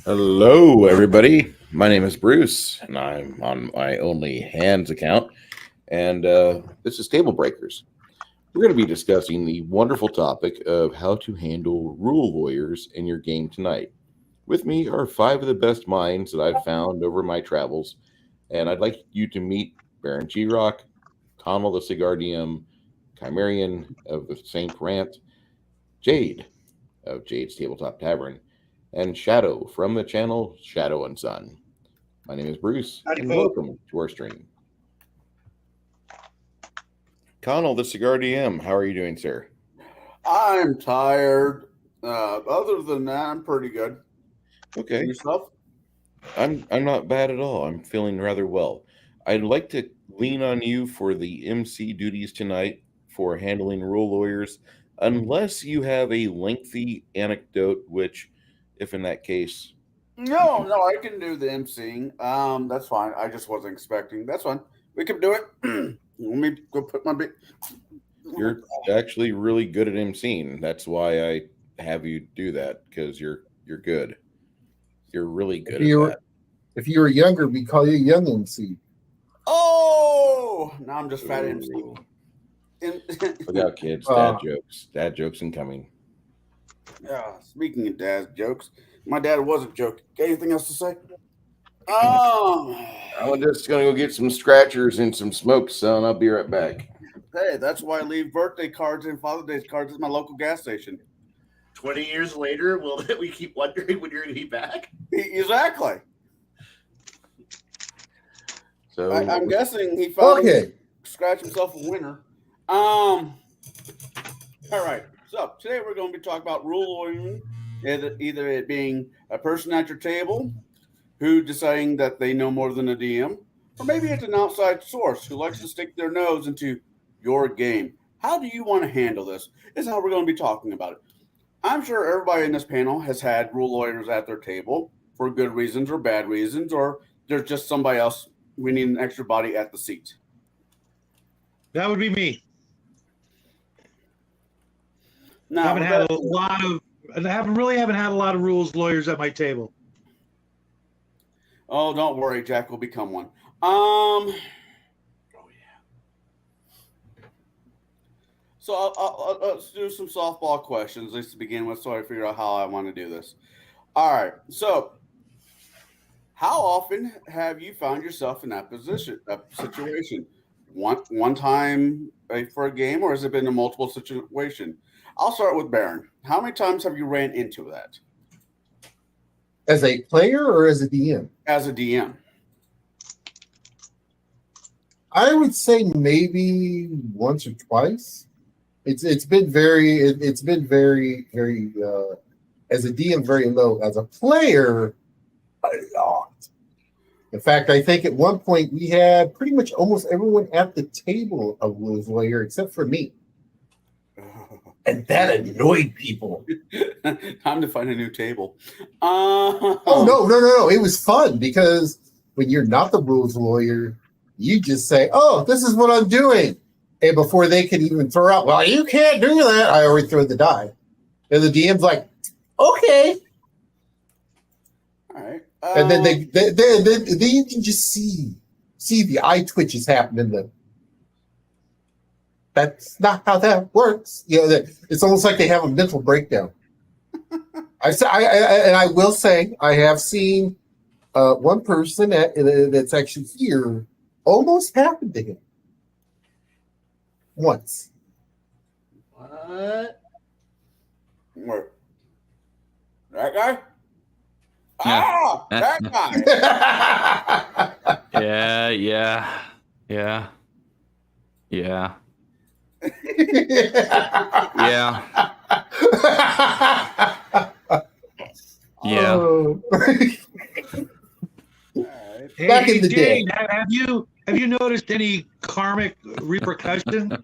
Hello, everybody. My name is Bruce, and I'm on my Only Hands account. And this is Tablebreakers. We're going to be discussing the wonderful topic of how to handle rule lawyers in your game tonight. With me are five of the best minds that I've found over my travels, and I'd like you to meet Baron G Rock, Connell the Cigar DM, Khymerion of the Saint Rant, Jaide of Jade's Tabletop Tavern, and Shadow from the channel Shadow and Sun. My name is Bruce, and welcome to our stream. Connell, the Cigar DM, how are you doing, sir? I'm tired. Other than that, I'm pretty good. Okay. And yourself? I'm not bad at all. I'm feeling rather well. I'd like to lean on you for the MC duties tonight for handling rule lawyers, unless you have a lengthy anecdote, which, if in that case... No, I can do the emceeing. That's fine. I just wasn't expecting. That's fine. We can do it. Let me go put my big... You're actually really good at emceeing. That's why I have you do that, because you're good. You're really good at that. If you were younger, we'd call you Young MC. Oh! Now I'm just fat MC. Look out, kids. Dad jokes. Dad jokes incoming. Yeah, speaking of dad jokes, my dad wasn't joking. Got anything else to say? I'm just going to go get some scratchers and some smoke, son. I'll be right back. Hey, that's why I leave birthday cards and Father's Day cards at my local gas station. 20 years later, will we keep wondering when you're going to be back? Exactly. So I'm guessing he finally scratched himself a winner. All right. So today we're going to be talking about rule lawyering, either it being a person at your table who deciding that they know more than a DM, or maybe it's an outside source who likes to stick their nose into your game. How do you want to handle this? Is how we're going to be talking about it. I'm sure everybody in this panel has had rule lawyers at their table for good reasons or bad reasons, or there's just somebody else. We need an extra body at the seat. That would be me. Now, I haven't had a lot of rules lawyers at my table. Oh, don't worry, Jack will become one. So let's do some softball questions, at least to begin with, so I figure out how I want to do this. All right. So, how often have you found yourself in that situation? One time for a game, or has it been a multiple situation? I'll start with Baron. How many times have you ran into that? As a player or as a DM? As a DM. I would say maybe once or twice. It's been very as a DM very low. As a player, a lot. In fact, I think at one point we had pretty much almost everyone at the table a rules lawyer except for me. And that annoyed people. Time to find a new table. No. It was fun because when you're not the rules lawyer, you just say, "Oh, this is what I'm doing." And before they can even throw out, "Well, you can't do that," I already threw the die. And the DM's like, "Okay." All right. And then then you can just see the eye twitches happen in them. That's not how that works. It's almost like they have a mental breakdown. I will say I have seen one person that's actually here almost happened to him once. What? Where? That guy? Ah, that guy. Yeah. Yeah. Yeah. Back in the day. Have you noticed any karmic repercussion?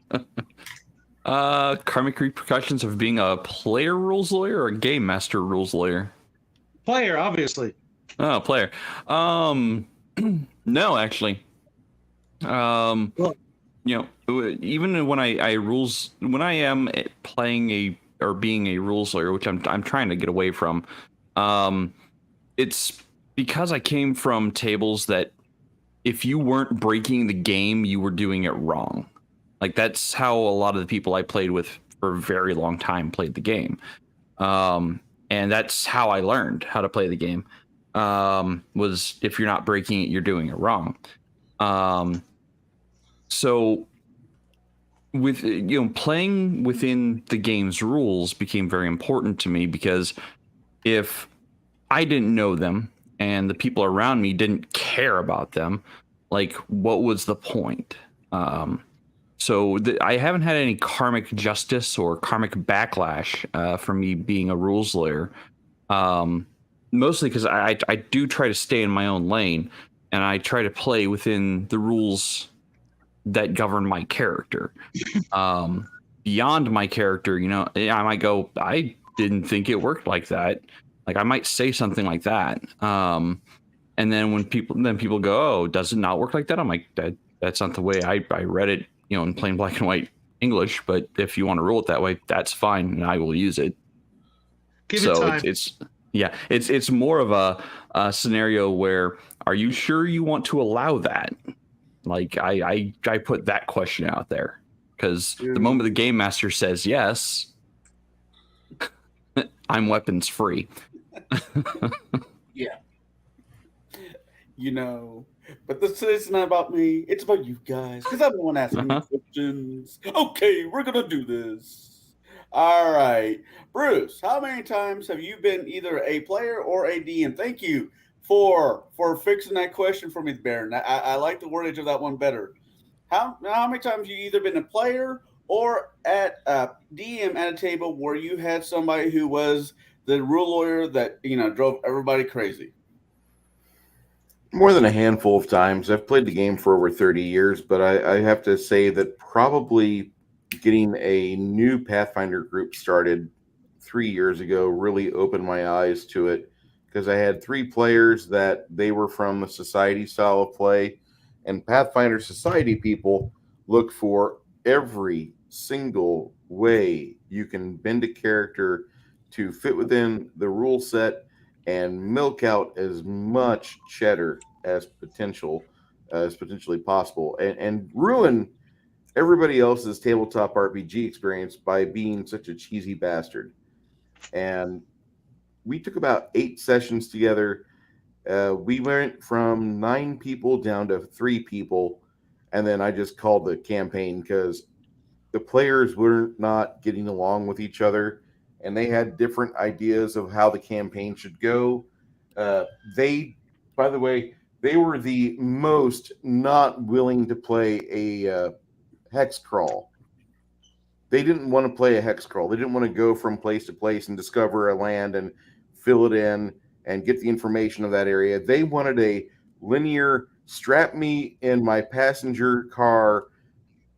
Karmic repercussions of being a player rules lawyer or a game master rules lawyer? Player, obviously. Oh, player. No, actually. Even when I am playing or being a rules lawyer, which I'm trying to get away from, it's because I came from tables that if you weren't breaking the game, you were doing it wrong. Like that's how a lot of the people I played with for a very long time played the game. And that's how I learned how to play the game. Was if you're not breaking it, you're doing it wrong. So with playing within the game's rules became very important to me, because if I didn't know them and the people around me didn't care about them, like what was the point? So I haven't had any karmic justice or karmic backlash from me being a rules lawyer. Mostly because I do try to stay in my own lane, and I try to play within the rules that govern my character. Beyond my character, I might go, I didn't think it worked like that. Like I might say something like that. And then when people go, oh, does it not work like that? I'm like, that's not the way I read it, in plain black and white English. But if you want to rule it that way, that's fine, and I will use it. Give it time. It's more of a scenario where, are you sure you want to allow that? Like I put that question out there, because the moment the game master says yes, I'm weapons free. Yeah. But this is not about me. It's about you guys, because I'm the one asking the questions. Okay, we're going to do this. All right. Bruce, how many times have you been either a player or a DM? Thank you for fixing that question for me, Baron. I like the wordage of that one better. How many times have you either been a player or at a DM at a table where you had somebody who was the rule lawyer that drove everybody crazy? More than a handful of times. I've played the game for over 30 years, but I have to say that probably getting a new Pathfinder group started 3 years ago really opened my eyes to it, because I had 3 players that they were from the society style of play, and Pathfinder society people look for every single way you can bend a character to fit within the rule set and milk out as much cheddar as potentially possible, and ruin everybody else's tabletop RPG experience by being such a cheesy bastard. And we took about 8 sessions together. We went from 9 people down to 3 people, and then I just called the campaign because the players were not getting along with each other, and they had different ideas of how the campaign should go. By the way, they were the most not willing to play a hex crawl. They didn't want to play a hex crawl. They didn't want to go from place to place and discover a land and fill it in and get the information of that area. They wanted a linear, strap me in my passenger car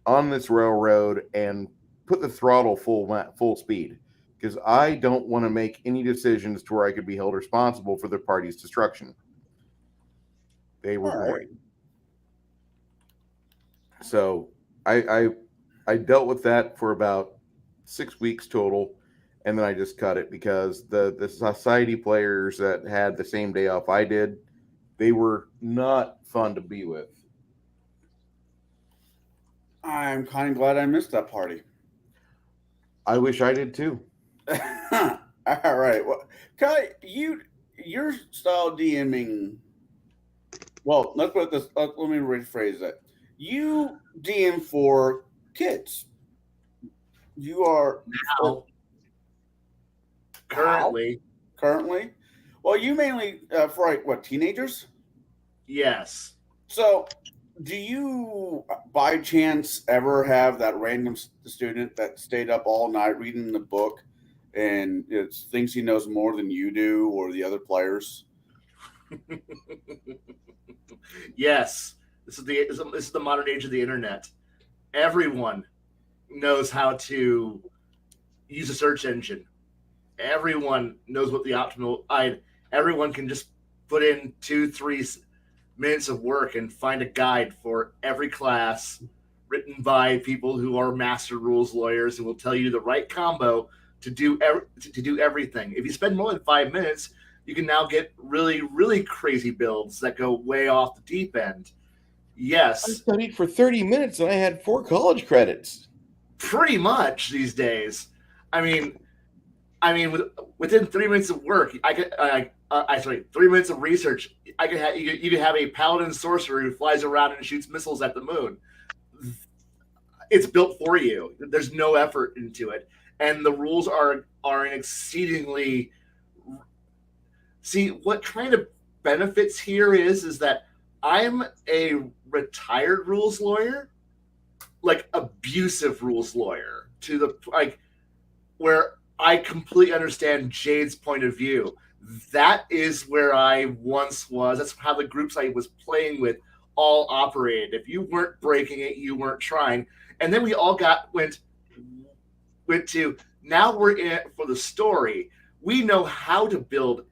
on this railroad and put the throttle full speed, because I don't want to make any decisions to where I could be held responsible for the party's destruction. They were great. So I dealt with that for about 6 weeks total, and then I just cut it because the society players that had the same day off I did, they were not fun to be with. I'm kind of glad I missed that party. I wish I did too. All right. Well, Kai, your style DMing. Well, let's put this. Let me rephrase that. You DM for kids. You are now currently. Well, you mainly for what, teenagers? Yes. So, do you by chance ever have that random student that stayed up all night reading the book and thinks he knows more than you do or the other players? Yes. This is the modern age of the internet. Everyone knows how to use a search engine. Everyone knows what the optimal. Everyone can just put in 2-3 minutes of work and find a guide for every class written by people who are master rules lawyers, who will tell you the right combo to do everything. If you spend more than 5 minutes, you can now get really, really crazy builds that go way off the deep end. I Yes, studied for 30 minutes and I had 4 college credits. pretty much these days. I mean, within 3 minutes of work, 3 minutes of research, you could have a paladin sorcerer who flies around and shoots missiles at the moon. It's built for you. There's no effort into it, and the rules are an exceedingly. See, what kind of benefits here is that I'm a retired rules lawyer, like abusive rules lawyer, to the where I completely understand Jaide's point of view. That is where I once was. That's how the groups I was playing with all operated. If you weren't breaking it, you weren't trying. And then we all went to, now we're in it for the story. We know how to build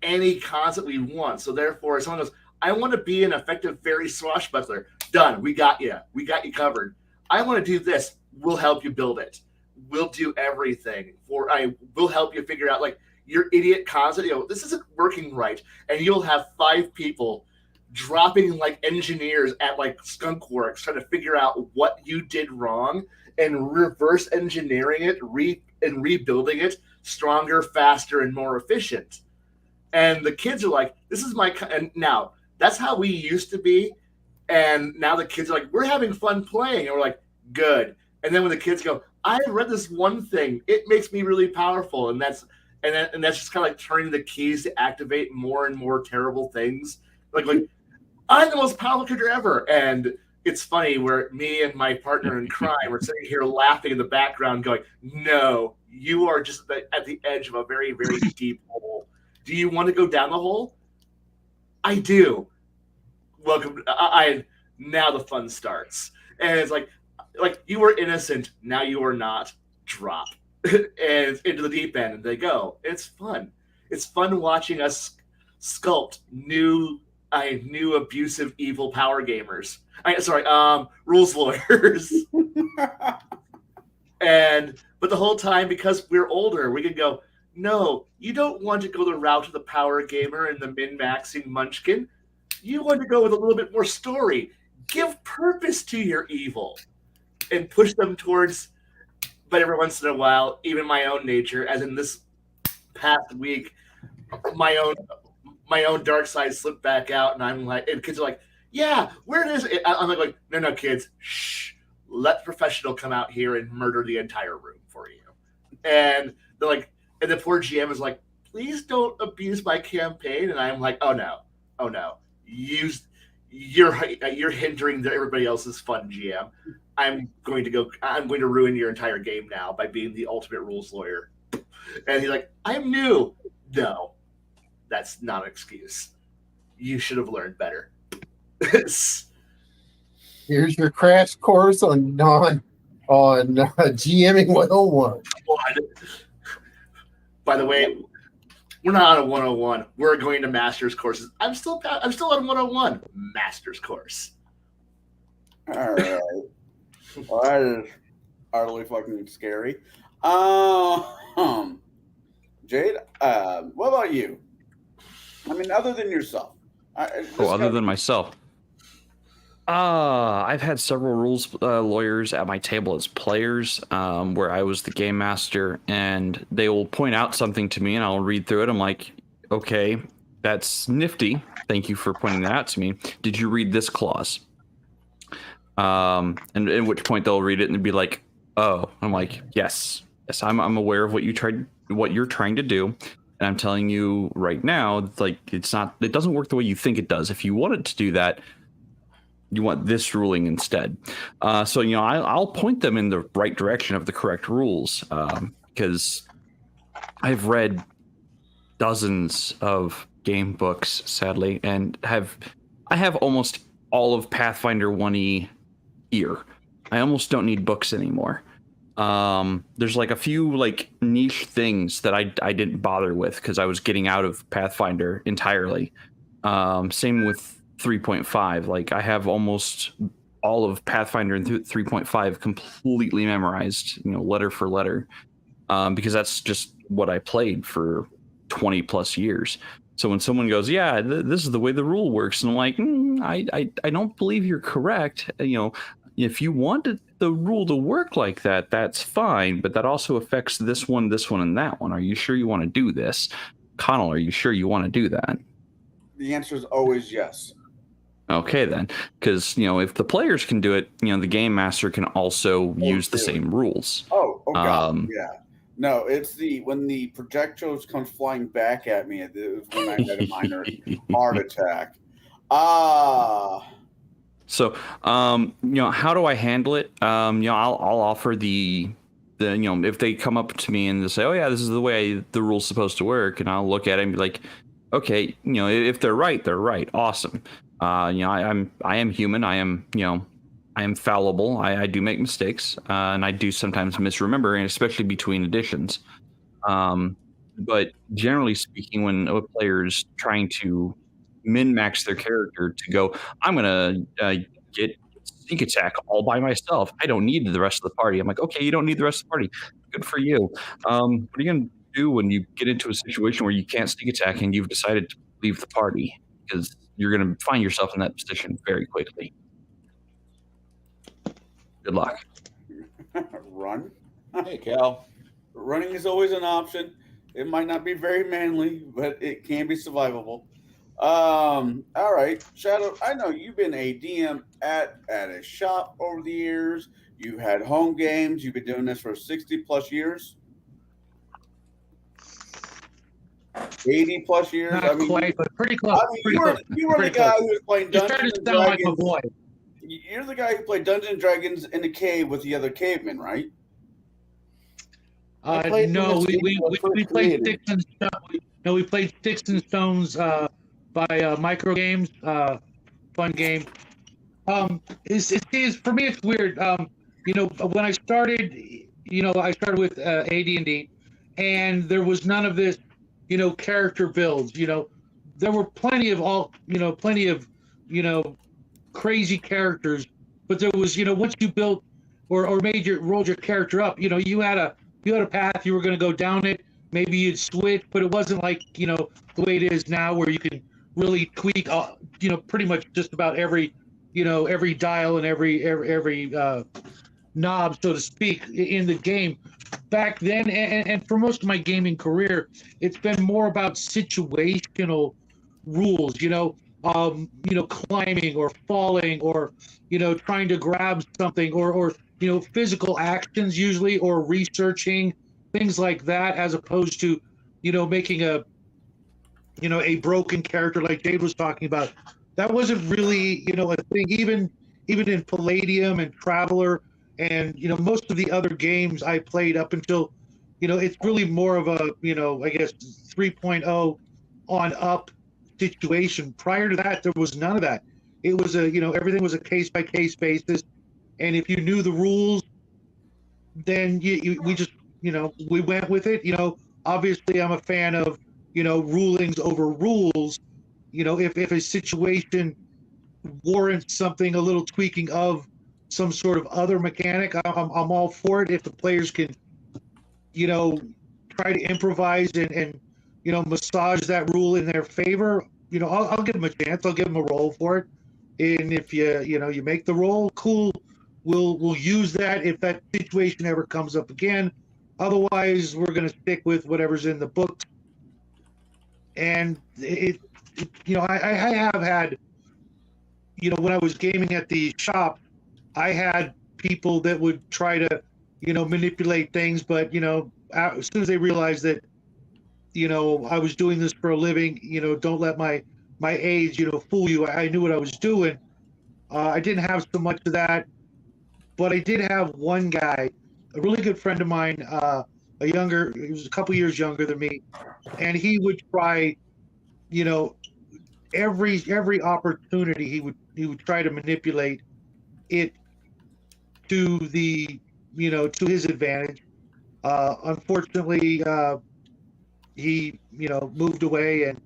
any concept we want. So therefore, if someone goes, I want to be an effective fairy swashbuckler. Done. We got you. We got you covered. I want to do this. We'll help you build it. We'll do everything. We'll help you figure out your idiot concept. This isn't working right. And you'll have 5 people dropping like engineers at skunk works trying to figure out what you did wrong and reverse engineering it, rebuilding it stronger, faster, and more efficient. And the kids are like, this is my, and now that's how we used to be. And now the kids are like, we're having fun playing. And we're like, good. And then when the kids go, I read this one thing, it makes me really powerful. And that's just kind of like turning the keys to activate more and more terrible things. Like I'm the most powerful character ever. And it's funny where me and my partner in crime are sitting here laughing in the background going, no, you are just at the edge of a very, very deep hole. Do you want to go down the hole? I do. Welcome. Now the fun starts. And it's like you were innocent. Now you are not. Drop. And into the deep end. And they go. It's fun. It's fun watching us sculpt new abusive, evil power gamers. Rules lawyers. But the whole time, because we're older, we could go, no, you don't want to go the route of the power gamer and the min-maxing munchkin. You want to go with a little bit more story. Give purpose to your evil and push them towards, but every once in a while, even my own nature, as in this past week, my own dark side slipped back out, and I'm like, and kids are like, yeah, where is it? I'm like, no, kids, shh, let the professional come out here and murder the entire room for you. And they're like, and the poor GM is like, please don't abuse my campaign. And I'm like, oh no, you're hindering everybody else's fun, GM. I'm going to ruin your entire game now by being the ultimate rules lawyer. And he's like, I'm new. No, that's not an excuse. You should have learned better. Here's your crash course on GMing 101. By the way, we're not on a 101. We're going to master's courses. I'm still on 101 master's course. All right. Well, that is utterly fucking scary. Jaide, what about you? I mean, other than yourself. Other than myself. I've had several rules lawyers at my table as players, where I was the game master, and they will point out something to me, and I'll read through it. I'm like, okay, that's nifty. Thank you for pointing that out to me. Did you read this clause? And at which point they'll read it and be like, oh. I'm like, yes, I'm aware of what you're trying to do. And I'm telling you right now, it doesn't work the way you think it does. If you wanted to do that, you want this ruling instead. So I'll point them in the right direction of the correct rules, because I've read dozens of game books, sadly, and I have almost all of Pathfinder 1E here. I almost don't need books anymore. There's a few niche things that I didn't bother with because I was getting out of Pathfinder entirely. Same with 3.5. I have almost all of Pathfinder and 3.5 completely memorized, letter for letter, because that's just what I played for 20 plus years. So when someone goes, yeah, this is the way the rule works, and I'm like, I don't believe you're correct. If you wanted the rule to work like that, that's fine, but that also affects this one, and that one. Are you sure you want to do this? Connell, are you sure you want to do that? The answer is always yes. Okay, then, because if the players can do it, the game master can also use the same rules. Oh God, yeah. No, it's when the projectiles comes flying back at me. It was when I had a minor heart attack. So, how do I handle it? I'll offer the if they come up to me and they say, oh yeah, this is the way the rule's supposed to work, and I'll look at it and be like, okay, if they're right, they're right. Awesome. I am human. I am fallible. I do make mistakes, and I do sometimes misremember, and especially between editions. But generally speaking, when a player's trying to min-max their character to go, I'm gonna get sneak attack all by myself. I don't need the rest of the party. I'm like, okay, you don't need the rest of the party. Good for you. What are you gonna do when you get into a situation where you can't sneak attack and you've decided to leave the party? Because you're gonna find yourself in that position very quickly. Good luck. Run. Hey, Cal. Running is always an option. It might not be very manly, but it can be survivable. All right, Shadow, I know you've been a DM at a shop over the years. You've had home games. You've been doing this for 60 plus years. 80 plus years. Not quite, but pretty close. You were the guy who was playing Dungeons and Dragons. Like a boy. You're the guy who played Dungeons and Dragons in the cave with the other cavemen, right? No, we played Sticks and Stones. No, we played Sticks and Stones by Micro Games. Fun game. It's for me, it's weird. When I started, I started with AD&D, and there was none of this, character builds. There were plenty of crazy characters, but there was, once you built or rolled your character up, you had a path, you were going to go down it. Maybe you'd switch, but it wasn't like, the way it is now where you can really tweak, pretty much just about every dial and every knob, so to speak, in the game. Back then, and for most of my gaming career, it's been more about situational rules, climbing or falling or, trying to grab something or physical actions usually, or researching, things like that, as opposed to, making a broken character like Dave was talking about. That wasn't really, a thing, even in Palladium and Traveler and, most of the other games I played up until, it's really more of a, I guess 3.0 on up situation. Prior to that, there was none of that. It was everything was a case by case basis. And if you knew the rules, then we just, we went with it. Obviously I'm a fan of, rulings over rules. If a situation warrants something, a little tweaking of some sort of other mechanic, I'm all for it. If the players can, try to improvise and massage that rule in their favor, I'll give them a chance. I'll give them a roll for it. And if you make the roll, cool. We'll use that if that situation ever comes up again. Otherwise, we're going to stick with whatever's in the book. And I have had, when I was gaming at the shop, I had people that would try to, manipulate things, but as soon as they realized that, I was doing this for a living, don't let my age, fool you. I knew what I was doing. I didn't have so much of that. But I did have one guy, a really good friend of mine, he was a couple years younger than me, and he would try, every opportunity he would try to manipulate it to the, to his advantage. Unfortunately, he, moved away, and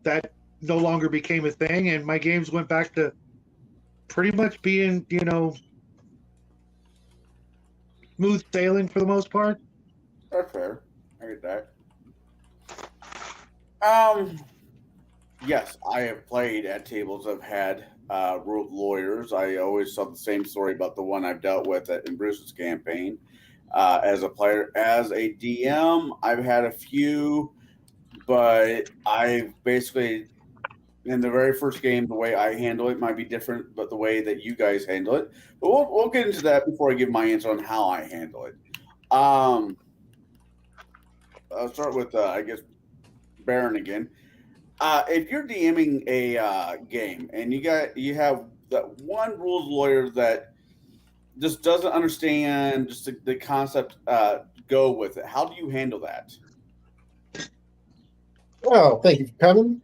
that no longer became a thing, and my games went back to pretty much being, smooth sailing for the most part. That's fair. I get that. Yes, I have played at tables. I've had lawyers. I always tell the same story about the one I've dealt with in Bruce's campaign. As a player, as a DM, I've had a few, but I basically in the very first game, the way I handle it might be different, but the way that you guys handle it. But we'll get into that before I give my answer on how I handle it. I'll start with I guess Baron again. If you're DMing a game and you have that one rules lawyer that just doesn't understand just the concept, go with it. How do you handle that? Well, thank you for coming.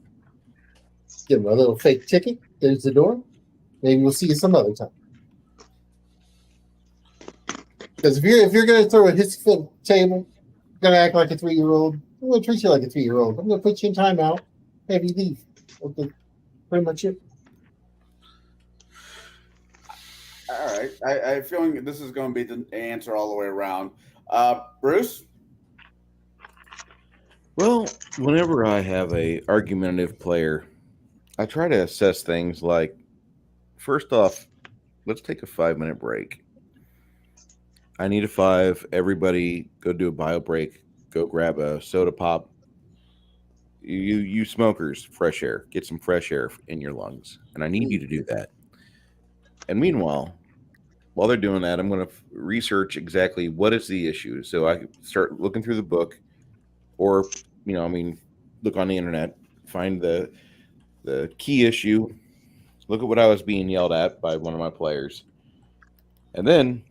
Give him a little fake ticket. There's the door. Maybe we'll see you some other time. Because if you're gonna throw a hissy fit at the table, you're gonna act like a 3-year-old. I'm gonna treat you like a 3-year-old. I'm gonna put you in timeout. Have you leave. Okay, pretty much it. All right. I have a feeling this is going to be the answer all the way around. Bruce? Well, whenever I have a argumentative player, I try to assess things like, first off, let's take a 5-minute break. I need a 5. Everybody go do a bio break. Go grab a soda pop. You smokers, fresh air. Get some fresh air in your lungs. And I need you to do that. And meanwhile, while they're doing that, I'm going to research exactly what is the issue. So I start looking through the book or, look on the internet, find the key issue, look at what I was being yelled at by one of my players, and then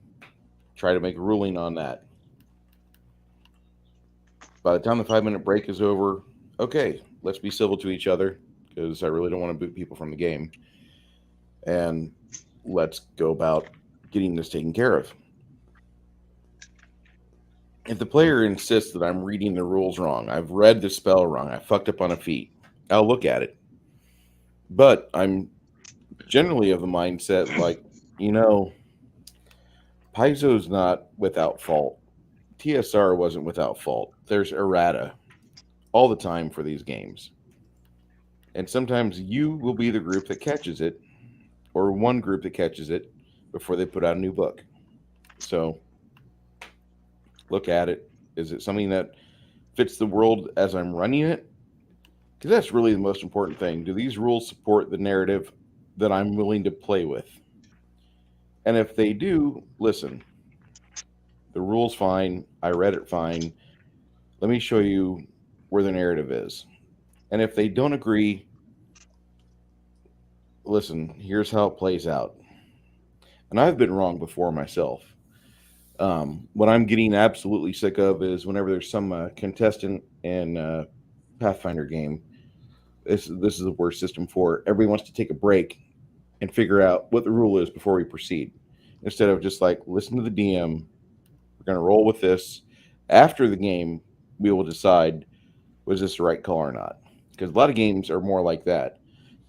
try to make a ruling on that. By the time the 5-minute break is over, okay, let's be civil to each other because I really don't want to boot people from the game. And let's go about getting this taken care of. If the player insists that I'm reading the rules wrong, I've read the spell wrong, I fucked up on a feat, I'll look at it. But I'm generally of the mindset like, Paizo's not without fault. TSR wasn't without fault. There's errata all the time for these games. And sometimes you will be the group that catches it, or one group that catches it before they put out a new book. So look at it. Is it something that fits the world as I'm running it? Because that's really the most important thing. Do these rules support the narrative that I'm willing to play with? And if they do, listen, the rule's fine. I read it fine. Let me show you where the narrative is. And if they don't agree, listen, here's how it plays out. And I've been wrong before myself. What I'm getting absolutely sick of is whenever there's some contestant in a Pathfinder game, this is the worst system for it. Everybody wants to take a break and figure out what the rule is before we proceed. Instead of just like, listen to the DM, we're going to roll with this. After the game, we will decide, was this the right call or not? Because a lot of games are more like that.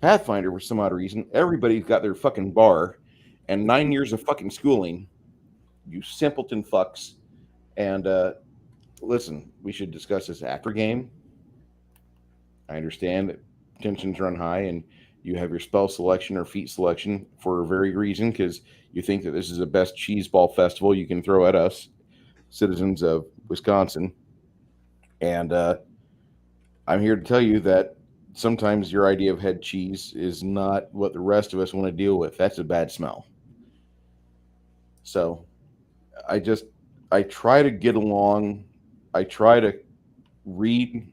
Pathfinder, for some odd reason, everybody's got their fucking bar and 9 years of fucking schooling. You simpleton fucks. And listen, we should discuss this after game. I understand that tensions run high and you have your spell selection or feat selection for a very reason, because you think that this is the best cheese ball festival you can throw at us, citizens of Wisconsin. And I'm here to tell you that sometimes your idea of head cheese is not what the rest of us want to deal with. That's a bad smell. So I try to get along. I try to read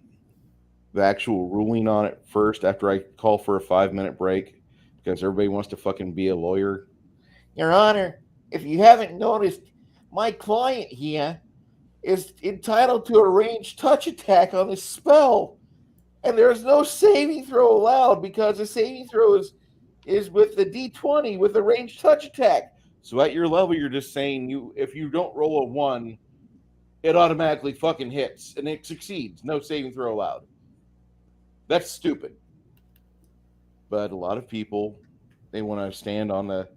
the actual ruling on it first after I call for a 5-minute break, because everybody wants to fucking be a lawyer. Your Honor, if you haven't noticed, my client here is entitled to a ranged touch attack on his spell. And there's no saving throw allowed because the saving throw is with the D20 with a ranged touch attack. So at your level, you're just saying if you don't roll a 1, it automatically fucking hits and it succeeds. No saving throw allowed. That's stupid. But a lot of people, they want to stand on the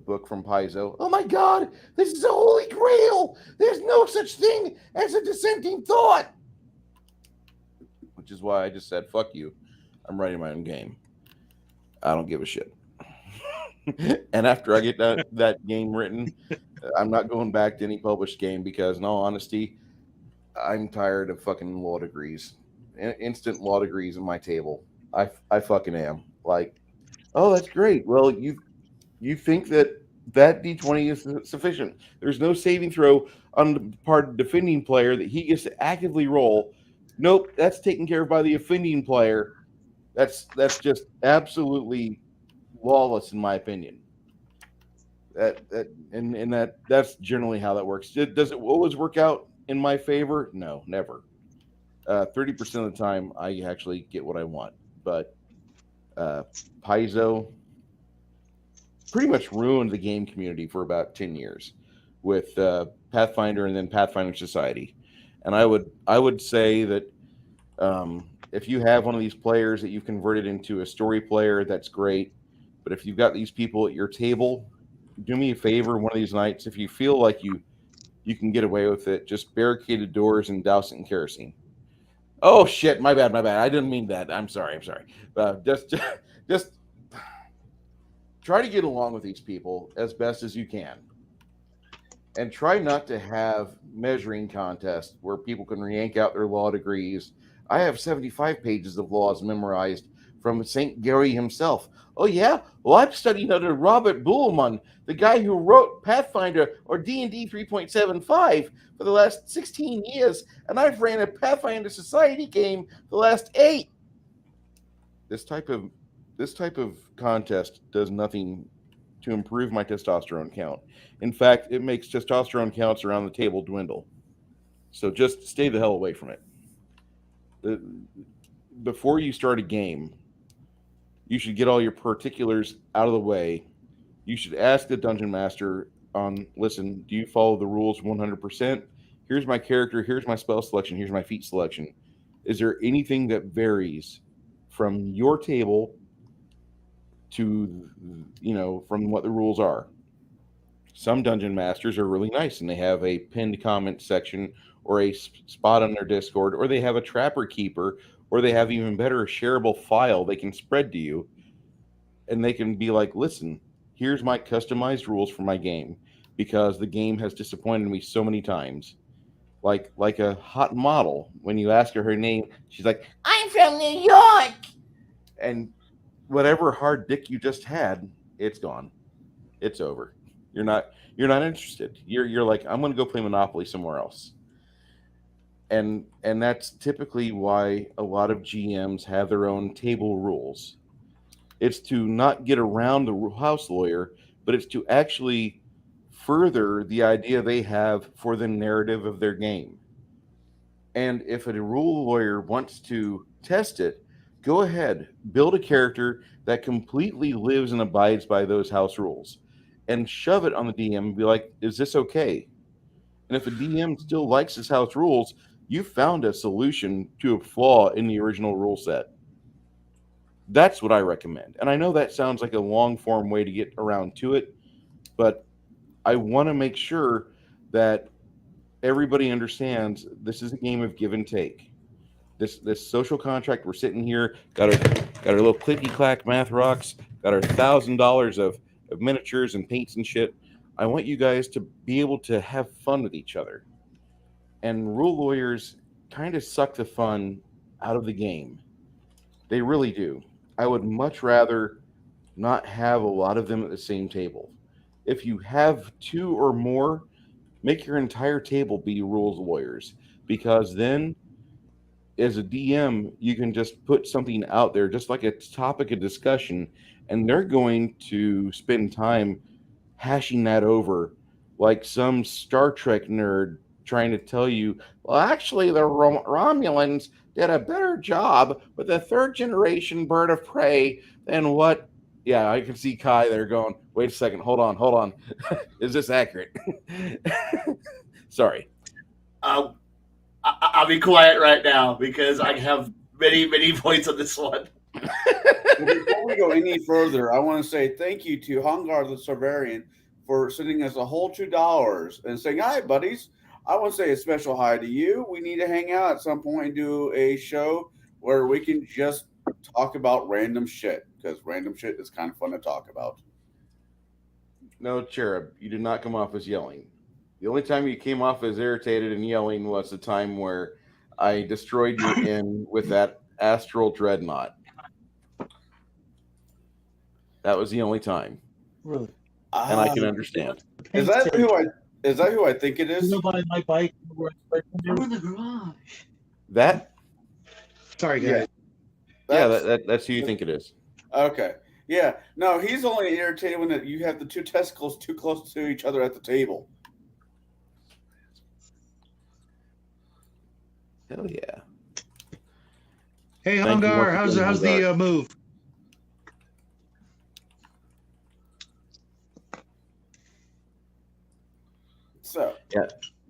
book from Paizo. Oh my God, this is a holy grail. There's no such thing as a dissenting thought. which is why I just said, fuck you. I'm writing my own game. I don't give a shit. And after I get that game written, I'm not going back to any published game because, in all honesty, I'm tired of fucking law degrees. Instant law degrees in my table. I fucking am. Like, oh, that's great. Well, you think that D20 is sufficient. There's no saving throw on the part of the defending player that he gets to actively roll. Nope, that's taken care of by the offending player. That's just absolutely lawless in my opinion. That's generally how that works. Does it always work out in my favor? No, never. 30% of the time, I actually get what I want. But Paizo pretty much ruined the game community for about 10 years with Pathfinder and then Pathfinder Society. And I would say that if you have one of these players that you've converted into a story player, that's great. But if you've got these people at your table, do me a favor one of these nights. If you feel like you can get away with it, just barricade the doors and douse it in kerosene. Oh shit! My bad. I didn't mean that. I'm sorry. Just try to get along with these people as best as you can, and try not to have measuring contests where people can yank out their law degrees. I have 75 pages of laws memorized from St. Gary himself. Oh yeah? Well, I've studied under Robert Buhlmann, the guy who wrote Pathfinder or D&D 3.75 for the last 16 years, and I've ran a Pathfinder Society game for the last 8. This type of contest does nothing to improve my testosterone count. In fact, it makes testosterone counts around the table dwindle. So just stay the hell away from it. Before you start a game, you should get all your particulars out of the way. You should ask the dungeon master listen, do you follow the rules 100%? Here's my character, here's my spell selection, here's my feat selection. Is there anything that varies from your table to, from what the rules are? Some dungeon masters are really nice and they have a pinned comment section or a spot on their Discord, or they have a trapper keeper, or they have even better, a shareable file they can spread to you. And they can be like, listen, here's my customized rules for my game because the game has disappointed me so many times. Like a hot model. When you ask her name, she's like, I'm from New York. And whatever hard dick you just had, it's gone. It's over. You're not interested. You're like, I'm going to go play Monopoly somewhere else. And that's typically why a lot of GMs have their own table rules. It's to not get around the house lawyer, but it's to actually further the idea they have for the narrative of their game. And if a rule lawyer wants to test it, go ahead, build a character that completely lives and abides by those house rules, and shove it on the DM and be like, is this okay? And if a DM still likes his house rules, you found a solution to a flaw in the original rule set. That's what I recommend. And I know that sounds like a long form way to get around to it, but I want to make sure that everybody understands this is a game of give and take. This social contract, we're sitting here, got our little clicky clack math rocks, got our $1,000 of miniatures and paints and shit. I want you guys to be able to have fun with each other. And rule lawyers kind of suck the fun out of the game. They really do. I would much rather not have a lot of them at the same table. If you have 2 or more, make your entire table be rules lawyers, because then as a DM, you can just put something out there, just like a topic of discussion, and they're going to spend time hashing that over like some Star Trek nerd trying to tell you, well, actually, the Romulans did a better job with the 3rd generation bird of prey than what. Yeah, I can see Kai there going, wait a second, hold on. Is this accurate? Sorry. I'll be quiet right now because I have many points on this one. Before we go any further, I want to say thank you to Hungar the Servarian for sending us a whole $2 and saying, hi, buddies. I want to say a special hi to you. We need to hang out at some point and do a show where we can just talk about random shit because random shit is kind of fun to talk about. No, Cherub, you did not come off as yelling. The only time you came off as irritated and yelling was the time where I destroyed your inn with that astral dreadnought. That was the only time. Really? And I can understand. Is that who I think it is? Nobody my bike. We're in the garage. That? Sorry, guys. That's who you think it is. Okay. Yeah. No, he's only irritated when you have the two testicles too close to each other at the table. Hell yeah. Hey, Thank you Hungar, once again, how's the move? So yeah,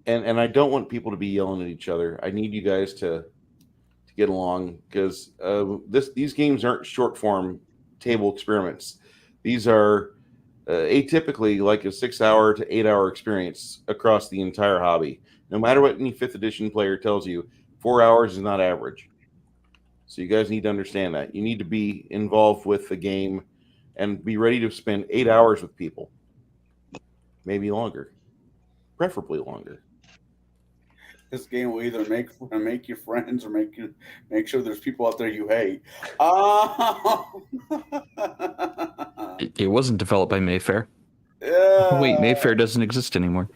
and I don't want people to be yelling at each other. I need you guys to get along because these games aren't short form table experiments. These are atypically like a 6 hour to 8 hour experience across the entire hobby. No matter what any 5th edition player tells you, 4 hours is not average. So you guys need to understand that. You need to be involved with the game and be ready to spend 8 hours with people. Maybe longer. Preferably longer. This game will either make you friends or make sure there's people out there you hate. It wasn't developed by Mayfair. Wait, Mayfair doesn't exist anymore.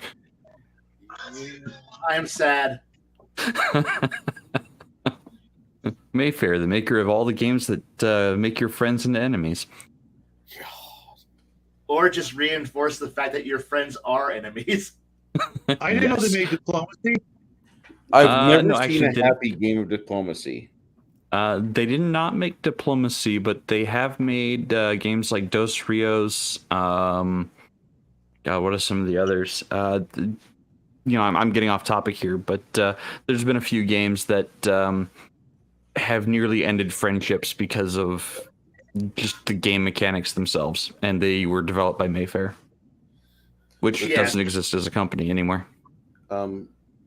I'm sad. Mayfair, the maker of all the games that make your friends into enemies. Or just reinforce the fact that your friends are enemies. I didn't know they made diplomacy. I've never seen a happy game of diplomacy. They did not make diplomacy, but they have made games like Dos Rios. God, what are some of the others? I'm getting off topic here, but there's been a few games that have nearly ended friendships because of just the game mechanics themselves, and they were developed by Mayfair, which doesn't exist as a company anymore.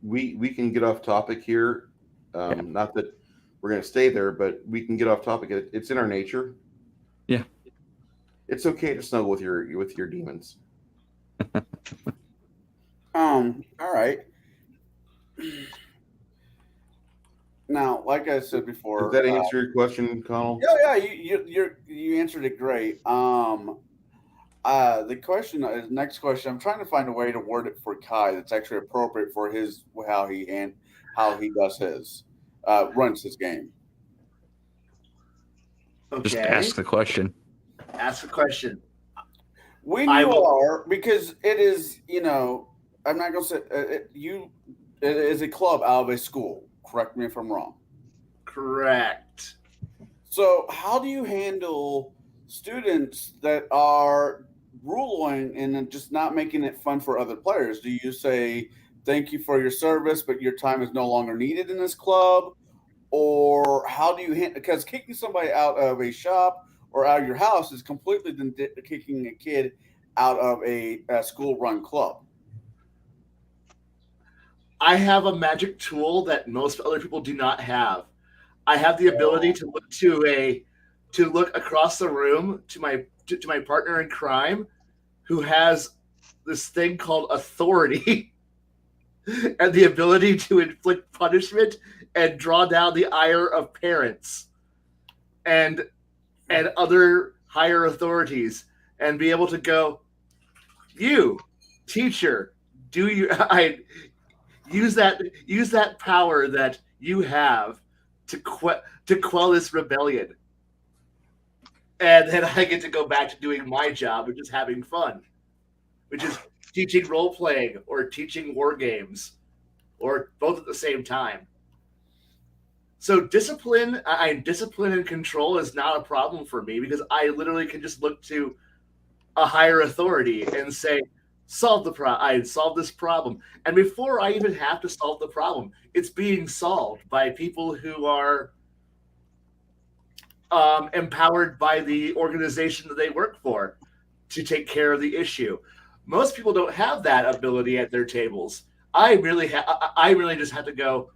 We can get off topic here. Not that we're going to stay there, but we can get off topic. It's in our nature. Yeah, it's okay to snuggle with your demons. All right. Now, like I said before, did that answer your question, Connell? Yeah, you answered it great. The next question, I'm trying to find a way to word it for Kai that's actually appropriate for how he does his runs his game. Okay. Just ask the question. Ask the question. When you are, because it is, I'm not going to say it is a club out of a school. Correct me if I'm wrong. Correct. So how do you handle students that are ruling and then just not making it fun for other players? Do you say, thank you for your service, but your time is no longer needed in this club? Or how do you handle, because kicking somebody out of a shop or out of your house is completely than kicking a kid out of a school-run club. I have a magic tool that most other people do not have. I have the ability to look across the room to my partner in crime, who has this thing called authority, and the ability to inflict punishment and draw down the ire of parents and other higher authorities, and be able to go, you teacher, use that power that you have to quell this rebellion. And then I get to go back to doing my job, which is having fun, which is teaching role-playing or teaching war games, or both at the same time. So discipline and control is not a problem for me, because I literally can just look to a higher authority and say, solve this problem. And before I even have to solve the problem, it's being solved by people who are empowered by the organization that they work for to take care of the issue. Most people don't have that ability at their tables. I really just have to go,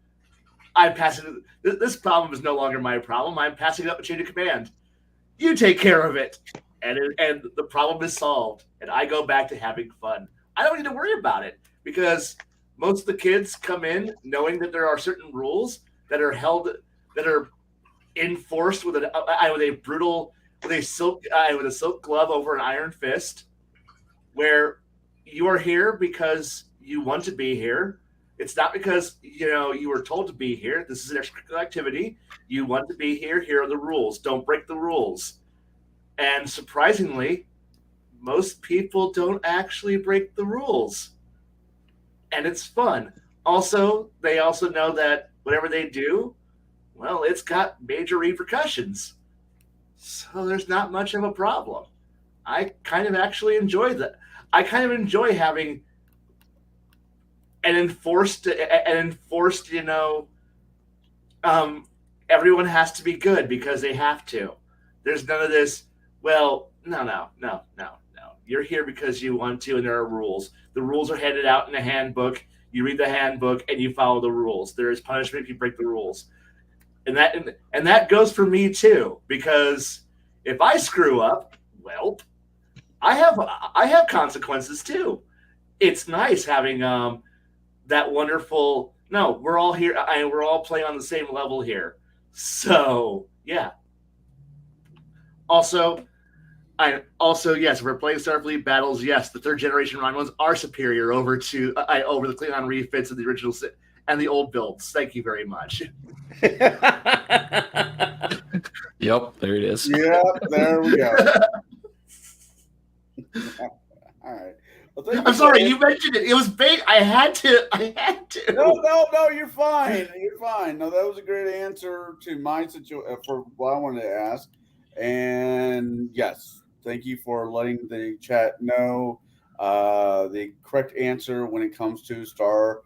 I'm passing. This problem is no longer my problem. I'm passing up a chain of command. You take care of it, and the problem is solved. And I go back to having fun. I don't need to worry about it because most of the kids come in knowing that there are certain rules that are enforced with a silk glove over an iron fist, where you are here because you want to be here. It's not because you were told to be here. This is an extracurricular activity. You want to be here. Here are the rules. Don't break the rules. And surprisingly, most people don't actually break the rules. And it's fun. Also, they also know that whatever they do, well, it's got major repercussions. So there's not much of a problem. I kind of actually enjoy that. I kind of enjoy having an enforced, everyone has to be good because they have to. There's none of this, well, no. You're here because you want to, and there are rules. The rules are handed out in a handbook. You read the handbook, and you follow the rules. There is punishment if you break the rules. And that goes for me, too, because if I screw up, well, I have consequences, too. It's nice having that wonderful, no, we're all here, we're all playing on the same level here. So, yeah. Also, yes, if we're playing Starfleet battles, yes, the third generation Rhine ones are superior over the Klingon refits of the original and the old builds. Thank you very much. Yep, there it is. Yep, there we go. All right. Well, I'm sorry, you mentioned it. It was big. I had to. No, you're fine. You're fine. No, that was a great answer to my situation for what I wanted to ask. And yes, thank you for letting the chat know the correct answer when it comes to Starfleet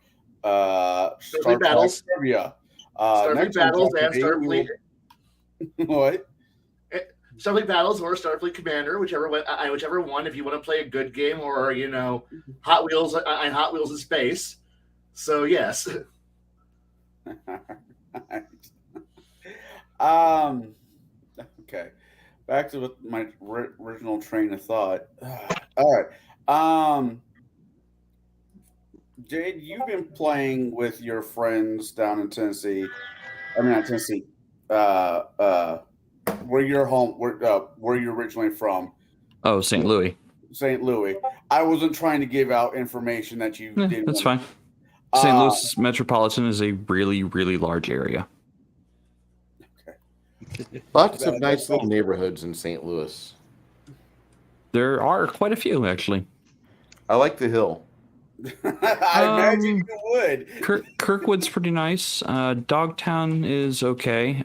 battles. Trivia. Starfleet battles and Starfleet. What? Starfleet battles or Starfleet Commander, whichever one. If you want to play a good game, or Hot Wheels and Hot Wheels in space. So yes. Okay. Back to my original train of thought. All right. Jade, you've been playing with your friends down in Tennessee. I mean, not Tennessee. Where you're home, where you're originally from. Oh, St. Louis. St. Louis. I wasn't trying to give out information that you didn't. That's fine. St. Louis metropolitan is a really, really large area. Okay. Lots of nice little neighborhoods in St. Louis. There are quite a few, actually. I like the Hill. I imagine you would. Kirkwood's pretty nice. Dogtown is okay.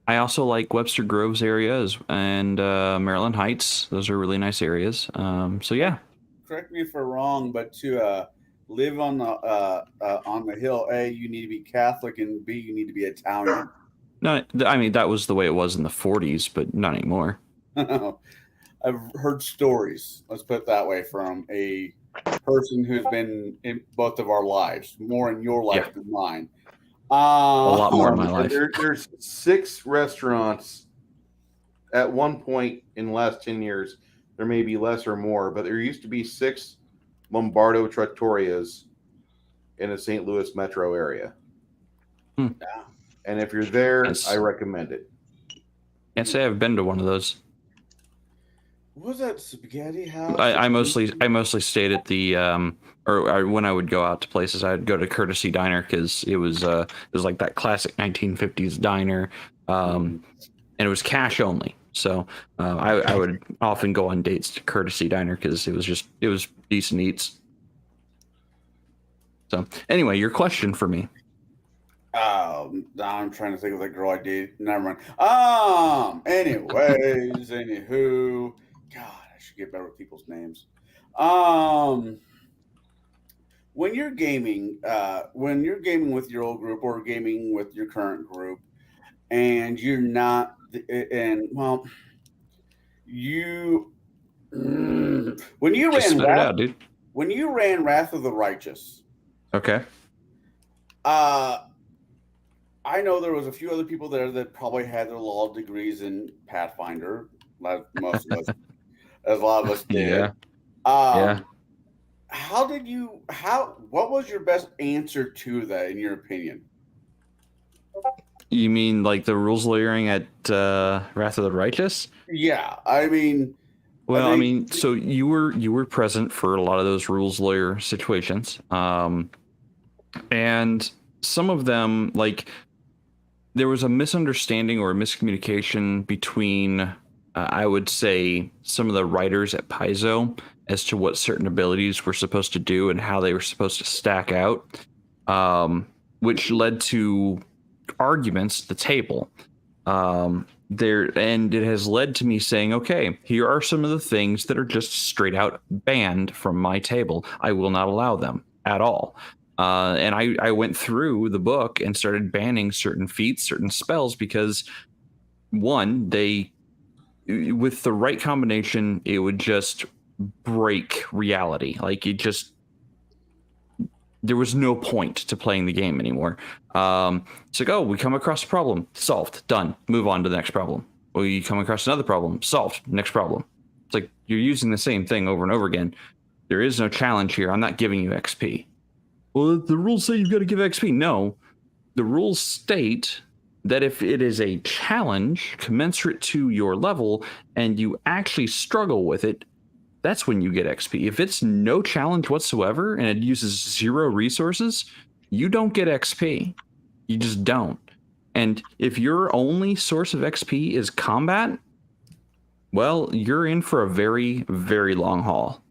I also like Webster Groves areas and Maryland Heights. Those are really nice areas. So yeah. Correct me if I'm wrong, but to live on the Hill, A, you need to be Catholic, and B, you need to be Italian. No, I mean that was the way it was in the 40s, but not anymore. I've heard stories. Let's put it that way, from a person who's been in both of our lives, more in your life than mine. A lot more in my life. There's 6 restaurants at one point in the last 10 years. There may be less or more, but there used to be 6 Lombardo trattorias in the St. Louis metro area. Yeah. And if you're there, Yes. I recommend it. Can't say I've been to one of those. What was that spaghetti house? I mostly stayed at the or when I would go out to places, I'd go to Courtesy Diner because it was like that classic 1950s diner, and it was cash only. So I would often go on dates to Courtesy Diner because it was decent eats. So anyway, your question for me. I'm trying to think of that girl I dated. Never mind. Anyways, anywho, God, I should get better with people's names. When you're gaming with your old group or gaming with your current group, and you're not, and well, you when you Just ran spit it out, dude. when you ran Wrath of the Righteous, Okay. I know there was a few other people there that probably had their law degrees in Pathfinder, like most of us, as a lot of us did. Yeah. Yeah. What was your best answer to that, in your opinion? You mean like the rules lawyering at Wrath of the Righteous? Yeah, I mean, well, I mean, so you were present for a lot of those rules lawyer situations, and some of them, like, there was a misunderstanding or a miscommunication between, I would say, some of the writers at Paizo as to what certain abilities were supposed to do and how they were supposed to stack out, which led to arguments at the table. And it has led to me saying, okay, here are some of the things that are just straight out banned from my table. I will not allow them at all. And I went through the book and started banning certain feats, certain spells, because one, with the right combination, it would just break reality. Like, there was no point to playing the game anymore. It's like, oh, we come across a problem, solved, done, move on to the next problem. We come across another problem, solved, next problem. It's like, you're using the same thing over and over again. There is no challenge here. I'm not giving you XP. Well, the rules say you've got to give XP. No, the rules state that if it is a challenge commensurate to your level and you actually struggle with it, that's when you get XP. If it's no challenge whatsoever and it uses 0 resources, you don't get XP. You just don't. And if your only source of XP is combat, well, you're in for a very, very long haul.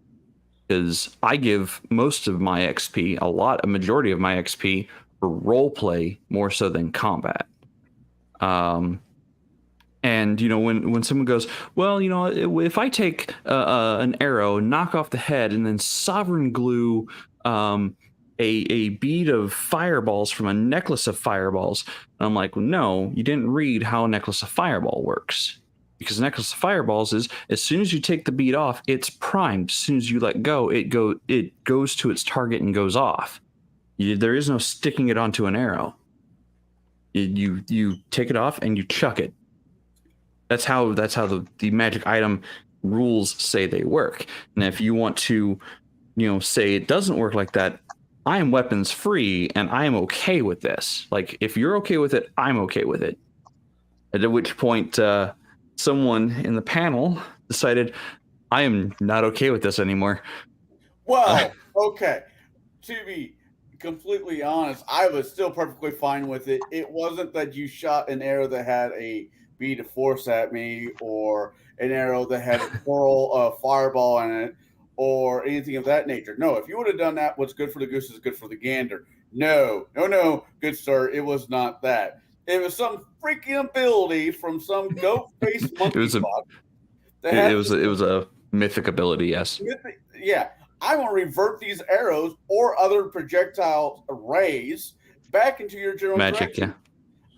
Because I give most of my XP, a majority of my XP, for roleplay more so than combat. And, you know, when someone goes, well, you know, if I take an arrow, knock off the head, and then sovereign glue a bead of fireballs from a necklace of fireballs, and I'm like, well, no, you didn't read how a necklace of fireball works. Because a necklace of fireballs is, as soon as you take the bead off, it's primed. As soon as you let go, it goes to its target and goes off. There is no sticking it onto an arrow. You take it off and you chuck it. That's how the magic item rules say they work. And if you want to, you know, say it doesn't work like that, I am weapons free and I am okay with this. Like, if you're okay with it, I'm okay with it. At which point, someone in the panel decided, I am not okay with this anymore. Well, okay. To be completely honest, I was still perfectly fine with it. It wasn't that you shot an arrow that had a bead of force at me, or an arrow that had a coral fireball in it, or anything of that nature. No, if you would have done that, what's good for the goose is good for the gander. No, good sir, it was not that. It was some freaking ability from some goat-faced monkey. It was a mythic ability, yes. Yeah, I want to revert these arrows or other projectile rays back into your general magic. Direction. Yeah.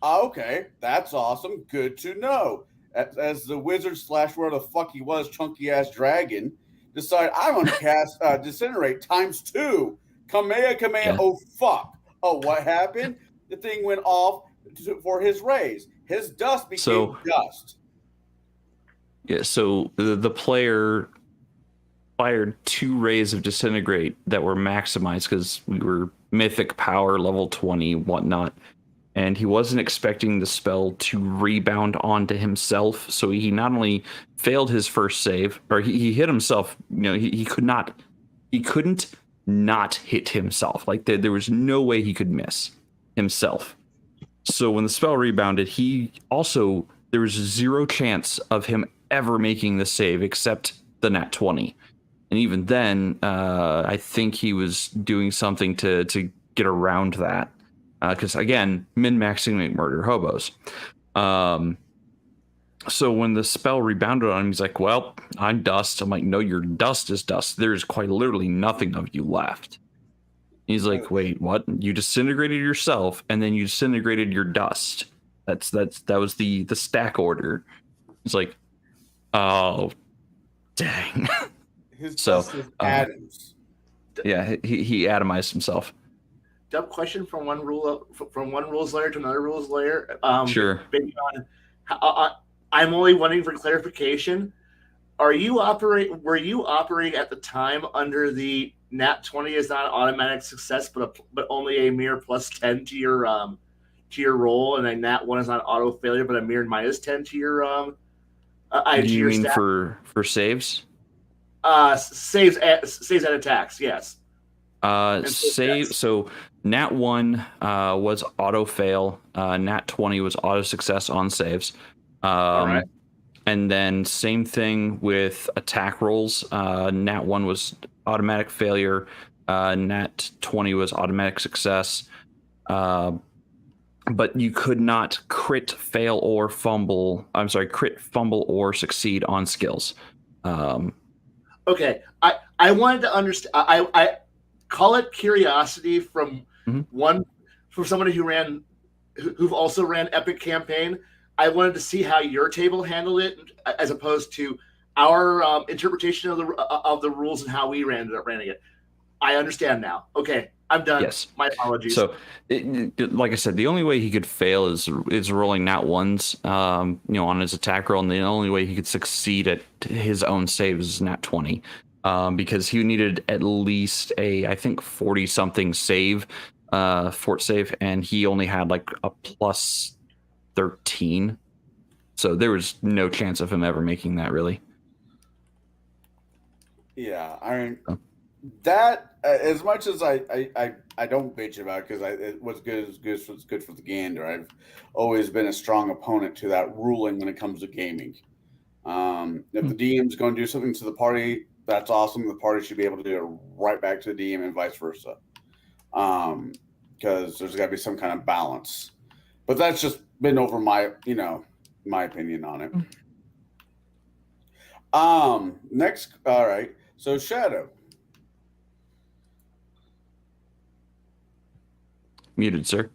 Okay, that's awesome. Good to know. As the wizard / where the fuck he was, chunky ass dragon, decided I want to cast Disintegrate ×2. Kamehameha. Yeah. Oh fuck. Oh, what happened? The thing went off for his rays. His dust became dust. Yeah, so the player fired 2 rays of Disintegrate that were maximized because we were mythic power level 20, whatnot. And he wasn't expecting the spell to rebound onto himself. So he not only failed his first save, or he hit himself. You know, he couldn't not hit himself. Like, there was no way he could miss himself. So when the spell rebounded, there was 0 chance of him ever making the save except the nat 20. And even then, I think he was doing something to get around that. Because, again, min-maxing make murder hobos. So when the spell rebounded on him, he's like, well, I'm dust. I'm like, no, your dust is dust. There's quite literally nothing of you left. He's like, wait, what? You disintegrated yourself, and then you disintegrated your dust. That was the stack order. He's like, oh, dang. His dust is atoms. Yeah, he atomized himself. up question from one rules layer to another rules layer? Sure. Based on, I'm only wanting for clarification. Were you operating at the time under the nat 20 is not an automatic success, but only a mere plus 10 to your roll, and a nat 1 is not auto failure, but a mere minus 10 to your Do you mean for saves? Saves and attacks, yes. So nat 1 was auto fail, nat 20 was auto success on saves. All right. And then same thing with attack rolls. Nat 1 was automatic failure. Nat 20 was automatic success. But you could not crit, fail, or fumble. I'm sorry, crit, fumble, or succeed on skills. Okay, I wanted to understand. I call it curiosity from somebody who've also ran Epic Campaign. I wanted to see how your table handled it, as opposed to our interpretation of the rules and how we ended up running it. I understand now. Okay, I'm done. Yes. My apologies. So, like I said, the only way he could fail is rolling nat 1s, on his attack roll, and the only way he could succeed at his own saves is nat 20, because he needed at least I think 40-something save, fort save, and he only had like a plus 13, so there was no chance of him ever making that, really. Yeah, I mean that as much as I don't bitch about it, because what's good is good for the gander. I've always been a strong opponent to that ruling when it comes to gaming. If the DM's going to do something to the party, that's awesome. The party should be able to do it right back to the DM and vice versa, because there's got to be some kind of balance. But that's just been over my opinion on it. Next, all right. So Shadow. Muted, sir.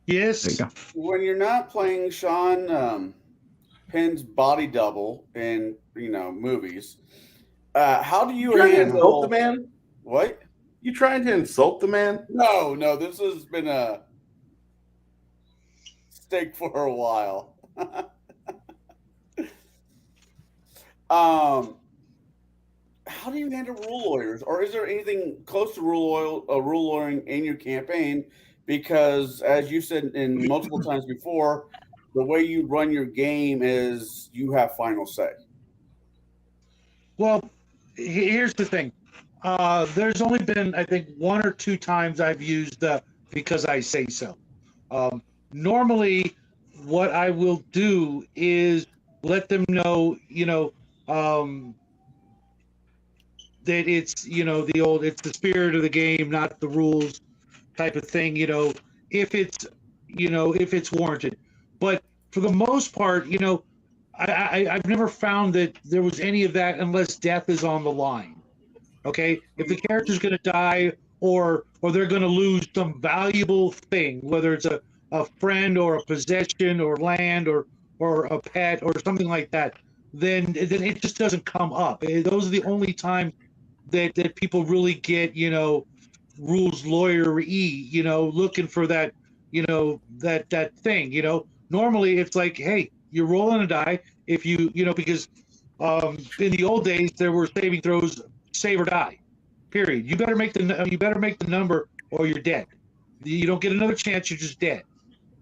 Yes. There you go. When you're not playing Sean Penn's body double in movies, how do you handle the man? What? You trying to insult the man? No, this has been a stake for a while. How do you handle rule lawyers, or is there anything close to rule lawyering in your campaign? Because as you said in multiple times before, the way you run your game is you have final say. Well, here's the thing. There's only been, I think, 1 or 2 times I've used the because I say so. Normally, what I will do is let them know, that it's, it's the spirit of the game, not the rules type of thing, if it's warranted. But for the most part, I've never found that there was any of that unless death is on the line. Okay, if the character's going to die or they're going to lose some valuable thing, whether it's a friend or a possession or land or a pet or something like that, then it just doesn't come up. Those are the only times that people really get, rules lawyer-y, looking for that, that thing, Normally it's like, hey, you're rolling a die. If you, because in the old days there were saving throws, save or die, period. You better make the number or you're dead. You don't get another chance. You're just dead.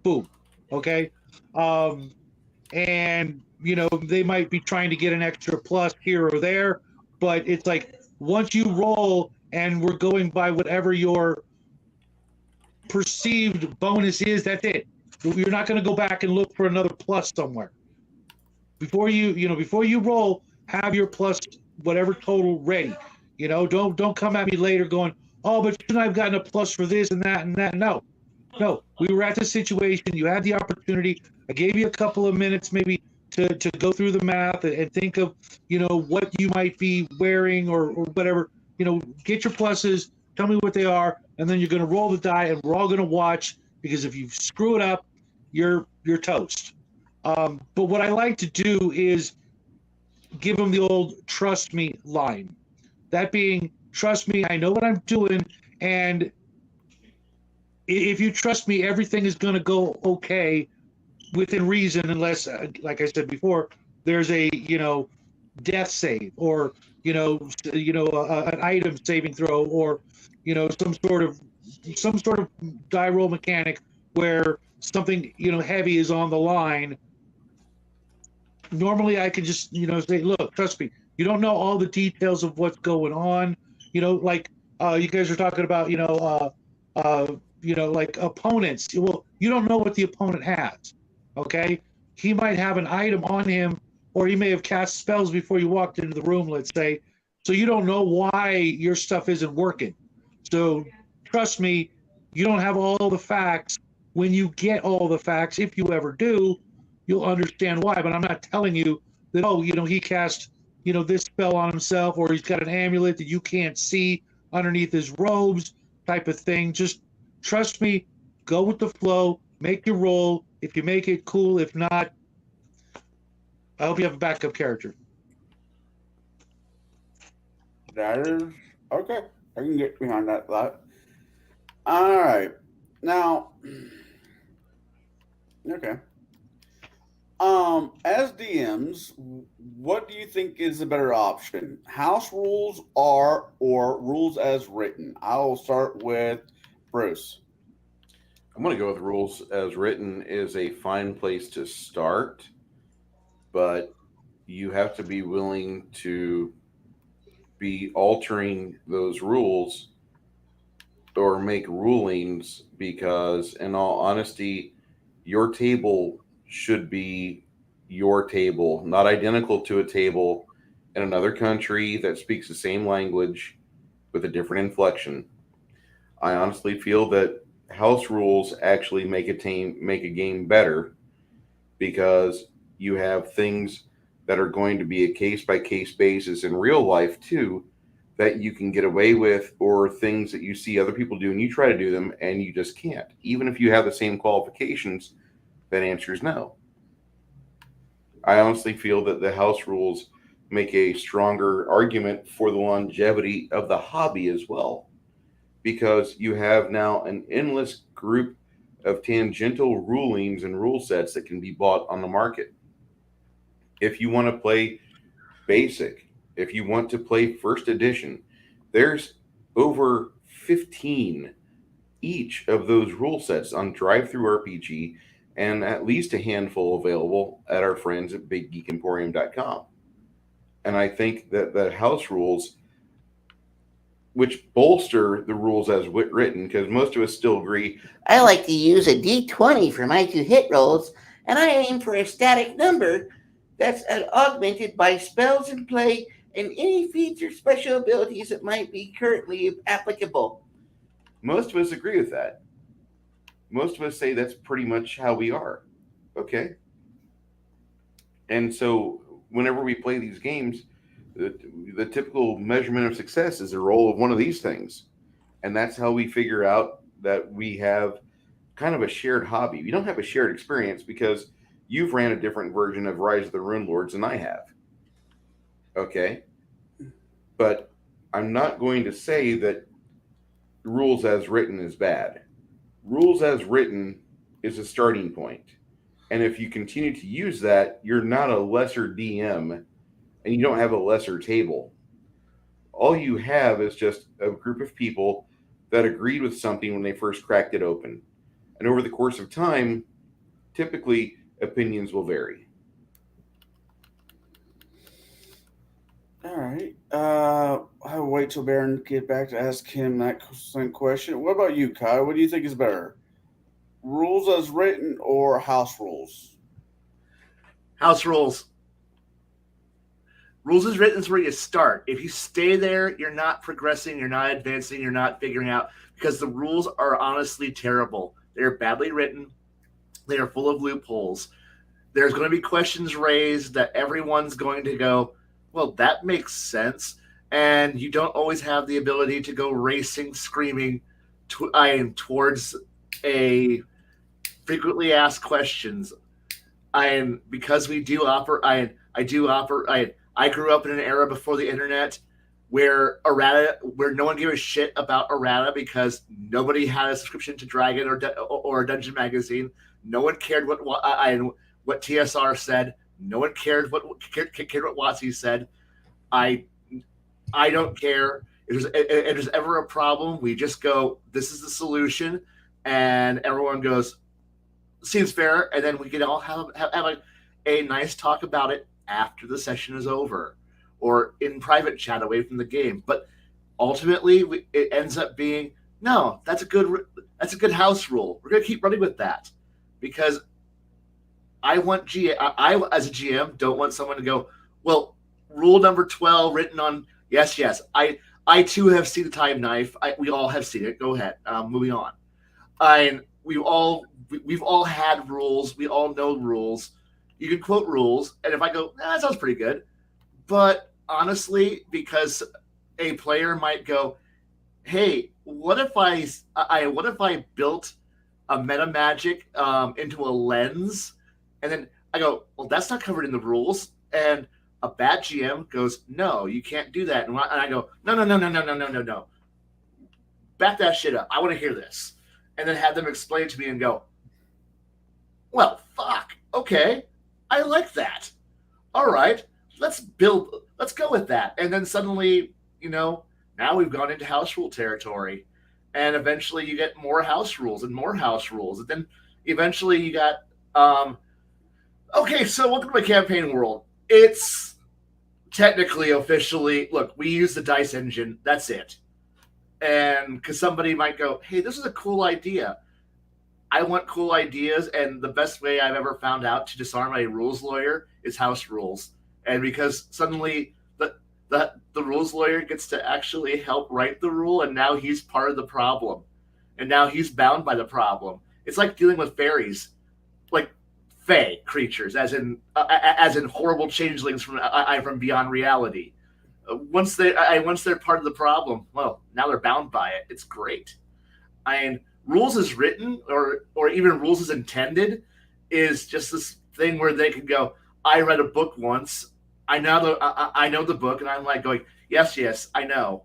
Boom. Okay. And they might be trying to get an extra plus here or there, but it's like once you roll and we're going by whatever your perceived bonus is, that's it. You're not going to go back and look for another plus somewhere. Before you roll, have your plus whatever total ready. Don't come at me later going, oh, but shouldn't I have gotten a plus for this and that and that? No, we were at the situation. You had the opportunity. I gave you a couple of minutes maybe to go through the math and think of, what you might be wearing or whatever. Get your pluses, tell me what they are, and then you're going to roll the die, and we're all going to watch, because if you screw it up, you're toast. But what I like to do is give them the old trust me line. That being, trust me, I know what I'm doing, and if you trust me, everything is going to go okay within reason, unless, like I said before, there's a death save, or an item saving throw, or some sort of die roll mechanic where something heavy is on the line. Normally, I can just say, look, trust me, you don't know all the details of what's going on. Like you guys are talking about, like opponents. Well, you don't know what the opponent has. Okay, he might have an item on him, or he may have cast spells before you walked into the room, let's say. So you don't know why your stuff isn't working. So trust me, you don't have all the facts. When you get all the facts, if you ever do, you'll understand why. But I'm not telling you that, he cast, this spell on himself, or he's got an amulet that you can't see underneath his robes, type of thing. Just trust me, go with the flow, make your roll. If you make it, cool. If not, I hope you have a backup character. That is okay. I can get behind that thought. All right. Now, okay. As DMs, what do you think is a better option? House rules or rules as written? I'll start with Bruce. I'm going to go with rules as written is a fine place to start, but you have to be willing to be altering those rules or make rulings, because in all honesty, your table should be your table, not identical to a table in another country that speaks the same language with a different inflection. I honestly feel that house rules actually make a game better, because you have things that are going to be a case-by-case basis in real life too, that you can get away with, or things that you see other people do and you try to do them and you just can't. Even if you have the same qualifications, that answer is no. I honestly feel that the house rules make a stronger argument for the longevity of the hobby as well, because you have now an endless group of tangential rulings and rule sets that can be bought on the market. If you want to play basic, if you want to play first edition, there's over 15 each of those rule sets on DriveThruRPG, and at least a handful available at our friends at BigGeekEmporium.com. And I think that house rules, which bolster the rules as written, because most of us still agree, I like to use a D20 for my 2 hit rolls, and I aim for a static number that's augmented by spells in play and any feats or special abilities that might be currently applicable. most of us agree with that. Most of us say that's pretty much how we are. Okay. And so whenever we play these games, the typical measurement of success is a roll of one of these things. And that's how we figure out that we have kind of a shared hobby. We don't have a shared experience, because you've ran a different version of Rise of the Rune Lords than I have. Okay. But I'm not going to say that rules as written is bad. Rules as written is a starting point. And if you continue to use that, you're not a lesser DM and you don't have a lesser table. All you have is just a group of people that agreed with something when they first cracked it open. And over the course of time, typically opinions will vary. All right. I'll wait till Baron get back to ask him that same question. What about you, Kai? What do you think is better? Rules as written or house rules? House rules. Rules as written is where you start. If you stay there, you're not progressing, you're not advancing, you're not figuring out, because the rules are honestly terrible. They're badly written. They are full of loopholes. There's going to be questions raised that everyone's going to go, well, that makes sense. And you don't always have the ability to go racing, screaming towards a frequently asked questions. Because we do I grew up in an era before the internet where no one gave a shit about errata because nobody had a subscription to Dragon or a Dungeon magazine. No one cared what TSR said. No one cared what WotC said. I don't care. If there's ever a problem, we just go, this is the solution, and everyone goes, seems fair, and then we can all have a nice talk about it after the session is over, or in private chat away from the game. But ultimately, it ends up being, no, that's a good house rule. We're gonna keep running with that, because I as a GM don't want someone to go, well, rule number 12 written on. Yes. I too have seen the time knife. We all have seen it. Go ahead. Moving on. We've all had rules. We all know rules. You can quote rules, and if I go, that sounds pretty good, but honestly, because a player might go, hey, what if I built a meta magic into a lens, and then I go, well, that's not covered in the rules, and a bad GM goes, no, you can't do that. And I go, no. Back that shit up. I want to hear this. And then have them explain to me and go, well, fuck. Okay. I like that. All right. Let's go with that. And then suddenly, now we've gone into house rule territory. And eventually you get more house rules and more house rules. And then eventually you got, okay, so welcome to my campaign world. It's technically, officially, look, we use the dice engine. That's it. And because somebody might go, hey, this is a cool idea. I want cool ideas, and the best way I've ever found out to disarm a rules lawyer is house rules. And because suddenly the rules lawyer gets to actually help write the rule, and now he's part of the problem. And now he's bound by the problem. It's like dealing with fairies. Like, fae creatures, as in horrible changelings from beyond reality. Once they're part of the problem, well, now they're bound by it. It's great. Rules as written, or even rules as intended, is just this thing where they can go, I read a book once. I know the book, and I'm like going, yes, I know.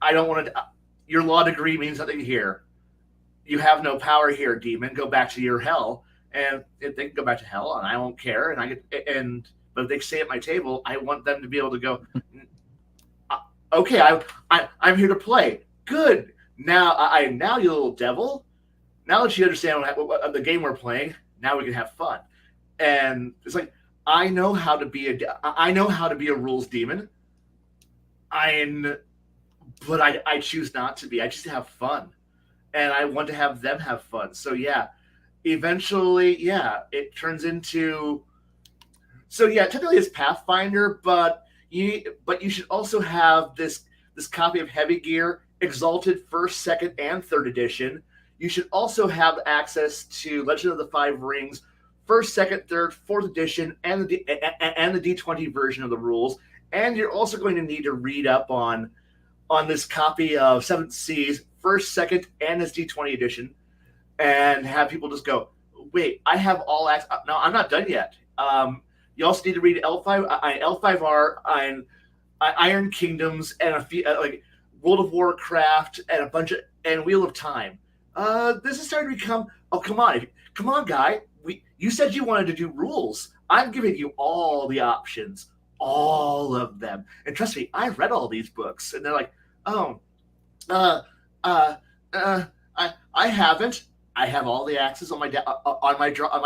I don't want to. Your law degree means nothing here. You have no power here, demon. Go back to your hell. And if they can go back to hell, and I won't care, but if they stay at my table, I want them to be able to go, okay, I'm here to play. Good. Now, you little devil. Now that you understand what the game we're playing, now we can have fun. And it's like, I know how to be a rules demon. But I choose not to be. I choose to have fun, and I want to have them have fun. So yeah. Eventually, it turns into. So technically it's Pathfinder, but you should also have this copy of Heavy Gear, Exalted 1st, 2nd, and 3rd edition. You should also have access to Legend of the Five Rings, 1st, 2nd, 3rd, 4th edition, and the D20 version of the rules. And you're also going to need to read up on this copy of 7th Seas, 1st, 2nd, and this D20 edition. And have people just go, wait, I have all access. No, I'm not done yet. You also need to read L5R, Iron Kingdoms, and like World of Warcraft, and a bunch of and Wheel of Time. This is starting to become. Oh, come on, guy. You said you wanted to do rules. I'm giving you all the options, all of them. And trust me, I've read all these books. And they're like, I haven't. I have all the access on my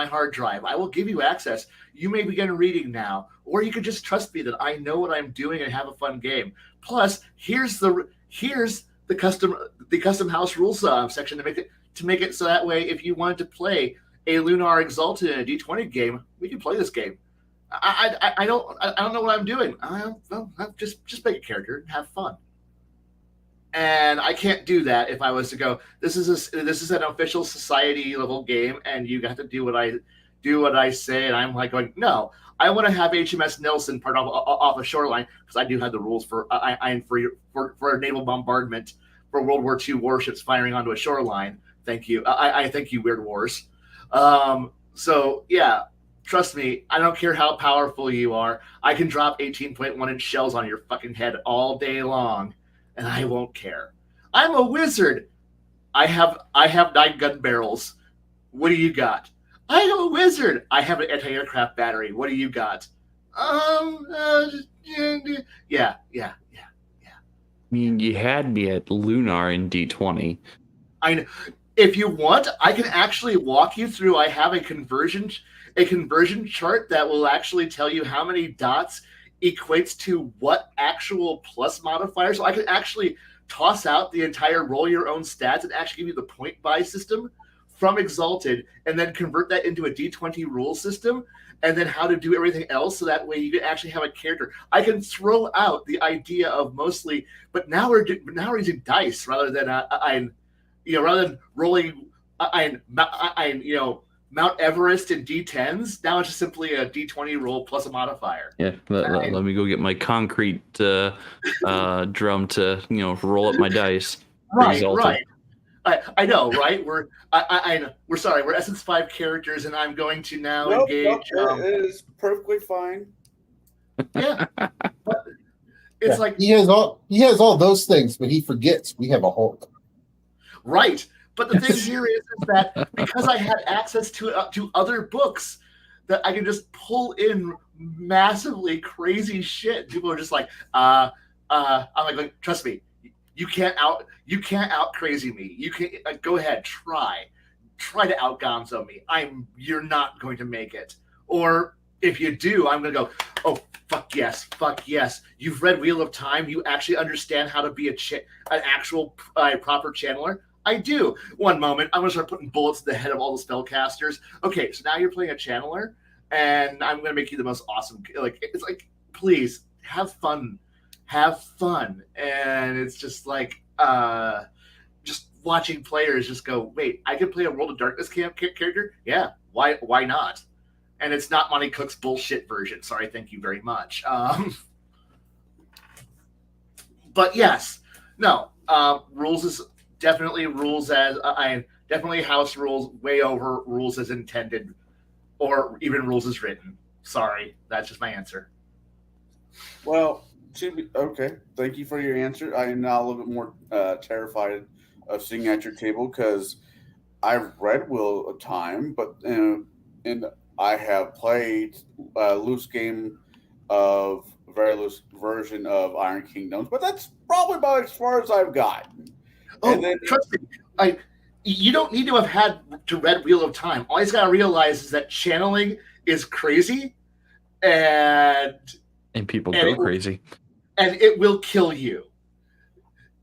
hard drive. I will give you access. You may begin reading now, or you could just trust me that I know what I'm doing and have a fun game. Plus, here's the custom house rules section to make it so that way if you wanted to play a Lunar Exalted in a D20 game, we can play this game. I don't know what I'm doing. Just make a character and have fun. And I can't do that if I was to go, this is an official society level game, and you got to do what I say. And I'm like going, no, I want to have HMS Nelson part off a shoreline because I do have the rules for naval bombardment for World War II warships firing onto a shoreline. Thank you. I thank you, Weird Wars. So yeah, trust me, I don't care how powerful you are. I can drop 18.1-inch shells on your fucking head all day long, and I won't care. I'm a wizard. I have 9 gun barrels. What do you got? I am a wizard. I have an anti-aircraft battery. What do you got? Yeah. I mean, you had me at Lunar in D20. I know. If you want, I can actually walk you through. I have a conversion chart that will actually tell you how many dots equates to what actual plus modifier. So I can actually toss out the entire roll your own stats and actually give you the point buy system from Exalted, and then convert that into a D20 rule system, and then how to do everything else, so that way you can actually have a character. I can throw out the idea of mostly, but now we're using dice rather than rather than rolling Mount Everest in D10s. Now it's just simply a D20 roll plus a modifier. Yeah, let me go get my concrete drum to roll up my dice. Right. I know, right? We're sorry. We're Essence 5 characters, and I'm going to now engage. It is perfectly fine. Yeah, but it's like he has all those things, but he forgets we have a Hulk. Right. But the thing here is that because I had access to other books, that I can just pull in massively crazy shit. People are just like, I'm like, trust me, you can't out crazy me. You can go ahead, try to out Gonzo me. You're not going to make it. Or if you do, I'm gonna go, oh fuck yes. You've read Wheel of Time. You actually understand how to be an actual proper channeler. I do. One moment, I'm gonna start putting bullets to the head of all the spellcasters. Okay, so now you're playing a channeler, and I'm gonna make you the most awesome. It's like, please have fun, and it's just like just watching players just go, wait, I can play a World of Darkness character? Yeah, why not? And it's not Monty Cook's bullshit version. Sorry, thank you very much. But yes, no, rules is. Definitely rules as definitely house rules way over rules as intended, or even rules as written. Sorry, that's just my answer. Well, okay. Thank you for your answer. I am now a little bit more terrified of sitting at your table because I've read Wheel of Time, but and I have played a loose game of very loose version of Iron Kingdoms, but that's probably about as far as I've gotten. Oh, trust me, you don't need to have had to read Wheel of Time. All you got to realize is that channeling is crazy, and people go crazy, and it will kill you.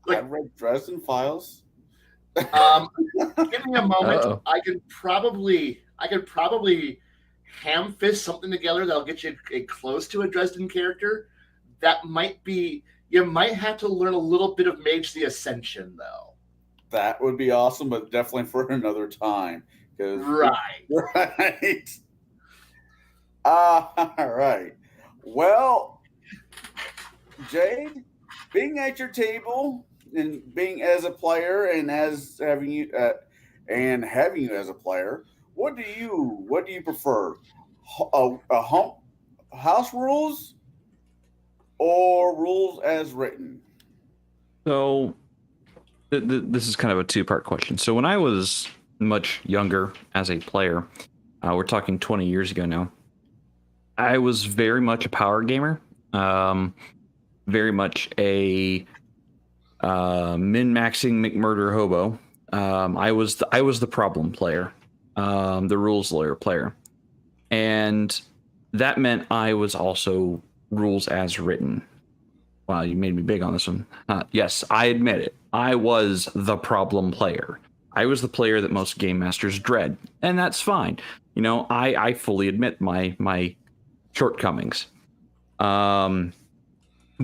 I read Dresden Files. Give me a moment. Uh-oh. I could probably ham fist something together that'll get you close to a Dresden character. That might be. You might have to learn a little bit of Mage the Ascension, though. That would be awesome, but definitely for another time. Right. All right. Well, Jaide, being at your table and being as a player and as having you as a player, what do you prefer? House rules or rules as written? So this is kind of a two-part question. So when I was much younger as a player, we're talking 20 years ago now, I was very much a power gamer, very much a min-maxing McMurder hobo. I was the problem player, the rules lawyer player, and that meant I was also rules as written. Wow, you made me big on this one. Yes, I admit it. I was the problem player. I was the player that most game masters dread, and that's fine. I fully admit my shortcomings. But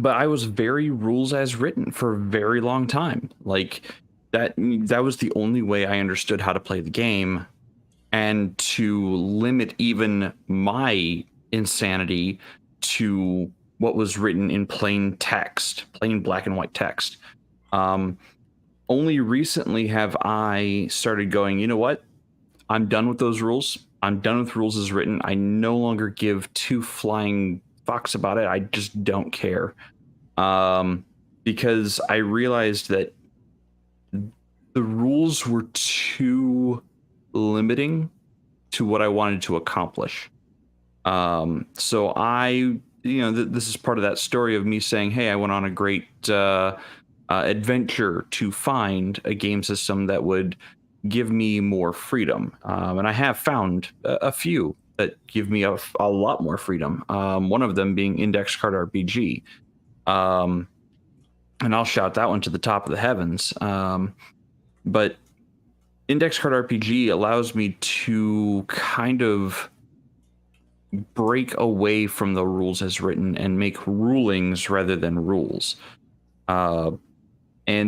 I was very rules as written for a very long time. Like that was the only way I understood how to play the game, and to limit even my insanity to what was written in plain black and white text. Only recently have I started going, you know what? I'm done with those rules. I'm done with rules as written. I no longer give two flying fucks about it. I just don't care. Because I realized that the rules were too limiting to what I wanted to accomplish. So this is part of that story of me saying, hey, I went on a great adventure to find a game system that would give me more freedom. And I have found a few that give me a lot more freedom. One of them being Index Card RPG. And I'll shout that one to the top of the heavens. But Index Card RPG allows me to kind of break away from the rules as written and make rulings rather than rules. And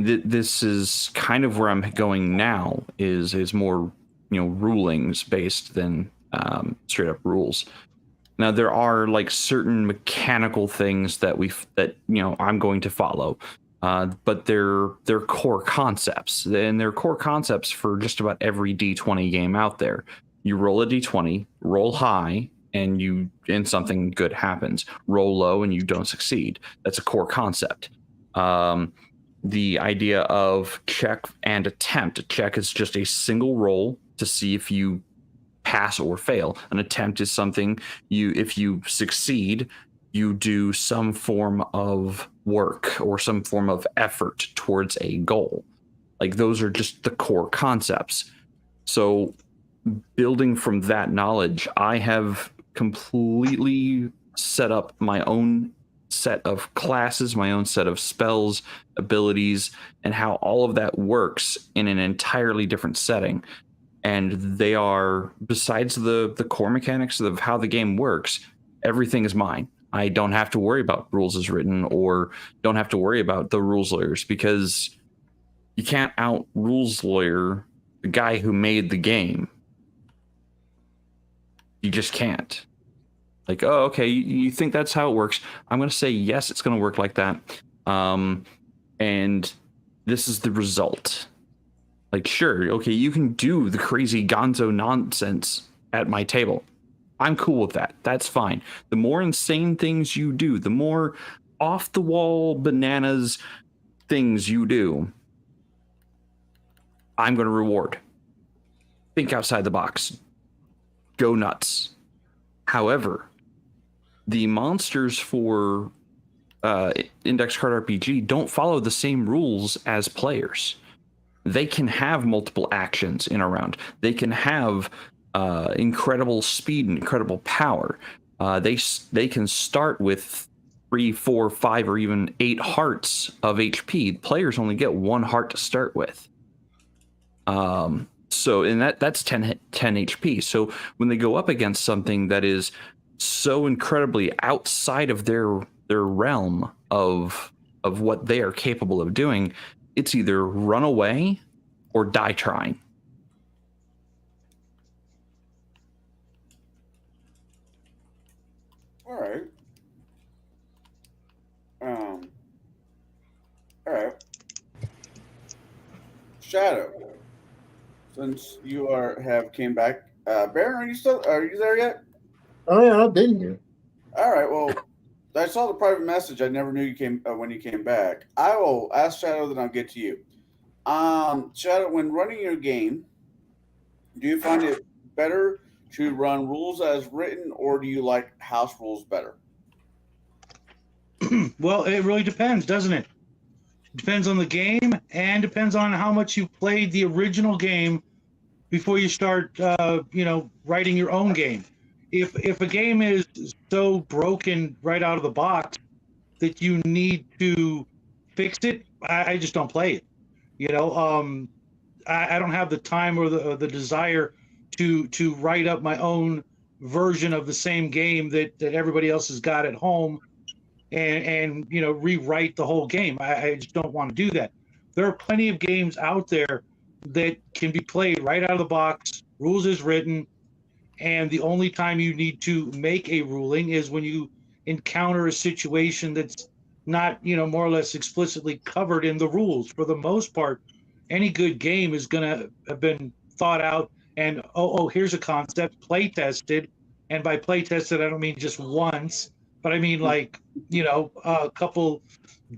this is kind of where I'm going now, is more, rulings based than straight up rules. Now there are like certain mechanical things that I'm going to follow, but they're core concepts, and they're core concepts for just about every D20 game out there. You roll a D20, roll high, and something good happens. Roll low and you don't succeed. That's a core concept. The idea of check and attempt. A check is just a single roll to see if you pass or fail. An attempt is something if you succeed, you do some form of work or some form of effort towards a goal. Like, those are just the core concepts. So building from that knowledge, I have completely set up my own set of classes, my own set of spells, abilities, and how all of that works in an entirely different setting. And they are, besides the core mechanics of how the game works, everything is mine. I don't have to worry about rules as written, or don't have to worry about the rules lawyers, because you can't out rules lawyer the guy who made the game. You just can't. Like, oh, okay, you think that's how it works? I'm going to say, yes, it's going to work like that. And this is the result. Like, sure, okay, you can do the crazy gonzo nonsense at my table. I'm cool with that. That's fine. The more insane things you do, the more off-the-wall bananas things you do, I'm going to reward. Think outside the box. Go nuts. However, the monsters for Index Card RPG don't follow the same rules as players. They can have multiple actions in a round. They can have incredible speed and incredible power. They can start with 3, 4, 5, or even 8 hearts of HP. Players only get 1 heart to start with. So, and that's 10 HP. So when they go up against something that is so incredibly outside of their realm of what they are capable of doing, it's either run away or die trying. All right. All right. Shadow. Since you came back, Baron, are you there yet? Oh yeah, I've been here. All right. Well, I saw the private message. I never knew you came when you came back. I will ask Shadow, then I'll get to you. Shadow, when running your game, do you find it better to run rules as written, or do you like house rules better? Well, it really depends, doesn't it? Depends on the game, and depends on how much you played the original game before you start, writing your own game. If a game is so broken right out of the box that you need to fix it, I just don't play it. I don't have the time or the desire to write up my own version of the same game that everybody else has got at home and rewrite the whole game. I just don't want to do that. There are plenty of games out there that can be played right out of the box, rules as written, and the only time you need to make a ruling is when you encounter a situation that's not, more or less explicitly covered in the rules. For the most part, any good game is going to have been thought out and here's a concept, play tested. And by play tested, I don't mean just once, but I mean like, a couple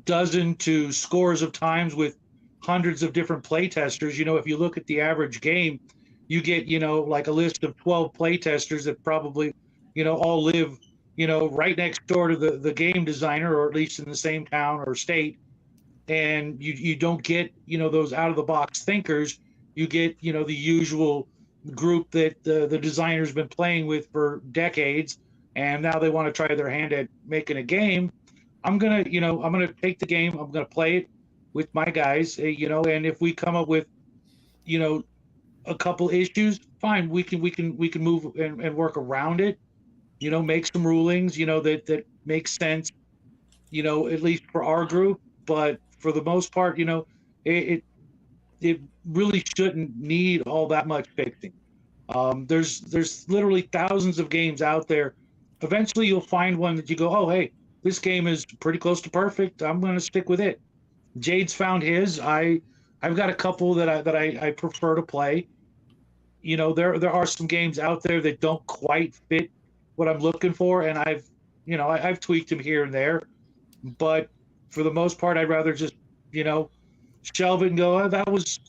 dozen to scores of times with hundreds of different play testers. If you look at the average game, you get, like a list of 12 play testers that probably, all live, right next door to the game designer, or at least in the same town or state. And you don't get, those out of the box thinkers. You get, the usual group that the designer's been playing with for decades, and now they want to try their hand at making a game. I'm gonna take the game, I'm gonna play it with my guys, and if we come up with, a couple issues, fine, we can move and work around it, make some rulings, that makes sense, at least for our group. But for the most part, it really shouldn't need all that much fixing. There's literally thousands of games out there. Eventually you'll find one that you go, oh, hey, this game is pretty close to perfect, I'm going to stick with it. Jaide's found his. I've got a couple that I prefer to play. There are some games out there that don't quite fit what I'm looking for, and I've tweaked them here and there. But for the most part, I'd rather just, shelve it and go, oh, that was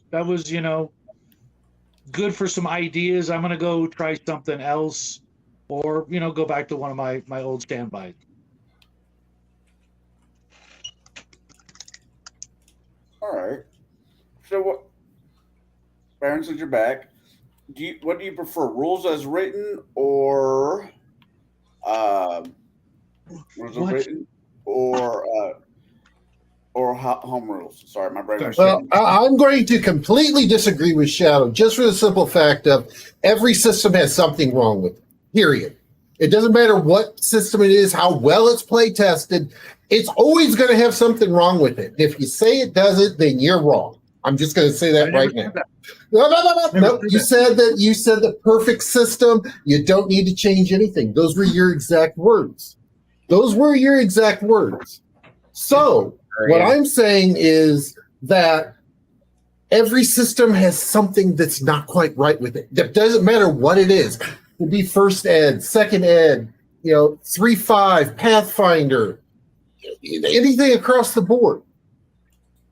good for some ideas. I'm going to go try something else, or, go back to one of my old standbys. All right. So what, Baron, since you're back, what do you prefer, rules as written or rules as written or home rules? Sorry, my brain. Well, I'm going to completely disagree with Shadow, just for the simple fact of every system has something wrong with it, period. It doesn't matter what system it is, how well it's play tested, it's always going to have something wrong with it. If you say it doesn't, then you're wrong. I'm just going to say that right now. No. You said the perfect system. You don't need to change anything. Those were your exact words. So what I'm saying is that every system has something that's not quite right with it. It doesn't matter what it is. It could be first ed, second ed, 3.5, Pathfinder, anything across the board.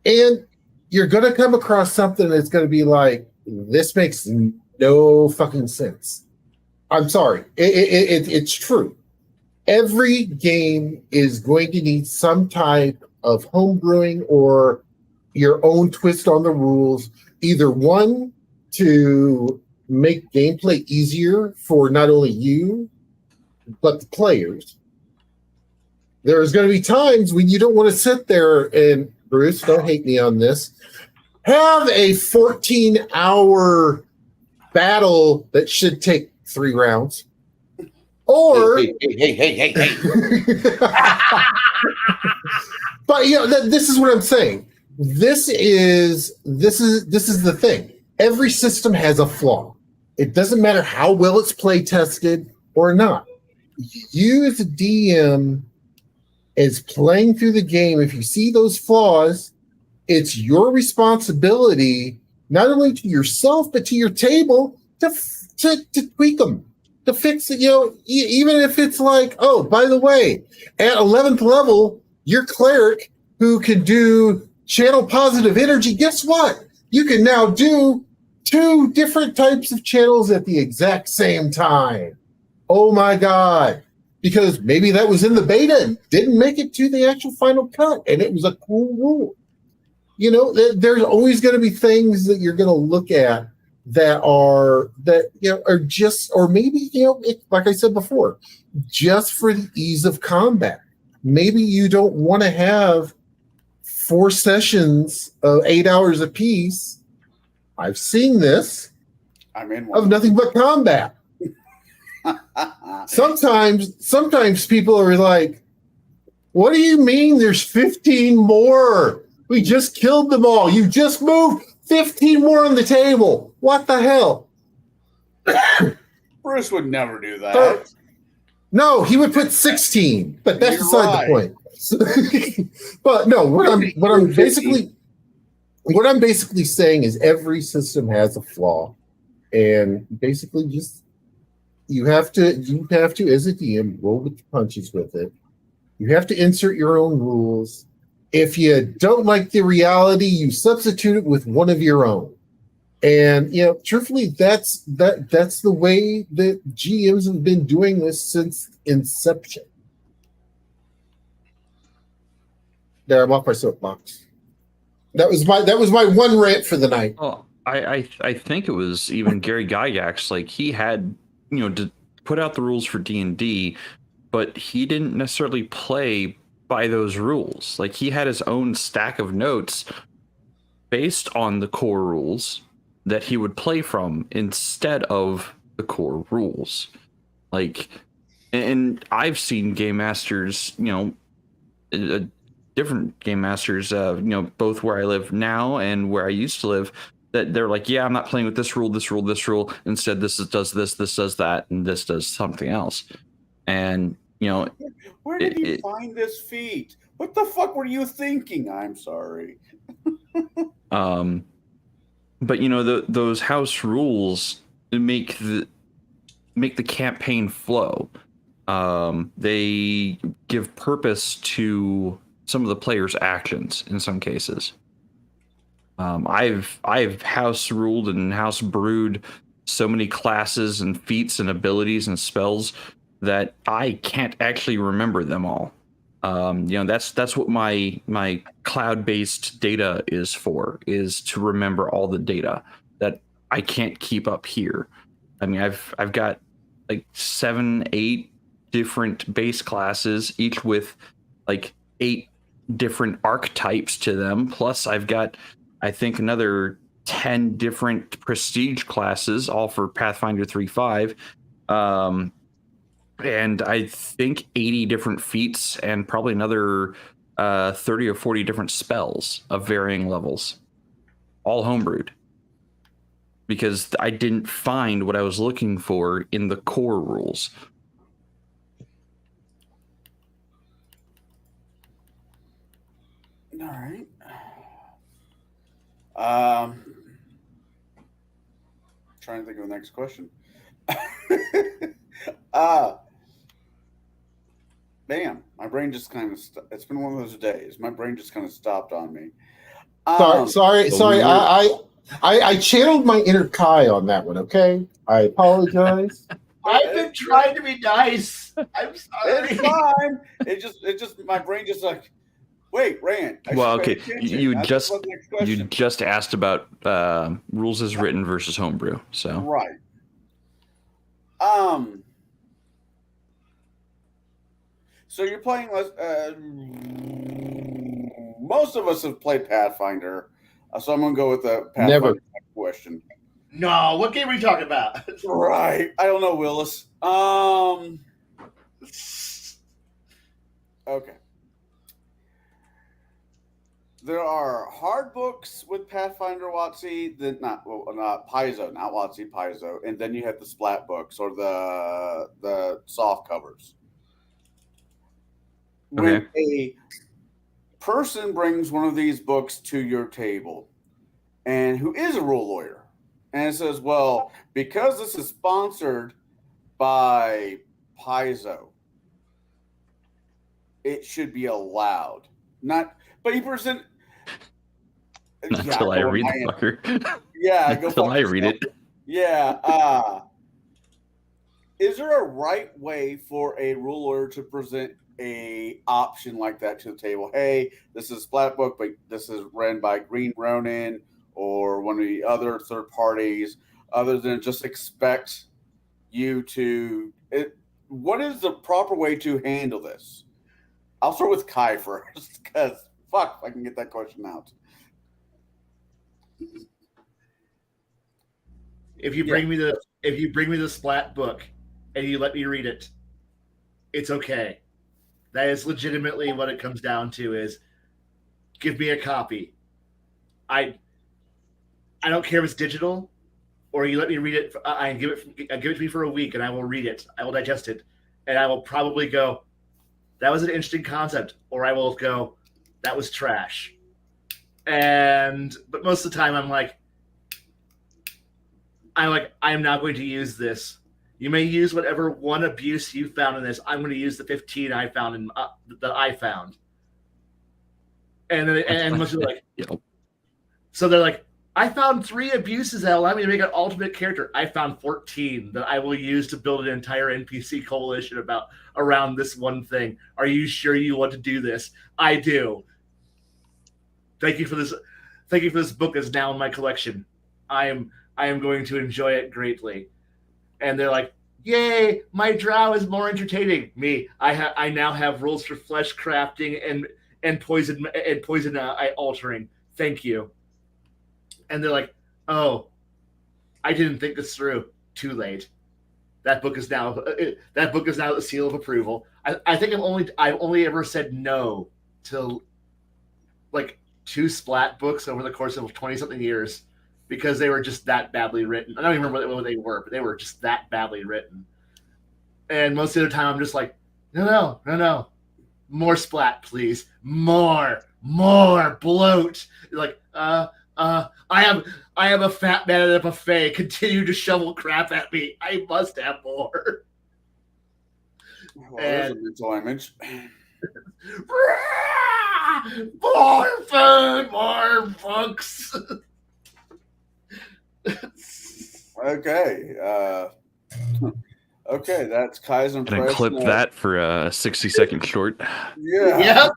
And you're going to come across something that's going to be like, this makes no fucking sense. I'm sorry. It's true. Every game is going to need some type of homebrewing or your own twist on the rules. Either one, to make gameplay easier for not only you, but the players. There's going to be times when you don't want to sit there and, Bruce, don't hate me on this, have a 14-hour battle that should take 3 rounds. Or hey. But this is what I'm saying. This is the thing. Every system has a flaw. It doesn't matter how well it's play tested or not. You as a DM is playing through the game. If you see those flaws, it's your responsibility, not only to yourself but to your table, to tweak them, to fix it. Even if it's like, oh, by the way, at 11th level, your cleric who can do channel positive energy, guess what? You can now do 2 different types of channels at the exact same time. Oh my God. Because maybe that was in the beta and didn't make it to the actual final cut, and it was a cool rule. There's always going to be things that you're going to look at that are just, or maybe, like I said before, just for the ease of combat. Maybe you don't want to have 4 sessions of 8 hours apiece. I've seen this. I'm in one. Of nothing but combat. Sometimes people are like, what do you mean there's 15 more? We just killed them all. You just moved 15 more on the table. What the hell? Bruce would never do that. No, he would put 16, but that's beside the point. But no, what I'm basically saying is every system has a flaw. and basically just you have to as a DM roll with the punches with it. You have to insert your own rules. If you don't like the reality, you substitute it with one of your own. And truthfully, that's the way that GMs have been doing this since inception. There, I'm off my soapbox. That was my one rant for the night. Well, I think it was even Gary Gygax. Like, he had to put out the rules for D&D, but he didn't necessarily play by those rules. Like, he had his own stack of notes based on the core rules that he would play from instead of the core rules. Like, and I've seen game masters, different game masters, both where I live now and where I used to live, that they're like, yeah, I'm not playing with this rule, this rule, this rule. Instead, this does this does that, and this does something else. And where did you find this feat? What the fuck were you thinking? I'm sorry. But those house rules make the campaign flow. They give purpose to some of the players' actions in some cases. I've house ruled and house brewed so many classes and feats and abilities and spells that I can't actually remember them all. That's what my cloud-based data is for, is to remember all the data that I can't keep up here. I mean, I've got like 7-8 different base classes, each with like 8 different archetypes to them. Plus I've got, I think, another 10 different prestige classes, all for Pathfinder 3.5. And I think 80 different feats and probably another 30 or 40 different spells of varying levels, all homebrewed, because I didn't find what I was looking for in the core rules. All right. Trying to think of the next question. Man, my brain just kind of it's been one of those days. My brain just kind of stopped on me. Sorry. I channeled my inner Kai on that one. Okay, I apologize. I've been trying to be nice. I'm sorry. It's fine. It just my brain just like, wait, Rand. Well, okay, you just asked about rules as written versus homebrew, so right. So you're playing. Most of us have played Pathfinder, so I'm gonna go with the Pathfinder question. No, what game are you talking about? Right, I don't know, Willis. Okay. There are hard books with Pathfinder WotC, then not Paizo, not WotC, Paizo, and then you have the splat books or the soft covers. Okay. When a person brings one of these books to your table, and who is a rule lawyer, and says, "Well, because this is sponsored by Paizo, it should be allowed." But you present. Not until I read the fucker. Yeah, until I read it. Yeah. Is there a right way for a rule lawyer to present a option like that to the table? Hey, this is a splat book, but this is ran by Green Ronin or one of the other third parties, other than just expect you to. What is the proper way to handle this? I'll start with Kai first, because fuck, if I can get that question out. If you bring me the splat book and you let me read it, it's okay. That is legitimately what it comes down to, is give me a copy. I don't care if it's digital or you let me read it. I give it to me for a week and I will read it. I will digest it. And I will probably go, that was an interesting concept. Or I will go, that was trash. But most of the time I'm like, I am now going to use this. You may use whatever one abuse you found in this. I'm going to use the 15 I found in that I found. And then and most people are like, Yep. so they're like, I found 3 abuses that allow me to make an alternate character. I found 14 that I will use to build an entire NPC coalition around this one thing. Are you sure you want to do this? I do. Thank you for this. Thank you for this book is now in my collection. I am going to enjoy it greatly. And they're like, yay, my drow is more entertaining. Me, I now have rules for flesh crafting and poison altering. Thank you. And they're like, oh, I didn't think this through. Too late. That book is now the seal of approval. I think I've only ever said no to like 2 splat books over the course of 20-something years because they were just that badly written. I don't even remember what they were, but they were just that badly written. And most of the time I'm just like, no. More splat, please. More bloat. Like, I am a fat man at a buffet. Continue to shovel crap at me. I must have more. Well, there's a mental image. More food, more books. Okay. Okay, that's Kai's impression. Gonna clip that for a 60-second short. Yeah.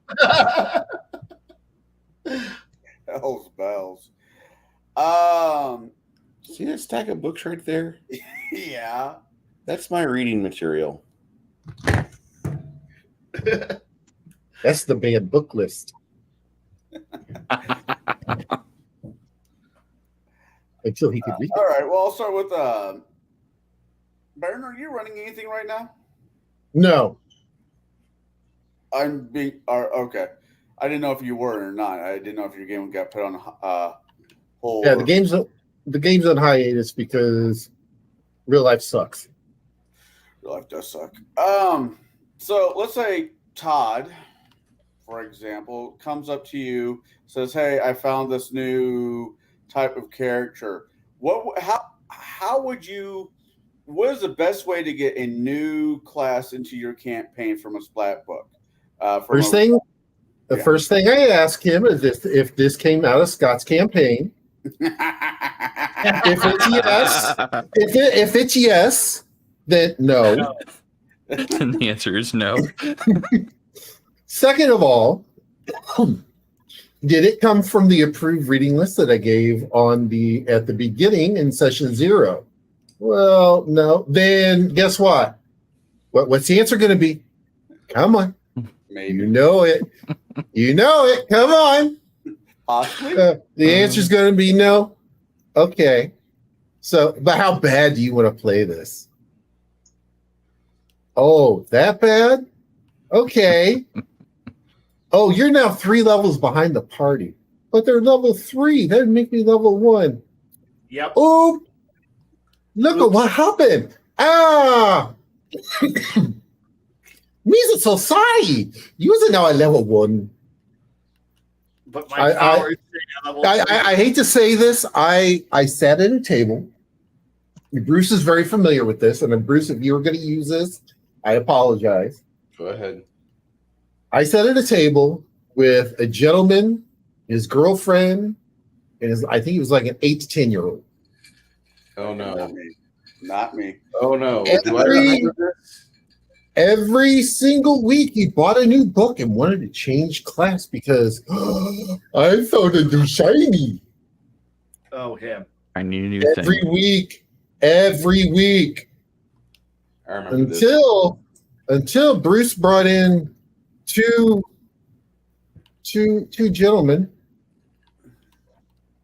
Hell's bells. See that stack of books right there? Yeah. That's my reading material. That's the banned book list. Until he could read All it. right. Well, I'll start with Baron. Are you running anything right now? No. Okay. I didn't know if you were or not. I didn't know if your game got put on hold. Yeah, the game's on hiatus because real life sucks. Real life does suck. So let's say Todd, for example, comes up to you, says, "Hey, I found this new type of character. How would you? What is the best way to get a new class into your campaign from a splat book?" First thing I ask him is if this came out of Scott's campaign. If it's yes, then no. And the answer is no. Second of all, did it come from the approved reading list that I gave at the beginning in session 0? Well, no. Then guess what? What's the answer going to be? Come on. Maybe. You know it. Come on. Possibly. The answer's going to be no. Okay. So, but how bad do you want to play this? Oh, that bad? Okay. Oh, you're now 3 levels behind the party, but they're level 3. That'd make me level 1. Yep. Oh, look at what happened. Ah. Means so sorry. You're now at level 1. But my power is level 3. I hate to say this. I sat at a table. Bruce is very familiar with this. And then, Bruce, if you were going to use this, I apologize. Go ahead. I sat at a table with a gentleman, his girlfriend, and I think he was like an 8 to 10-year-old. Oh, no. Not me. Oh, no. Every single week, he bought a new book and wanted to change class because I found a new shiny. Oh, him. I need a new Every thing. week. I remember this. Until Bruce brought in two gentlemen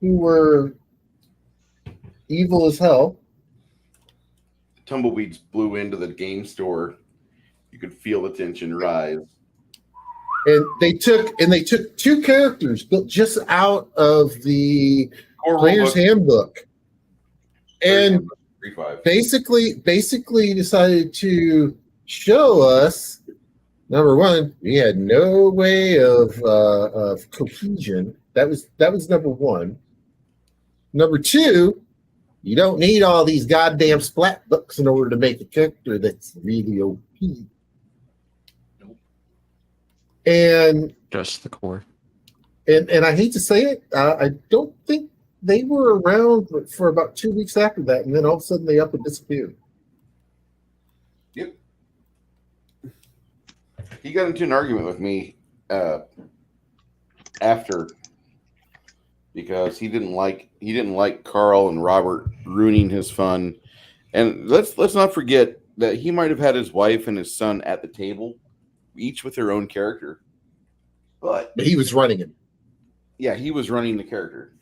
who were evil as hell. Tumbleweeds blew into the game store. You could feel the tension rise. And they took 2 characters built just out of the player's handbook, and basically decided to show us, number one, we had no way of cohesion. That was number one. Number two, You don't need all these goddamn splat books in order to make a character that's really OP. And Just the core. and I hate to say it, I don't think they were around for about 2 weeks after that, and then all of a sudden they up and disappeared. Yep. He got into an argument with me after because he didn't like Carl and Robert ruining his fun. And let's not forget that he might have had his wife and his son at the table, each with their own character. But he was running it. Yeah, he was running the character.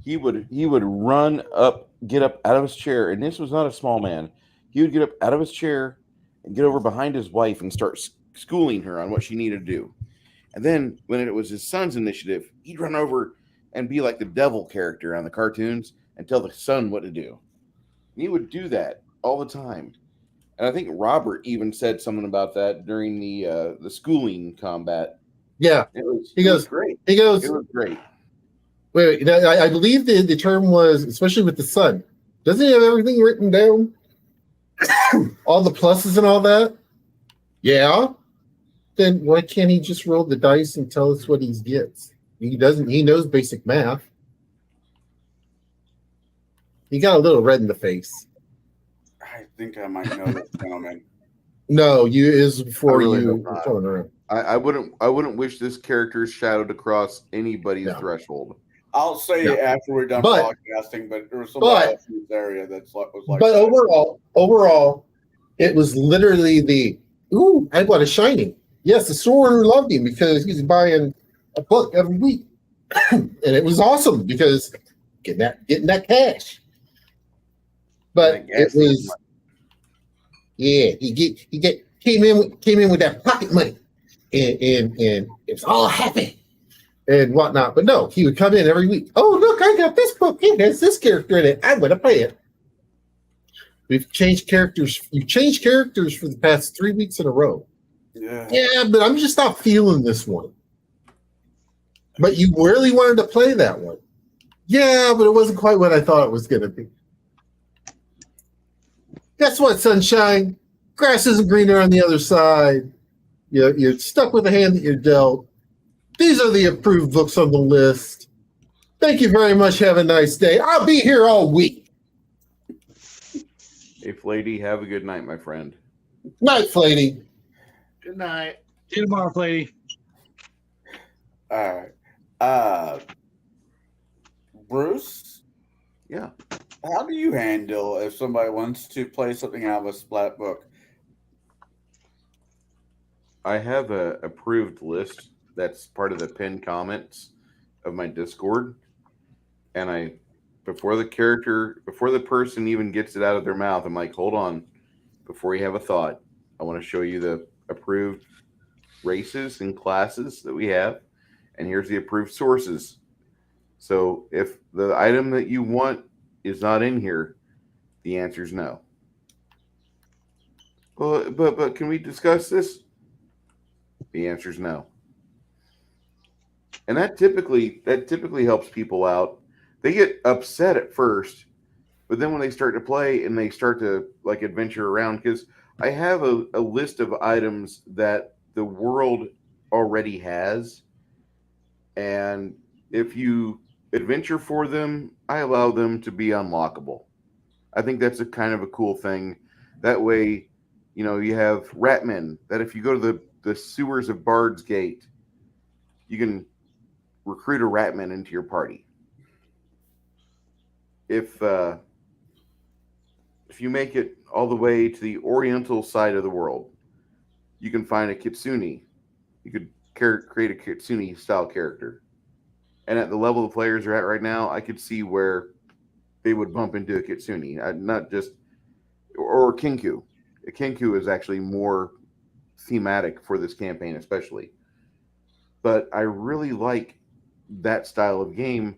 He would get up out of his chair, and this was not a small man. He would get up out of his chair and get over behind his wife and start schooling her on what she needed to do. And then when it was his son's initiative, he'd run over and be like the devil character on the cartoons and tell the son what to do. And he would do that all the time. And I think Robert even said something about that during the schooling combat. Yeah, it was great. He goes, it was great. Wait, I believe the term was, especially with the son, doesn't he have everything written down? All the pluses and all that? Yeah. Then why can't he just roll the dice and tell us what he gets? He doesn't. He knows basic math. He got a little red in the face. I think I might know this gentleman. No, you is before really you hope not. were coming around. I wouldn't wish this character shadowed across anybody's threshold. I'll say it after we're done podcasting, but there was somebody else in this area that was like. But overall, it was literally the I bought a shiny. Yes, the store loved him because he's buying a book every week, and it was awesome because getting that cash. But it was, he came in with that pocket money, and it was all happy and whatnot. But no, he would come in every week. Oh, look, I got this book. It has this character in it. I'm going to play it. We've changed characters. You've changed characters for the past 3 weeks in a row. Yeah, but I'm just not feeling this one. But you really wanted to play that one. Yeah, but it wasn't quite what I thought it was going to be. Guess what, sunshine? Grass isn't greener on the other side. You're stuck with the hand that you're dealt. These are the approved books on the list. Thank you very much. Have a nice day. I'll be here all week. Hey, Flady, have a good night, my friend. Night, Flady. Good night. See you tomorrow, Flady. All right. Bruce? Yeah. How do you handle if somebody wants to play something out of a splat book? I have a approved list that's part of the pinned comments of my Discord. And before the person even gets it out of their mouth, I'm like, hold on. Before you have a thought, I want to show you the approved races and classes that we have. And here's the approved sources. So if the item that you want is not in here, the answer is no. But can we discuss this? The answer is no. And that typically helps people out. They get upset at first, but then when they start to play and they start to like adventure around, because I have a list of items that the world already has, and if you adventure for them, I allow them to be unlockable. I think that's a kind of a cool thing. That way, you have Ratmen that if you go to the sewers of Bard's Gate, you can recruit a Ratman into your party. If you make it all the way to the oriental side of the world, you can find a Kitsune. You could create a Kitsune style character. And at the level the players are at right now, I could see where they would bump into a Kitsune, or Kinku. A Kinku is actually more thematic for this campaign, especially. But I really like that style of game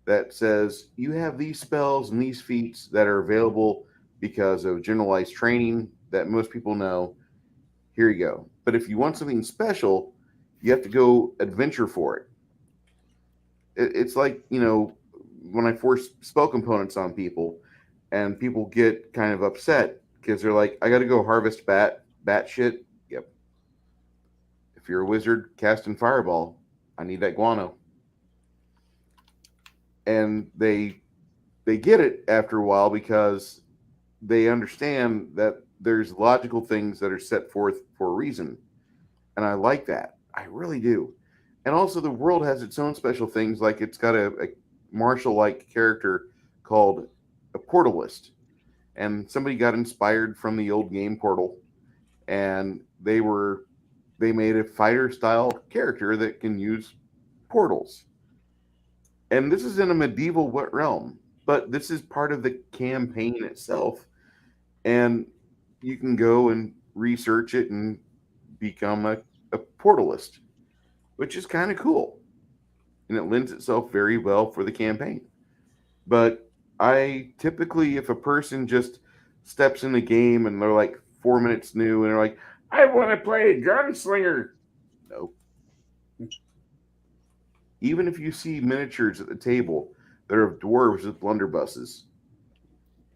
that says you have these spells and these feats that are available because of generalized training that most people know. Here you go. But if you want something special, you have to go adventure for it. It's like, when I force spell components on people, and people get kind of upset because they're like, I got to go harvest bat shit. Yep. If you're a wizard casting fireball, I need that guano. And they get it after a while because they understand that there's logical things that are set forth for a reason. And I like that. I really do. And also the world has its own special things, like it's got a martial-like character called a portalist. And somebody got inspired from the old game Portal, and they made a fighter-style character that can use portals. And this is in a medieval realm, but this is part of the campaign itself. And you can go and research it and become a portalist, which is kind of cool. And it lends itself very well for the campaign. But I typically, if a person just steps in the game and they're like 4 minutes new and they're like, I want to play a gunslinger. No. Even if you see miniatures at the table that are dwarves with blunderbusses.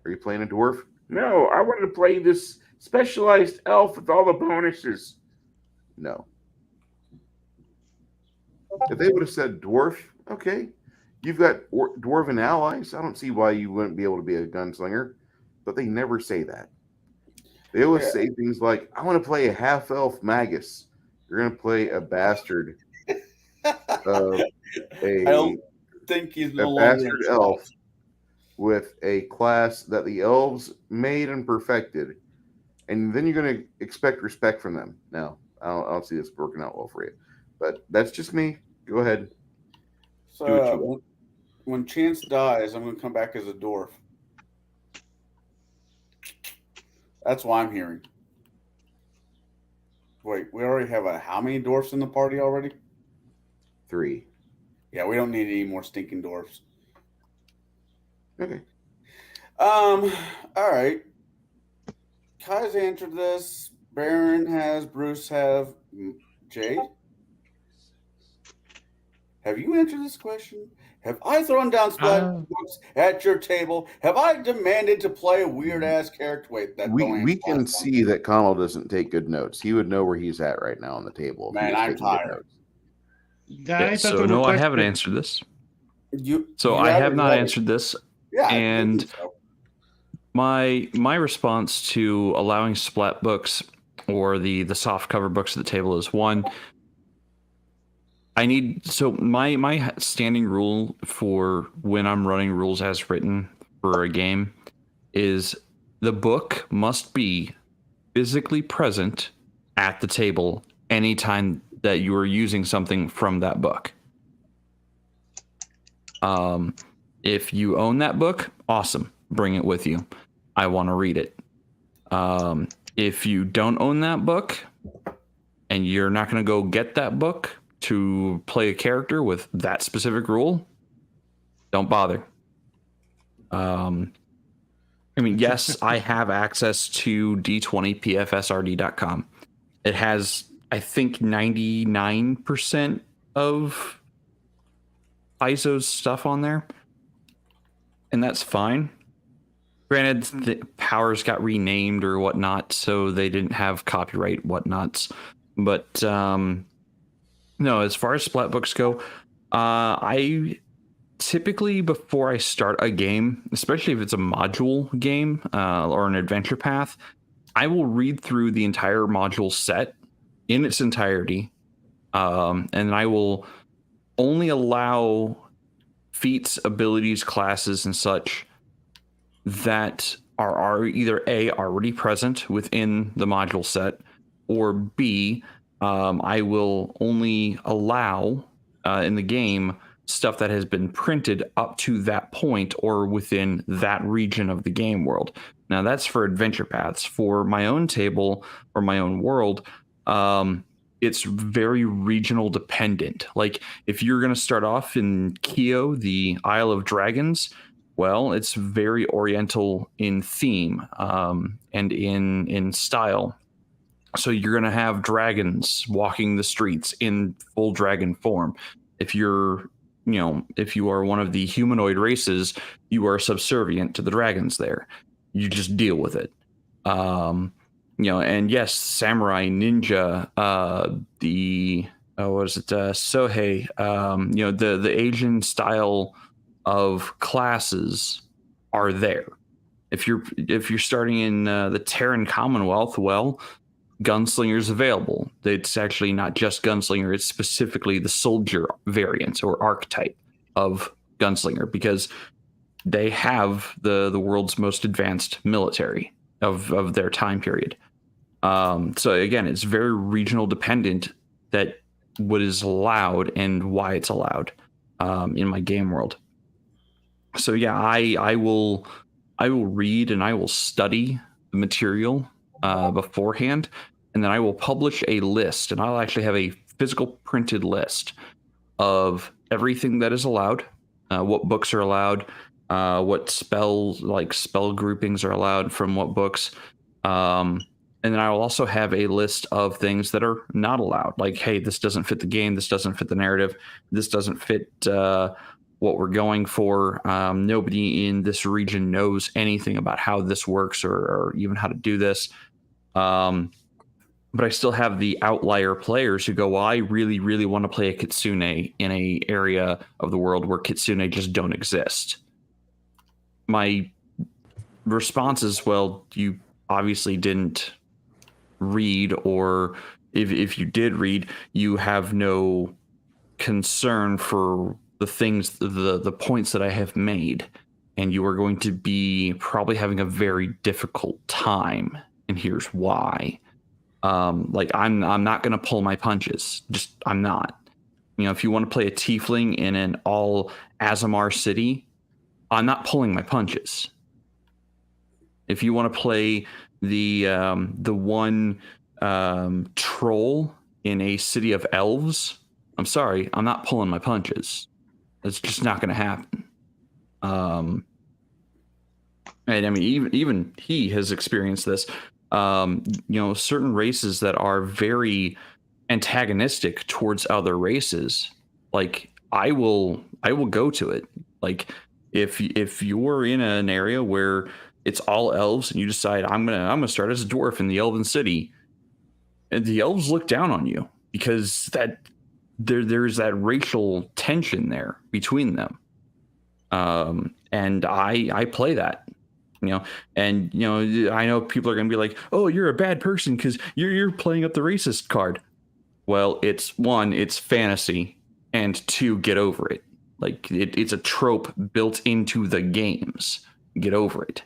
Are you playing a dwarf? No, I wanted to play this specialized elf with all the bonuses. No. If they would have said dwarf, okay. You've got dwarven allies. I don't see why you wouldn't be able to be a gunslinger. But they never say that. They always say things like, I want to play a half-elf magus. You're going to play a bastard. I don't think he's no longer bastard elf with a class that the elves made and perfected. And then you're going to expect respect from them. No, I don't see this working out well for you. But that's just me. Go ahead. So, do what you want. When Chance dies, I'm going to come back as a dwarf. That's what I'm hearing. Wait, we already have how many dwarfs in the party already? 3. Yeah, we don't need any more stinking dwarfs. Okay. All right. Kai's answered this. Baron has. Bruce have. Jade? Have you answered this question? Have I thrown down splat books at your table? Have I demanded to play a weird-ass character? Wait, we can see that Connell doesn't take good notes. He would know where he's at right now on the table. Man, I'm tired. So no, I haven't answered this. I have not answered this. Yeah, and my response to allowing splat books or the soft cover books at the table is, one, my standing rule for when I'm running rules as written for a game is the book must be physically present at the table anytime that you are using something from that book. If you own that book, awesome. Bring it with you. I want to read it. If you don't own that book and you're not going to go get that book to play a character with that specific rule, don't bother. Yes, I have access to d20pfsrd.com. It has, I think, 99% of ISO's stuff on there, and that's fine. Granted, the powers got renamed or whatnot, so they didn't have copyright whatnots. But no, as far as splat books go, I typically, before I start a game, especially if it's a module game or an adventure path, I will read through the entire module set in its entirety, and I will only allow feats, abilities, classes, and such that are either A, already present within the module set, or B, I will only allow in the game stuff that has been printed up to that point or within that region of the game world. Now, that's for adventure paths. For my own table or my own world, it's very regional dependent. Like, if you're going to start off in Keo, the Isle of Dragons, well, it's very oriental in theme and in style. So you're going to have dragons walking the streets in full dragon form. If you're if you are one of the humanoid races, you are subservient to the dragons there. You just deal with it. And yes, samurai, ninja, Sohei, the Asian style of classes are there. If you're starting in the Terran Commonwealth, well, Gunslinger's available. It's actually not just Gunslinger, it's specifically the soldier variant or archetype of Gunslinger, because they have the world's most advanced military of their time period. So again, it's very regional dependent that what is allowed and why it's allowed in my game world. So yeah, I will read and I will study the material beforehand, and then I will publish a list, and I'll actually have a physical printed list of everything that is allowed, what books are allowed, what spell groupings are allowed from what books. And then I will also have a list of things that are not allowed. Like, hey, this doesn't fit the game. This doesn't fit the narrative. This doesn't fit what we're going for. Nobody in this region knows anything about how this works or even how to do this. But I still have the outlier players who go, well, I really, really want to play a kitsune in a area of the world where kitsune just don't exist. My response is, well, you obviously didn't read, or if you did read, you have no concern for the things, the points that I have made, and you are going to be probably having a very difficult time, and here's why. I'm not going to pull my punches. I'm not. If you want to play a tiefling in an all Azamar city, I'm not pulling my punches. If you want to play the one troll in a city of elves, I'm sorry, I'm not pulling my punches. It's just not going to happen. And I mean, even he has experienced this. Certain races that are very antagonistic towards other races, like I will go to it. Like if you're in an area where it's all elves and you decide I'm gonna start as a dwarf in the elven city, and the elves look down on you because that there's that racial tension there between them. And I play that, and I know people are gonna be like, oh, you're a bad person because you're playing up the racist card. Well, it's fantasy, and two, get over it. Like it's a trope built into the games. Get over it.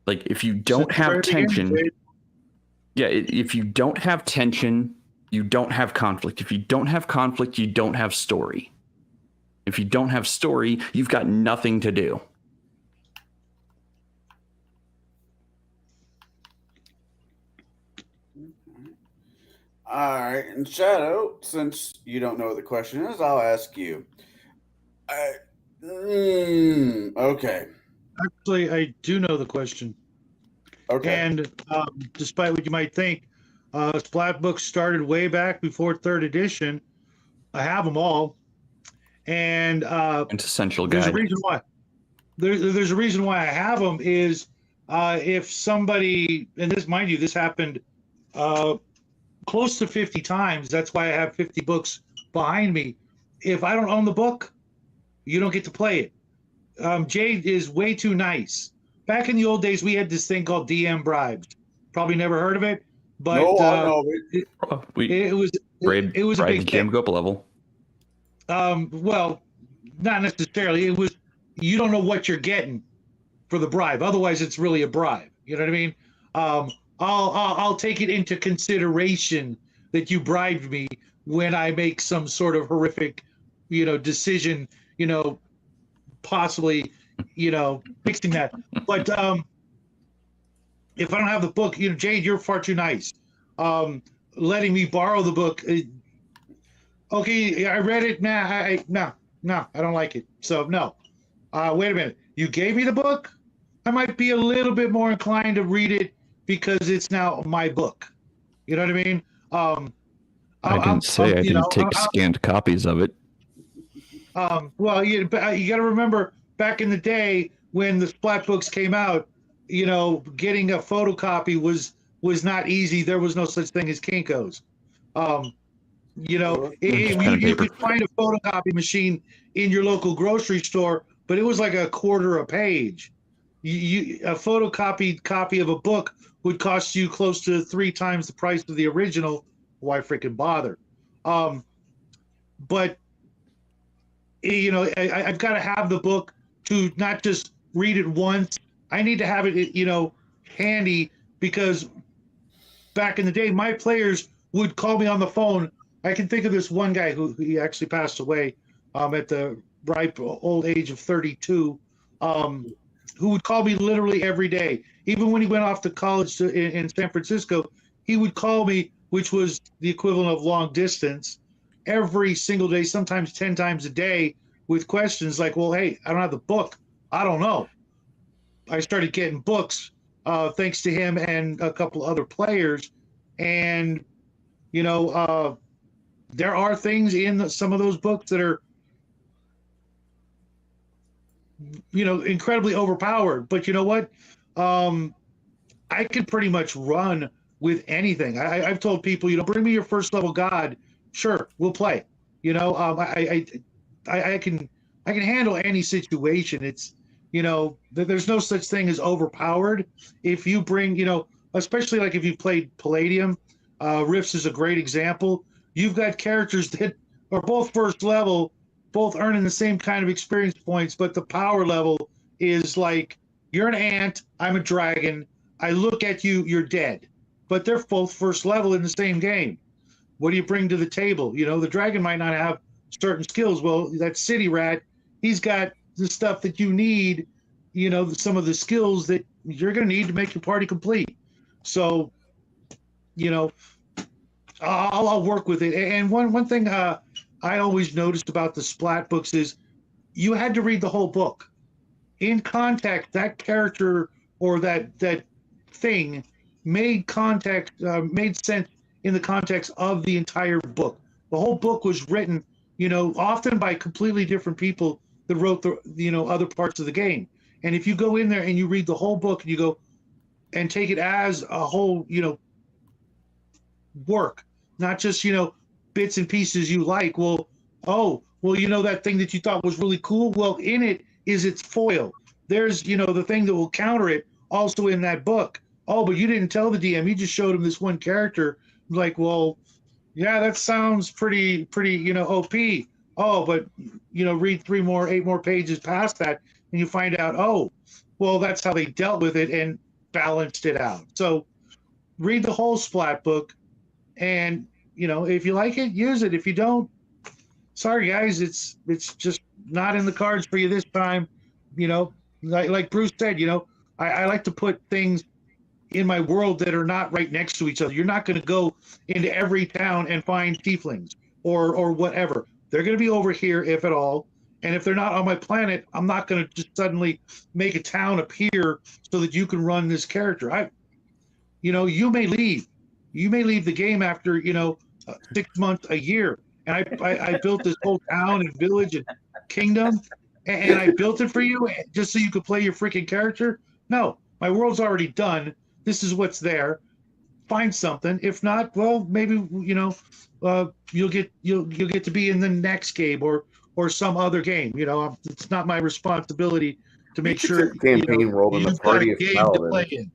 Like if you don't have tension, if you don't have tension, you don't have conflict. If you don't have conflict, you don't have story. If you don't have story, you've got nothing to do. All right, and Shadow, since you don't know what the question is, I'll ask you. Okay. Actually, I do know the question. Okay. And despite what you might think, Splat books started way back before 3rd edition. I have them all. And essential there's guide. a reason why. There's a reason why I have them is if somebody, and this, mind you, this happened close to 50 times. That's why I have 50 books behind me. If I don't own the book, you don't get to play it. Jaide is way too nice. Back in the old days, we had this thing called DM bribes. Probably never heard of it, but no, I know it was a big thing. Go up a level. Well, not necessarily. It was, you don't know what you're getting for the bribe. Otherwise, it's really a bribe. You know what I mean? I'll take it into consideration that you bribed me when I make some sort of horrific, decision, possibly, fixing that. But if I don't have the book, Jaide, you're far too nice. Letting me borrow the book. Okay, I read it. No, I don't like it. So no. Wait a minute. You gave me the book? I might be a little bit more inclined to read it because it's now my book. You know what I mean? I didn't take scanned copies of it. Well, you got to remember back in the day when the splat books came out, getting a photocopy was not easy. There was no such thing as Kinkos. Just pen and You paper. could find a photocopy machine in your local grocery store, but it was like a quarter a page. A photocopied copy of a book would cost you close to 3 times the price of the original. Why freaking bother? But I've got to have the book to not just read it once. I need to have it, handy, because back in the day, my players would call me on the phone. I can think of this one guy who he actually passed away at the ripe old age of 32, who would call me literally every day. Even when he went off to college in San Francisco, he would call me, which was the equivalent of long distance, every single day, sometimes 10 times a day, with questions like, well, hey, I don't have the book. I don't know. I started getting books thanks to him and a couple other players. And, there are things in some of those books that are, incredibly overpowered. But you know what? I can pretty much run with anything. I've told people, bring me your first level god. Sure, we'll play. I can handle any situation. It's, there's no such thing as overpowered. If you bring, especially like if you played Palladium, Rifts is a great example. You've got characters that are both first level, both earning the same kind of experience points, but the power level is like, you're an ant, I'm a dragon. I look at you, you're dead. But they're both first level in the same game. What do you bring to the table? The dragon might not have certain skills. Well, that city rat, he's got the stuff that you need, some of the skills that you're going to need to make your party complete. So, I'll work with it. And one thing I always noticed about the splat books is you had to read the whole book. In context, that character or that thing made sense in the context of the entire book. The whole book was written, often by completely different people that wrote the other parts of the game. And if you go in there and you read the whole book and you go and take it as a whole, work, not just, bits and pieces you like. Well, that thing that you thought was really cool. Well, in it is its foil. There's, the thing that will counter it also in that book. Oh, but you didn't tell the DM. You just showed him this one character. Like, well, yeah, that sounds pretty, OP. Oh, but, read 8 more pages past that, and you find out, oh, well, that's how they dealt with it and balanced it out. So read the whole splat book, and, if you like it, use it. If you don't, sorry, guys, it's just not in the cards for you this time. Like Bruce said, I like to put things in my world that are not right next to each other. You're not going to go into every town and find tieflings or whatever. They're going to be over here, if at all. And if they're not on my planet, I'm not going to just suddenly make a town appear so that you can run this character. You may leave. You may leave the game after, 6 months, a year. And I built this whole town and village and kingdom, and I built it for you just so you could play your freaking character. No, my world's already done. This is what's there. Find something. If not, well, maybe you'll get to be in the next game or some other game. It's not my responsibility to make sure campaign rolled in a party of paladins.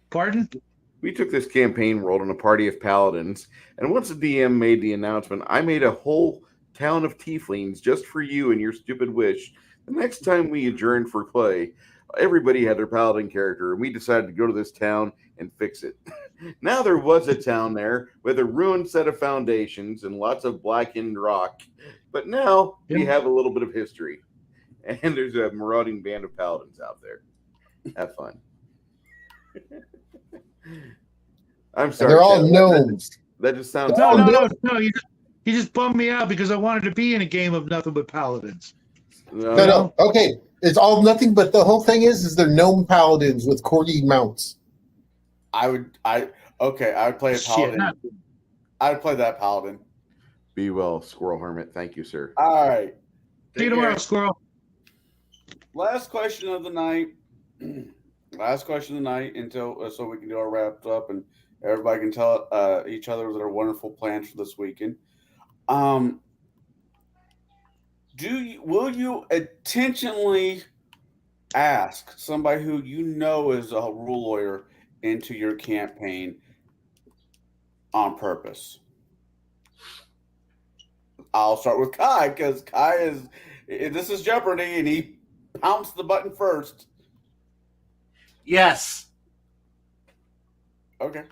Pardon? We took this campaign rolled in a party of paladins, and once the DM made the announcement, I made a whole town of tieflings just for you and your stupid wish. The next time we adjourned for play, everybody had their paladin character, and we decided to go to this town and fix it. Now there was a town there with a ruined set of foundations and lots of blackened rock, but now we have a little bit of history, and there's a marauding band of paladins out there. Have fun. I'm sorry. They're all gnomes. That just sounds. No. You just bummed me out because I wanted to be in a game of nothing but paladins. No. Okay, it's all nothing but the whole thing is they're gnome paladins with corgi mounts. I would play a paladin. I would play that paladin. Be well, Squirrel Hermit. Thank you, sir. All right. See you tomorrow, Squirrel. Last question of the night. Last question of the night until so we can do our wrapped up and everybody can tell each other their wonderful plans for this weekend. Will you intentionally ask somebody who you know is a rule lawyer into your campaign on purpose? I'll start with Kai because Kai this is Jeopardy and he pounced the button first. Yes. Okay.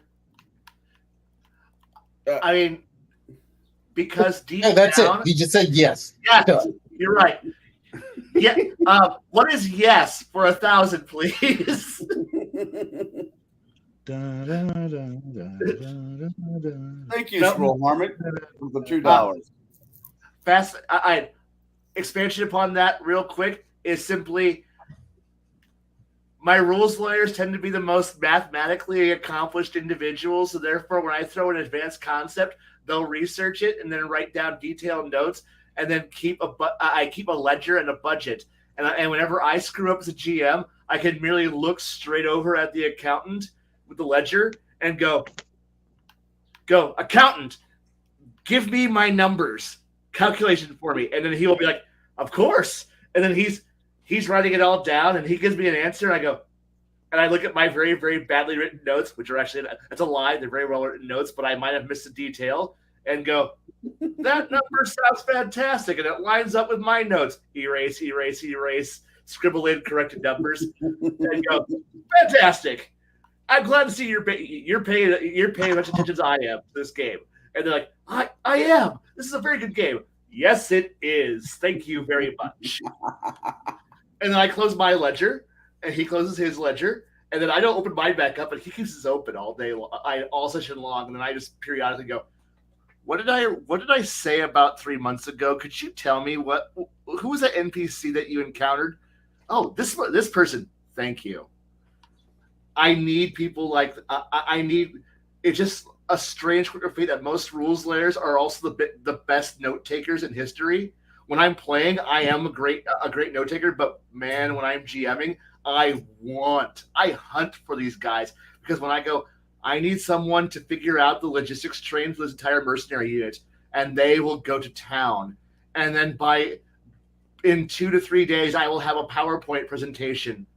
I mean, because deep that's down, it. You just said yes. Yes, you're right. Yeah. What is yes for 1,000, please? Thank you, Scroll Harmon, for the $2. Fast. I expansion upon that real quick is simply my rules lawyers tend to be the most mathematically accomplished individuals. So therefore, when I throw an advanced concept, they'll research it and then write down detailed notes and then I keep a ledger and a budget. And whenever I screw up as a GM, I can merely look straight over at the accountant with the ledger and go, accountant, give me my numbers, calculation for me. And then he will be like, of course. And then he's writing it all down and he gives me an answer. And I go, and I look at my very, very badly written notes, which are actually, that's a lie. They're very well written notes, but I might have missed a detail and go, that number sounds fantastic. And it lines up with my notes. Erase, erase, erase, scribble in corrected numbers and go, fantastic. I'm glad to see you're paying much attention as I am to this game. And they're like, I am. This is a very good game. Yes, it is. Thank you very much. And then I close my ledger, and he closes his ledger, and then I don't open mine back up, and he keeps his open all day, all session long. And then I just periodically go, what did I say about 3 months ago? Could you tell me who was that NPC that you encountered? Oh, this person. Thank you. I need people like it's just a strange quick of fate that most rules layers are also the best note takers in history. When I'm playing, I am a great note taker, but man, when I'm GMing, I hunt for these guys because when I go, I need someone to figure out the logistics train for this entire mercenary unit, and they will go to town, and then in 2 to 3 days, I will have a PowerPoint presentation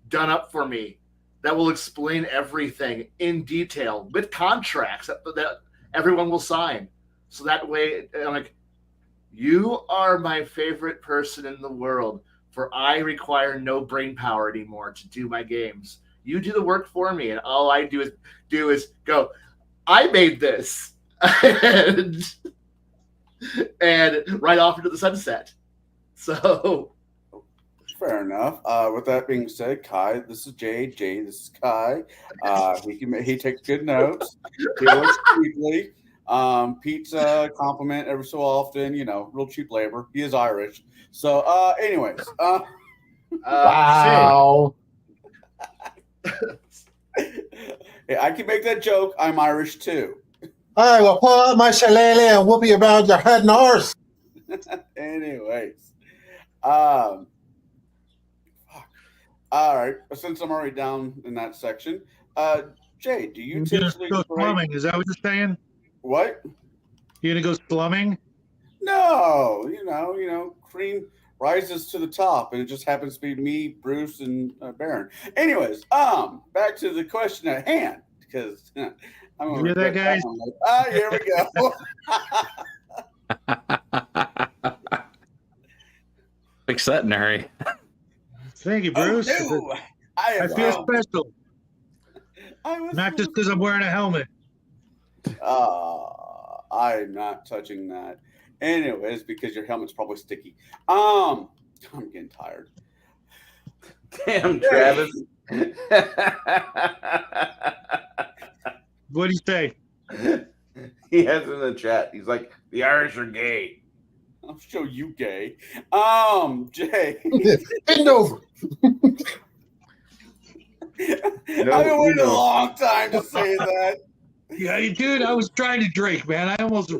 done up for me that will explain everything in detail with contracts that everyone will sign. So that way, I'm like, you are my favorite person in the world, for I require no brain power anymore to do my games. You do the work for me, and all I do is go, I made this, and right off into the sunset. So... Fair enough. With that being said, Kai, this is Jade. Jade, this is Kai. He takes good notes. He works cheaply. Pete's compliment every so often. Real cheap labor. He is Irish. So, anyways, wow. Hey, I can make that joke. I'm Irish too. All right, well, pull out my shillelagh and whoop you about your head and arse. Anyways, all right, since I'm already down in that section, Jay, do you typically go slumming? Is that what you're saying? What? You gonna go slumming? No, cream rises to the top, and it just happens to be me, Bruce, and Baron. Anyways, back to the question at hand, because I'm gonna hear that, guys? Here we go. Fix that, Nary. Thank you, Bruce. Oh, no. I feel special. Not just because I'm wearing a helmet. I'm not touching that. Anyways, because your helmet's probably sticky. I'm getting tired. Damn, Travis. What do you say? He has in the chat. He's like, the Irish are gay. I'll show you gay. Jay. Bend over. I've been waiting a long time to say that. Yeah, dude, I was trying to drink, man. I almost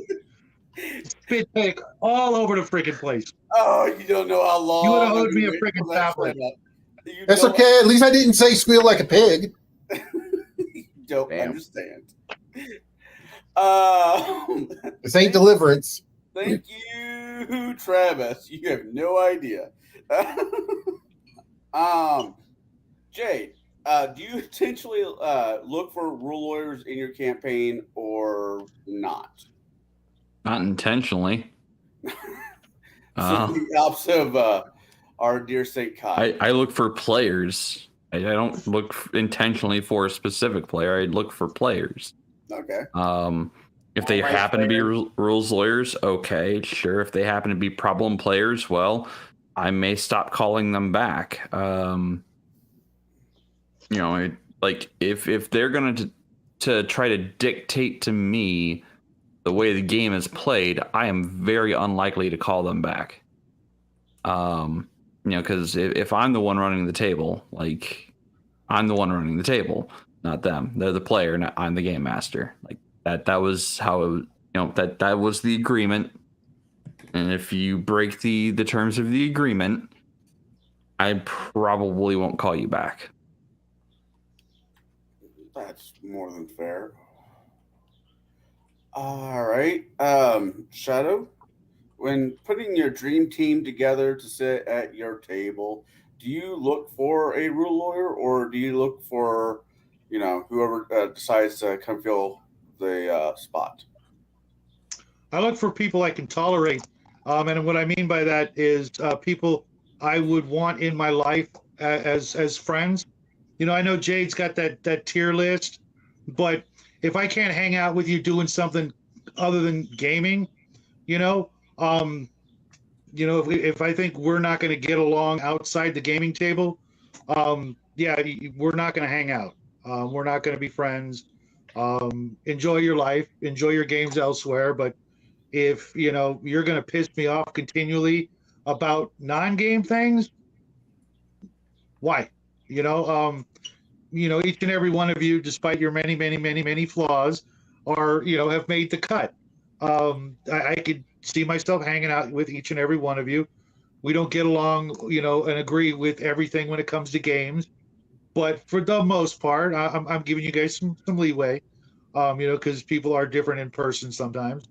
Spit take all over the freaking place. Oh, you don't know how long You would have I've owed me a been waiting freaking for that tablet. setup. You That's don't- okay. At least I didn't say squeal like a pig. You don't Damn. understand. This ain't deliverance. Thank you, Travis. You have no idea. Jade, do you intentionally look for rule lawyers in your campaign or not? Not intentionally. So the opposite of our dear Saint Kai. I look for players. I don't look intentionally for a specific player. I look for players. Okay. If they Alright, happen to be players. rules lawyers, okay, sure. If they happen to be problem players, well, I may stop calling them back. Like if they're going to try to dictate to me the way the game is played, I am very unlikely to call them back. Because if I'm the one running the table, like I'm the one running the table, not them. They're the player, and I'm the game master. Like that was how it, that was the agreement. And if you break the terms of the agreement, I probably won't call you back. That's more than fair. All right. Shadow, when putting your dream team together to sit at your table, do you look for a rule lawyer or do you look for, whoever decides to come fill the spot? I look for people I can tolerate. And what I mean by that is people I would want in my life as friends. I know Jade's got that tier list, but if I can't hang out with you doing something other than gaming, if I think we're not going to get along outside the gaming table, we're not going to hang out. We're not going to be friends. Enjoy your life, enjoy your games elsewhere. But if you're going to piss me off continually about non-game things, why? Each and every one of you, despite your many, many, many, many flaws, have made the cut. I could see myself hanging out with each and every one of you. We don't get along, and agree with everything when it comes to games, but for the most part, I'm giving you guys some leeway, because people are different in person sometimes.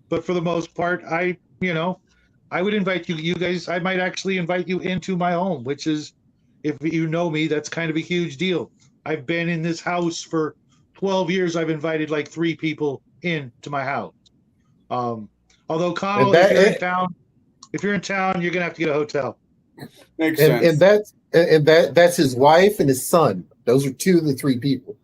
But for the most part, I would invite you guys. I might actually invite you into my home, which is, if you know me, that's kind of a huge deal. I've been in this house for 12 years. I've invited like 3 people into my house. Although Connell, if you're in town, you're gonna have to get a hotel. Makes sense. And that's his wife and his son. Those are 2 of the 3 people.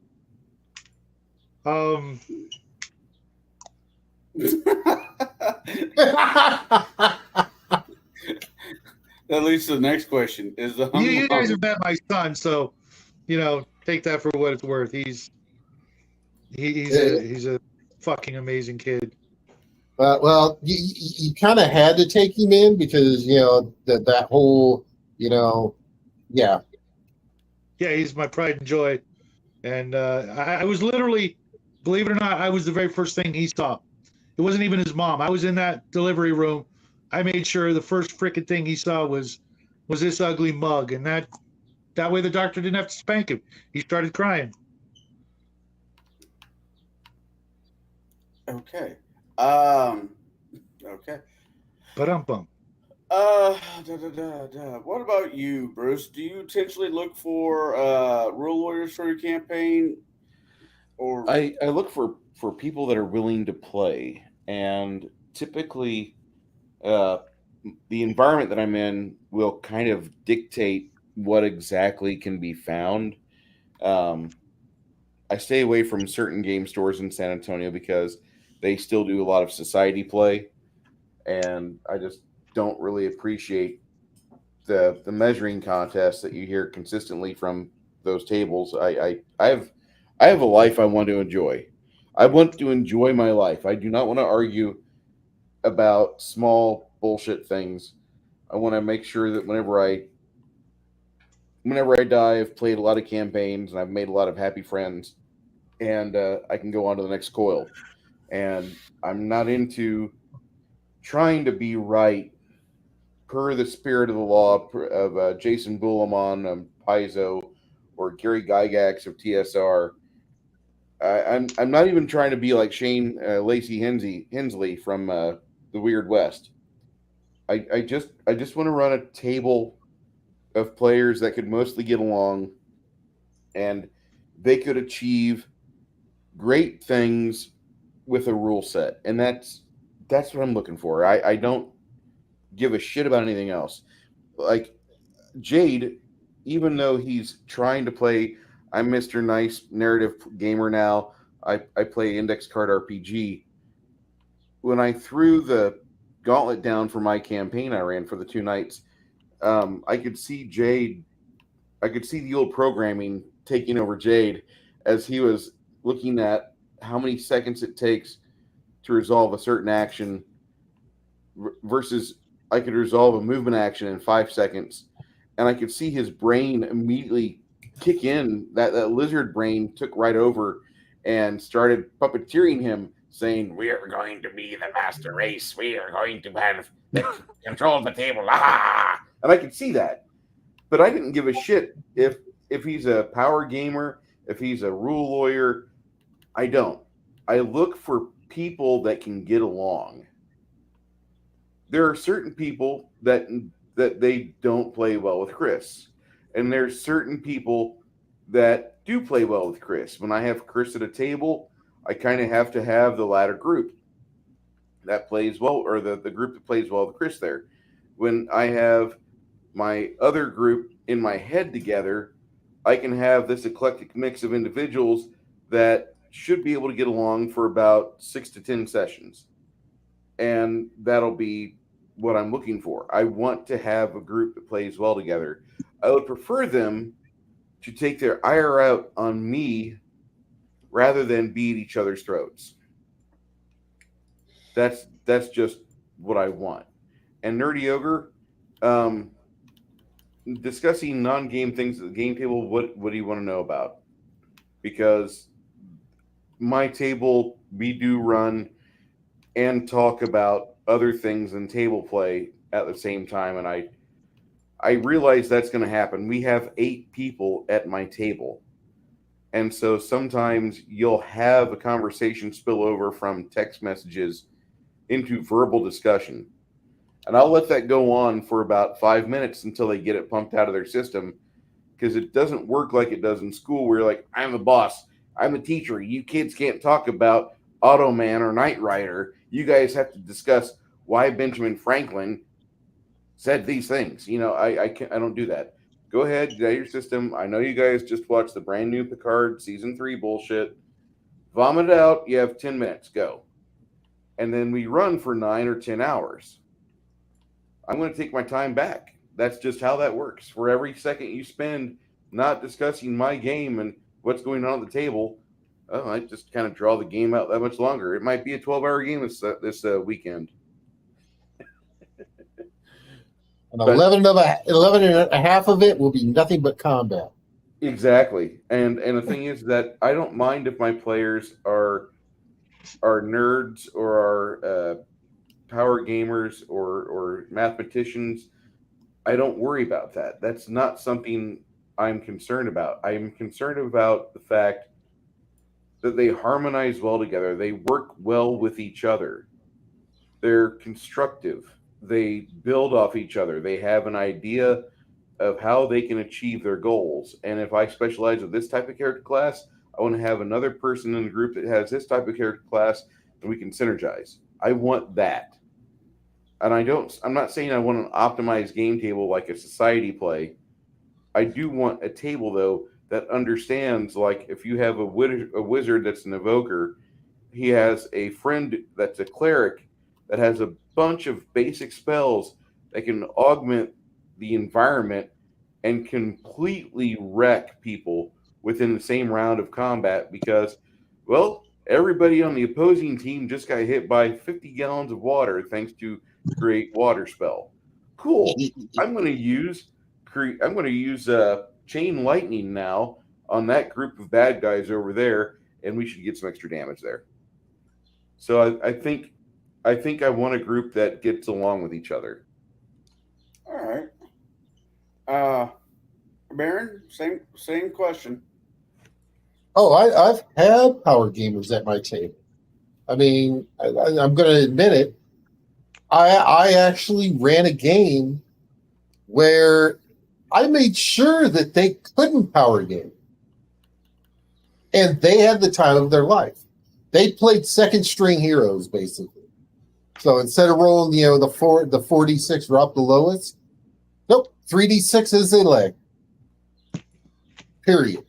That leads to the next question. Is the You guys have met my son, so take that for what it's worth. He's a fucking amazing kid. Well, you kind of had to take him in because that whole yeah. He's my pride and joy, and I was literally, believe it or not, I was the very first thing he saw. It wasn't even his mom. I was in that delivery room. I made sure the first freaking thing he saw was this ugly mug, and that way the doctor didn't have to spank him. He started crying. Okay. Okay. Ba-dum-bum. What about you, Bruce? Do you intentionally look for rule lawyers for your campaign? Or I look for people that are willing to play, and typically the environment that I'm in will kind of dictate what exactly can be found. I stay away from certain game stores in San Antonio because they still do a lot of society play, and I just don't really appreciate the measuring contests that you hear consistently from those tables. I have a life I want to enjoy. I want to enjoy my life. I do not want to argue about small bullshit things. I want to make sure that whenever I die, I've played a lot of campaigns and I've made a lot of happy friends, and I can go on to the next coil. And I'm not into trying to be right per the spirit of the law of Jason Bullimon, Paizo, or Gary Gygax of TSR. I'm not even trying to be like Shane Lacey Hensley from the Weird West. I just want to run a table of players that could mostly get along, and they could achieve great things with a rule set, and that's what I'm looking for. I don't give a shit about anything else. Like Jaide, even though he's trying to play, I'm Mr. Nice narrative gamer now. I play index card RPG. When I threw the gauntlet down for my campaign I ran for the 2 nights, I could see Jaide. I could see the old programming taking over Jaide as he was looking at how many seconds it takes to resolve a certain action versus I could resolve a movement action in 5 seconds. And I could see his brain immediately kick in. That lizard brain took right over and started puppeteering him, saying, "We are going to be the master race. We are going to have control of the table." Ah! And I could see that. But I didn't give a shit if he's a power gamer, if he's a rule lawyer. I don't. I look for people that can get along. There are certain people that they don't play well with Chris, and there's certain people that do play well with Chris. When I have Chris at a table, I kind of have to have the latter group that plays well, or the group that plays well with Chris there. When I have my other group in my head together, I can have this eclectic mix of individuals that should be able to get along for about 6 to 10 sessions. And that'll be what I'm looking for. I want to have a group that plays well together. I would prefer them to take their ire out on me rather than beat each other's throats. That's just what I want. And Nerdy Ogre, discussing non-game things at the game table, what do you want to know about? Because my table, we do run and talk about other things than table play at the same time, and I realize that's going to happen. We have 8 people at my table, and so sometimes you'll have a conversation spill over from text messages into verbal discussion, and I'll let that go on for about 5 minutes until they get it pumped out of their system, because it doesn't work like it does in school where you're like, I'm the boss, I'm a teacher, you kids can't talk about Automan or Knight Rider. You guys have to discuss why Benjamin Franklin said these things. You know, I don't do that. Go ahead, get out your system. I know you guys just watched the brand new Picard season 3 bullshit. Vomit it out. You have 10 minutes. Go. And then we run for 9 or 10 hours. I'm going to take my time back. That's just how that works. For every second you spend not discussing my game and what's going on at the table, I just kind of draw the game out that much longer. It might be a 12-hour game this weekend. And 11 and a half of it will be nothing but combat. Exactly. And the thing is that I don't mind if my players are nerds or are power gamers or mathematicians. I don't worry about that. That's not something I'm concerned about. I'm concerned about the fact that they harmonize well together. They work well with each other. They're constructive. They build off each other. They have an idea of how they can achieve their goals. And if I specialize with this type of character class, I want to have another person in the group that has this type of character class, and we can synergize. I want that. And I'm not saying I want an optimized game table like a society play. I do want a table, though, that understands, like, if you have a wizard that's an evoker, he has a friend that's a cleric that has a bunch of basic spells that can augment the environment and completely wreck people within the same round of combat because, well, everybody on the opposing team just got hit by 50 gallons of water thanks to create water spell. Cool. I'm going to use chain lightning now on that group of bad guys over there, and we should get some extra damage there. So I think I think I want a group that gets along with each other. All right. Baron, same question. Oh, I've had power gamers at my table. I mean, I'm going to admit it. I actually ran a game where I made sure that they couldn't power game. And they had the time of their life. They played second string heroes, basically. So instead of rolling, the 4d6 drop the lowest, nope, 3d6 is a leg. Period.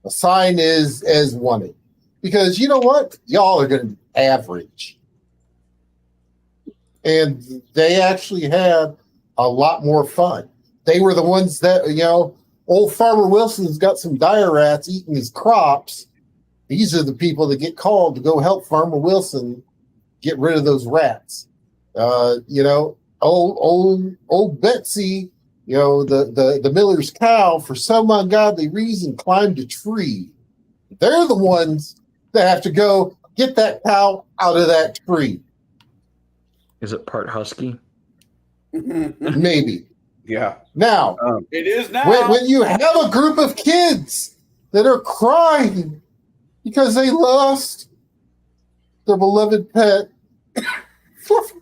Assign is as wanted. Because you know what? Y'all are going to be average. And they actually had a lot more fun. They were the ones that, old Farmer Wilson's got some dire rats eating his crops. These are the people that get called to go help Farmer Wilson get rid of those rats. Old Betsy, the miller's cow, for some ungodly reason, climbed a tree. They're the ones that have to go get that cow out of that tree. Is it part husky? Maybe. Yeah. Now, it is now. When you have a group of kids that are crying because they lost their beloved pet, Fluffy.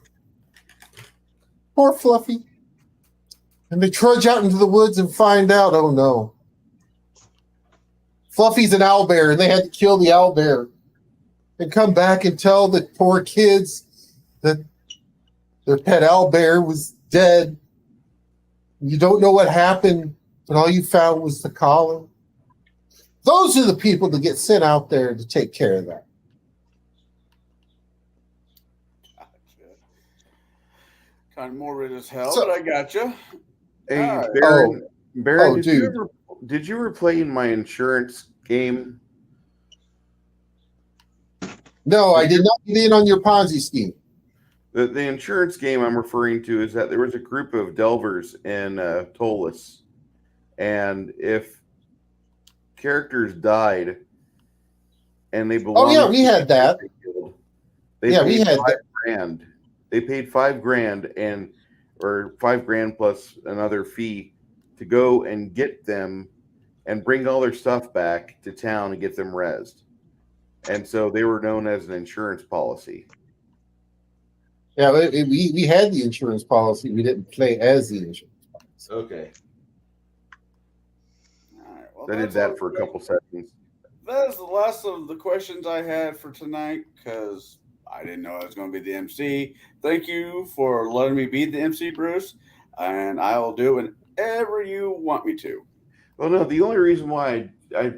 Poor Fluffy. And they trudge out into the woods and find out, oh no, Fluffy's an owlbear, and they had to kill the owlbear and come back and tell the poor kids that their pet owlbear was dead. You don't know what happened, but all you found was the collar. Those are the people that get sent out there to take care of that. Gotcha. Kind of morbid as hell, So- but I gotcha. Hey, All right. Baron, dude. did you ever play in my insurance game? No, I did not get in on your Ponzi scheme. The insurance game I'm referring to is that there was a group of delvers in Tolus, and if characters died and they belonged, Oh yeah, we had that. They Yeah, paid we had $5,000. They paid $5,000 or $5,000 plus another fee to go and get them and bring all their stuff back to town and get them rezzed. And so they were known as an insurance policy. Yeah, we had the insurance policy. We didn't play as the insurance policy. Okay. All right. Well, I did that's that all for a great. couple seconds. That is the last of the questions I had for tonight because I didn't know I was going to be the MC. Thank you for letting me be the MC, Bruce, and I will do whenever you want me to. Well, no, the only reason why I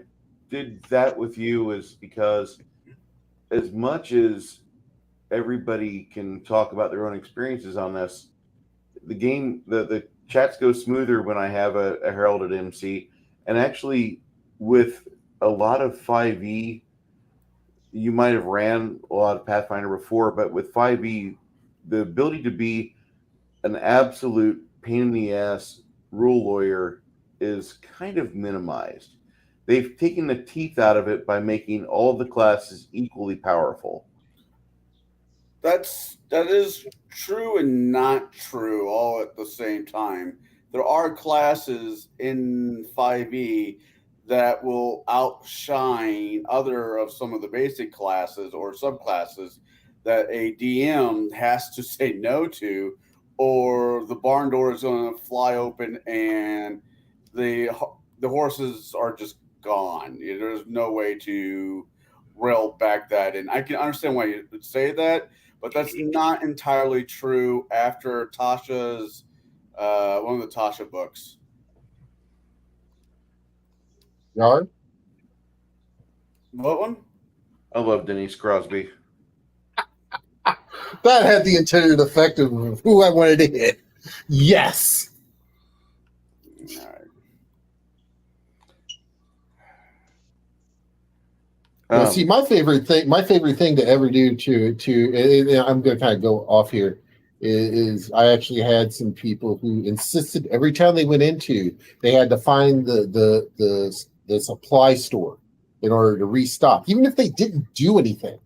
did that with you is because as much as everybody can talk about their own experiences on this, the game, the chats go smoother when I have a heralded MC. And actually, with a lot of 5e, you might have ran a lot of Pathfinder before, but with 5e, the ability to be an absolute pain in the ass rule lawyer is kind of minimized. They've taken the teeth out of it by making all the classes equally powerful. That is true and not true all at the same time. There are classes in 5e that will outshine other of some of the basic classes or subclasses that a DM has to say no to, or the barn door is going to fly open and the horses are just gone. There's no way to rail back that in. I can understand why you would say that, but that's not entirely true after Tasha's one of the Tasha books. Yard? What one? I love Denise Crosby. That had the intended effect of who I wanted to hit. Yes. All right. See, my favorite thing to ever do to I'm going to kind of go off here is I actually had some people who insisted every time they went into, they had to find the supply store in order to restock, even if they didn't do anything.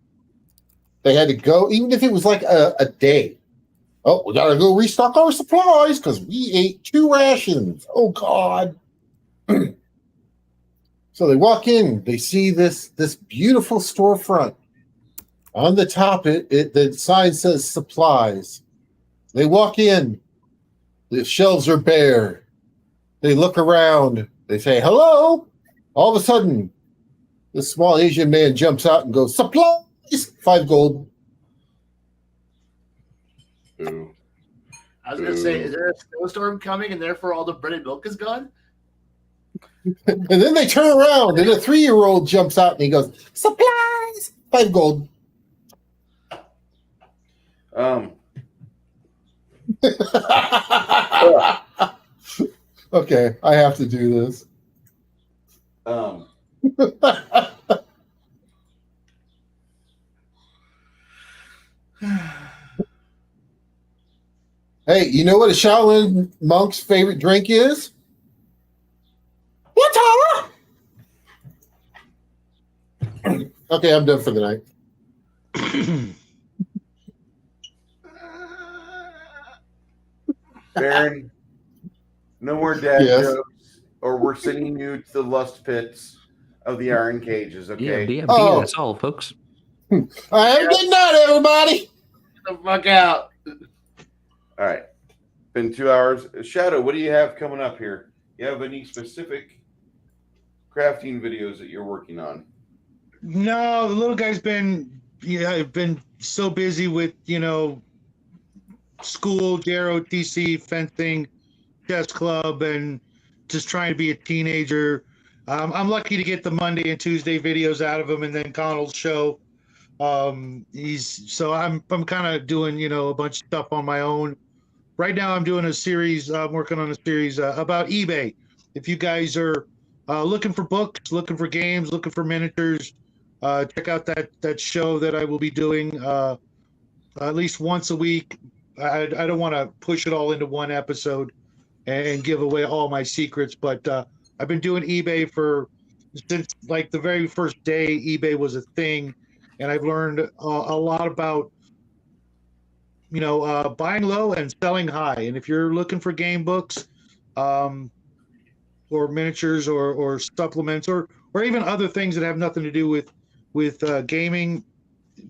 They had to go, even if it was like a day. Oh, we gotta go restock our supplies because we ate 2 rations. Oh God. So they walk in, they see this beautiful storefront. On the top, the sign says supplies. They walk in, the shelves are bare. They look around, they say hello. All of a sudden, this small Asian man jumps out and goes, supplies, 5 gold. Ooh. I was gonna say, is there a snowstorm coming and therefore all the bread and milk is gone? And then they turn around and a 3-year-old jumps out and he goes, supplies, 5 gold. Okay, I have to do this. Hey, you know what a Shaolin monk's favorite drink is? Water! Okay, I'm done for the night. Baron, no more dad Yes. jokes, or we're sending you to the lust pits of the iron cages, okay? Yeah, Oh. that's all, folks. All right, good night, everybody. Get the fuck out. All right. Been 2 hours. Shadow, what do you have coming up here? You have any specific crafting videos that you're working on? No, the little guy's been, I've been so busy with, school, JROTC, fencing, chess club, and just trying to be a teenager. I'm lucky to get the Monday and Tuesday videos out of him, and then Connell's show. I'm kind of doing, a bunch of stuff on my own. Right now, I'm doing a series. I'm working on a series about eBay. If you guys are looking for books, looking for games, looking for miniatures, check out that show that I will be doing at least once a week. I don't want to push it all into one episode and give away all my secrets, but I've been doing eBay since like the very first day eBay was a thing, and I've learned a lot about buying low and selling high. And if you're looking for game books, or miniatures, or supplements, or even other things that have nothing to do with gaming,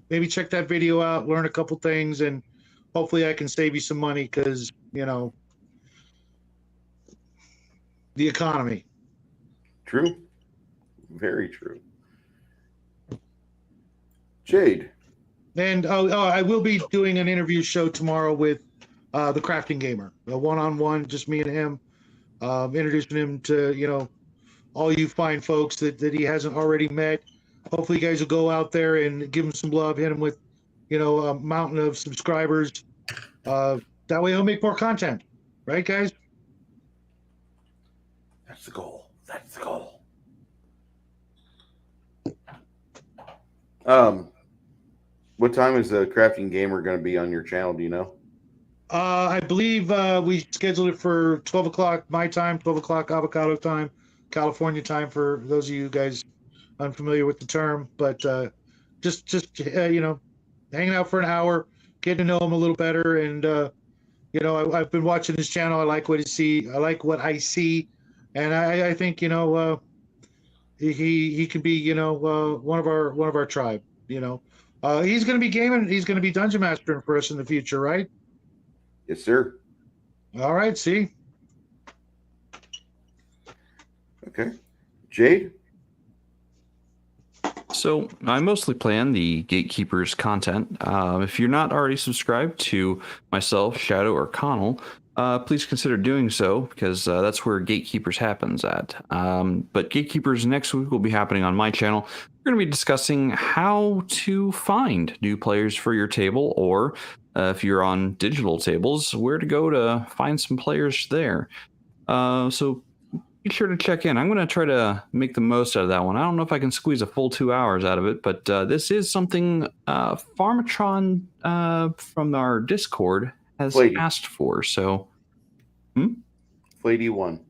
maybe check that video out, learn a couple things, and hopefully I can save you some money because the economy. True. Very true. Jade. And I will be doing an interview show tomorrow with the Crafting Gamer, a one-on-one, just me and him, introducing him to all you fine folks that he hasn't already met. Hopefully, you guys will go out there and give him some love, hit him with a mountain of subscribers. That way, he'll make more content, right, guys? That's the goal. That's the goal. What time is the Crafting Gamer going to be on your channel? Do you know? I believe we scheduled it for 12 o'clock my time, 12 o'clock avocado time, California time for those of you guys unfamiliar with the term. But just hanging out for an hour, getting to know him a little better, and I've been watching his channel. I like what I see. I like what I see, and I think he can be one of our tribe. He's going to be gaming. He's going to be dungeon mastering for us in the future, right? Yes, sir. All right. See. Okay. Jade? So I mostly plan the Gatekeepers content. If you're not already subscribed to myself, Shadow, or Connell, please consider doing so because that's where Gatekeepers happens at. But Gatekeepers next week will be happening on my channel. We're going to be discussing how to find new players for your table, or if you're on digital tables, where to go to find some players there. So be sure to check in. I'm going to try to make the most out of that one. I don't know if I can squeeze a full 2 hours out of it, but this is something Farmatron from our Discord has asked for. So, Flatey won.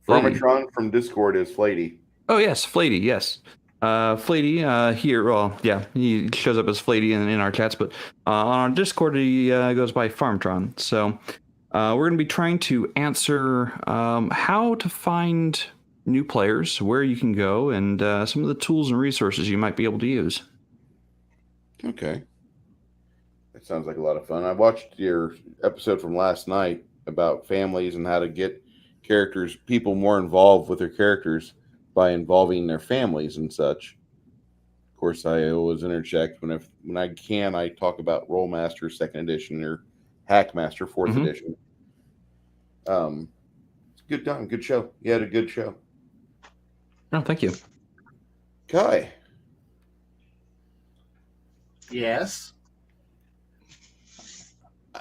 Farmatron from Discord is Flatey. Oh, yes, Flatey, yes. Flady here, well, yeah, he shows up as Flady in our chats, but on our Discord he goes by Farmtron. So we're going to be trying to answer how to find new players, where you can go, and some of the tools and resources you might be able to use. Okay. That sounds like a lot of fun. I watched your episode from last night about families and how to get people more involved with their characters by involving their families and such. Of course, I always interject when I can. I talk about RoleMaster 2nd edition or Hackmaster 4th edition. Good time, good show. You had a good show. Oh, thank you. Kai. Yes.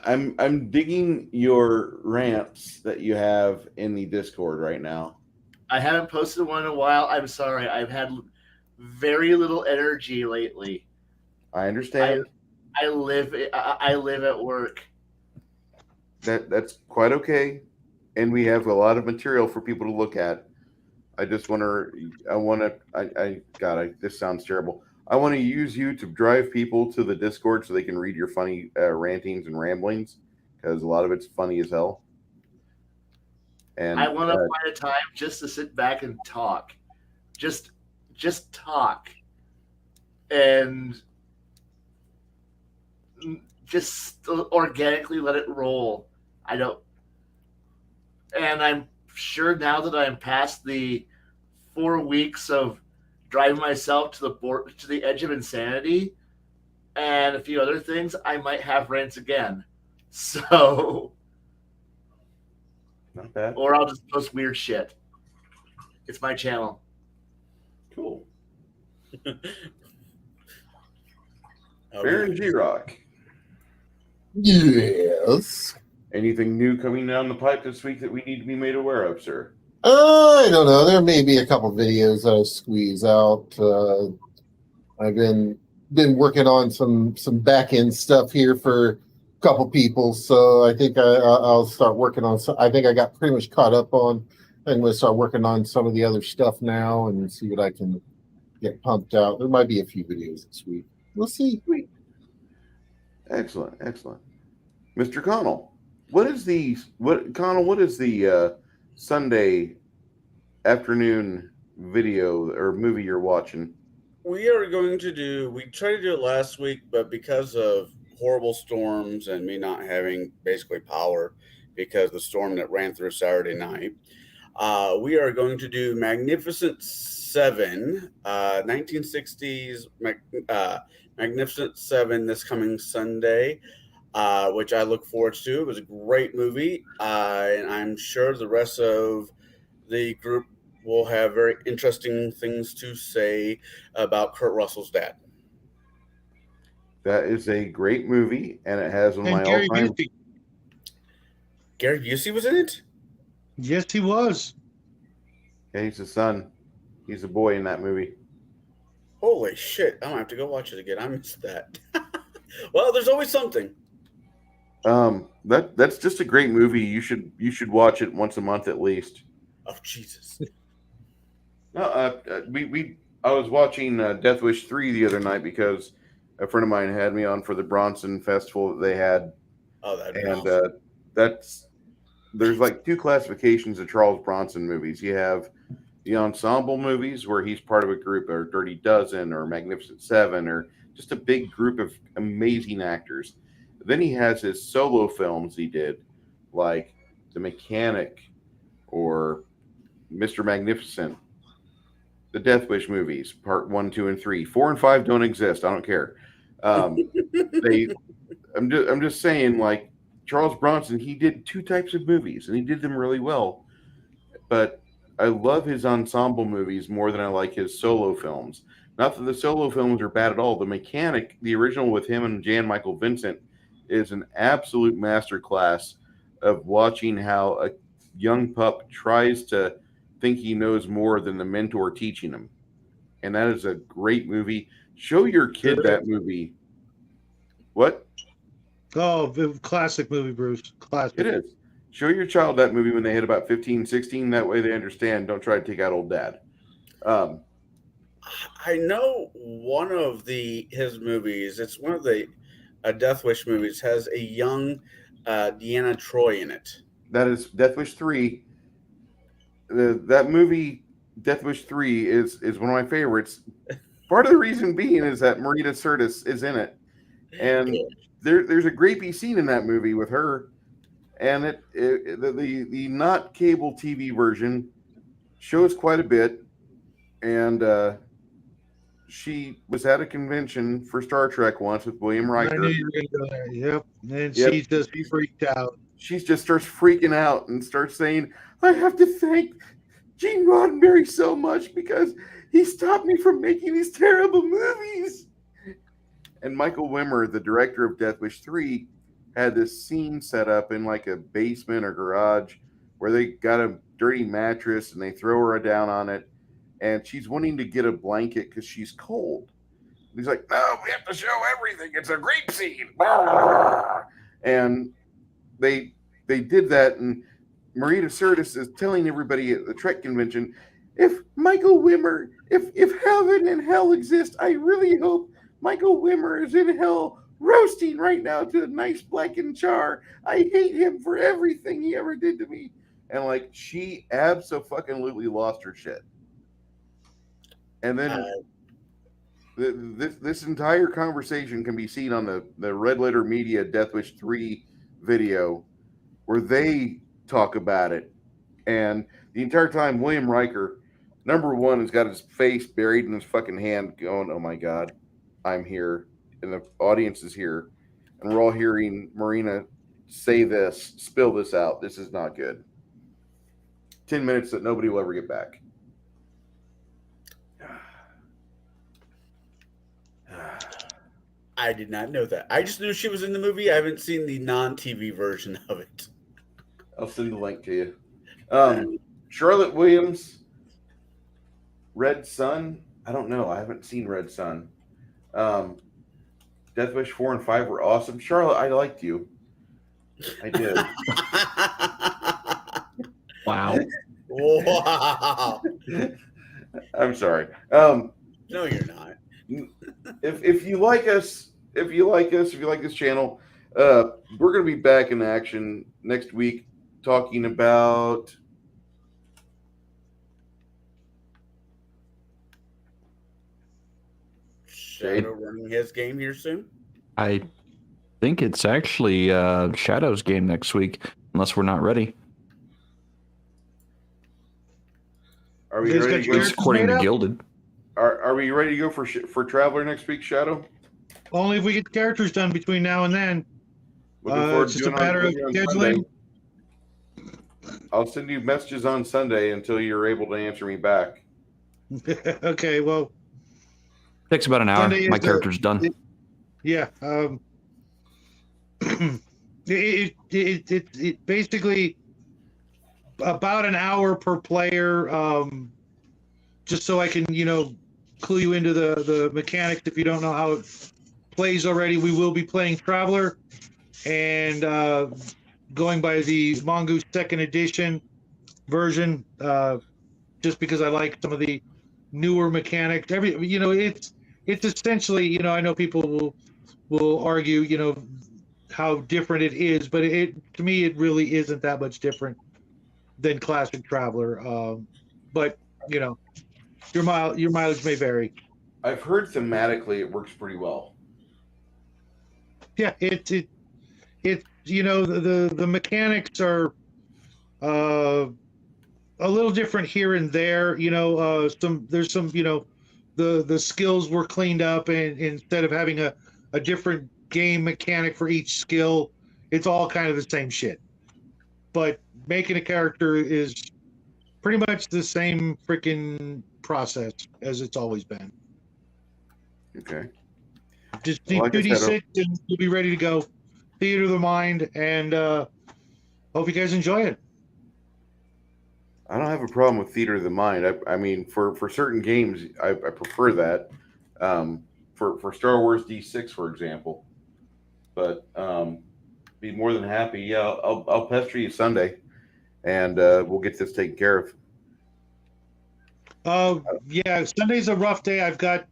I'm digging your rants that you have in the Discord right now. I haven't posted one in a while. I'm sorry. I've had very little energy lately. I understand. I live at work. That's quite okay, and we have a lot of material for people to look at. This sounds terrible. I want to use you to drive people to the Discord so they can read your funny rantings and ramblings, because a lot of it's funny as hell. And I want to find a time just to sit back and talk, just talk, and just organically let it roll. And I'm sure now that I'm past the 4 weeks of driving myself to the edge of insanity and a few other things, I might have rants again. So, not bad. Or I'll just post weird shit. It's my channel. Cool. Baron G-Rock. Yes. Anything new coming down the pipe this week that we need to be made aware of, sir? I don't know. There may be a couple videos that I squeeze out. I've been working on some back end stuff here for a couple people, so I think I'll start working on. I think I got pretty much caught up on. I'm going to start working on some of the other stuff now and see what I can get pumped out. There might be a few videos this week. We'll see. Excellent. Mr. Connell, what is the Sunday afternoon video or movie you're watching? We are going to do, we tried to do it last week, but because of horrible storms and me not having basically power because the storm that ran through Saturday night, we are going to do Magnificent Seven, 1960s Magnificent Seven this coming Sunday, which I look forward to. It was a great movie, and I'm sure the rest of the group will have very interesting things to say about Kurt Russell's dad. That is a great movie, and it has one of my Gary all-time. Busey. Gary Busey was in it? Yes, he was. Yeah, he's the son. He's a boy in that movie. Holy shit. I'm going to have to go watch it again. I missed that. Well, there's always something. That's just a great movie. You should watch it once a month at least. Oh, Jesus. No, I was watching Death Wish 3 the other night because a friend of mine had me on for the Bronson Festival that they had. Oh, that'd be awesome. There's like two classifications of Charles Bronson movies. You have the ensemble movies where he's part of a group, or Dirty Dozen, or Magnificent Seven, or just a big group of amazing actors. Then he has his solo films he did, like The Mechanic or Mr. Magnificent. The Death Wish movies, part 1, 2, and 3. 4 and 5 don't exist. I don't care. I'm just saying, like, Charles Bronson, he did two types of movies, and he did them really well. But I love his ensemble movies more than I like his solo films. Not that the solo films are bad at all. The Mechanic, the original with him and Jan Michael Vincent, is an absolute masterclass of watching how a young pup tries to think he knows more than the mentor teaching him. And that is a great movie. Show your kid that movie. What? Oh, classic movie, Bruce. Classic. It is. Show your child that movie when they hit about 15, 16. That way they understand. Don't try to take out old dad. I know one of his movies. It's one of the Death Wish movies. Has a young Deanna Troy in it. That is Death Wish 3. That movie, Death Wish 3, is one of my favorites. Part of the reason being is that Marita Sirtis is in it. And there's a grapey scene in that movie with her. And the not cable TV version shows quite a bit. And she was at a convention for Star Trek once with William Riker. I knew you were going to go there. Yep. And Yep. she just freaked out. She just starts freaking out and starts saying, I have to thank Gene Roddenberry so much because he stopped me from making these terrible movies. And Michael Wimmer, the director of Death Wish 3, had this scene set up in like a basement or garage where they got a dirty mattress and they throw her down on it. And she's wanting to get a blanket because she's cold. And he's like, no, we have to show everything. It's a great scene. And they did that, and Marita Sirtis is telling everybody at the Trek convention, if Michael Wimmer, if heaven and hell exist, I really hope Michael Wimmer is in hell roasting right now to a nice blackened char. I hate him for everything he ever did to me. And like she abso-fucking-lutely lost her shit. And then this entire conversation can be seen on the Red Letter Media Death Wish 3 video where they talk about it. And the entire time, William Riker, number one, has got his face buried in his fucking hand going, oh my God, I'm here. And the audience is here. And we're all hearing Marina say this, spill this out. This is not good. 10 minutes that nobody will ever get back. I did not know that. I just knew she was in the movie. I haven't seen the non-TV version of it. I'll send the link to you. Charlotte Williams, Red Sun. I don't know. I haven't seen Red Sun. Death Wish 4 and 5 were awesome. Charlotte, I liked you. I did. Wow. Wow. I'm sorry. No, you're not. If you like us, if you like this channel, we're going to be back in action next week talking about Shadow running his game here soon. I think it's actually Shadow's game next week, unless we're not ready. Are we He's ready got to go? characters According made to up? Gilded. Are we ready to go for Traveler next week, Shadow? Only if we get characters done between now and then. Looking forward It's to just a doing it matter of on scheduling. Sunday. I'll send you messages on Sunday until you're able to answer me back. Okay, well, Takes about an hour. Sunday is My the- character's done. yeah. It basically about an hour per player, just so I can, clue you into the mechanics if you don't know how it plays already. We will be playing Traveler and going by the Mongoose 2nd edition version, just because I like some of the newer mechanics. It's essentially, I know people will argue, how different it is, but to me it really isn't that much different than classic Traveler. But your mileage may vary. I've heard thematically it works pretty well. Yeah, the mechanics are a little different here and there. There's some the skills were cleaned up, and instead of having a different game mechanic for each skill, it's all kind of the same shit. But making a character is pretty much the same freaking process as it's always been. Okay. Just need Like I 2d6 said, and you'll be ready to go. Theater of the mind, and hope you guys enjoy it. I don't have a problem with Theater of the Mind. I mean, for certain games, I prefer that. For Star Wars D6, for example. But be more than happy. Yeah, I'll pester you Sunday, and we'll get this taken care of. Yeah, Sunday's a rough day. I've got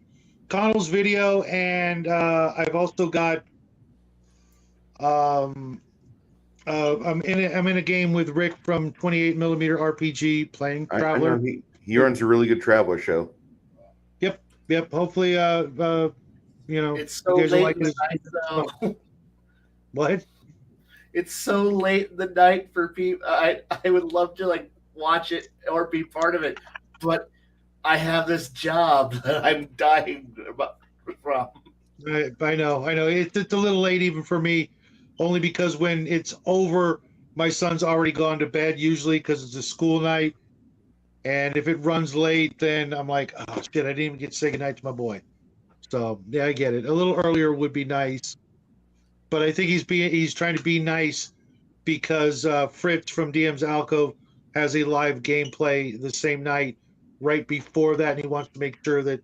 Connell's video, and I've also got I'm in a game with Rick from 28mm RPG playing I Traveler. know he runs a really good Traveler show. Yep. Hopefully, you know, It's so you guys will late like in the this. night, though. What? It's so late in the night for people. I would love to like watch it or be part of it, but I have this job that I'm dying from. I know. It's a little late even for me, only because when it's over, my son's already gone to bed usually because it's a school night. And if it runs late, then I'm like, oh shit, I didn't even get to say goodnight to my boy. So yeah, I get it. A little earlier would be nice, but I think he's trying to be nice because Fritz from DM's Alcove has a live gameplay the same night right before that, and he wants to make sure that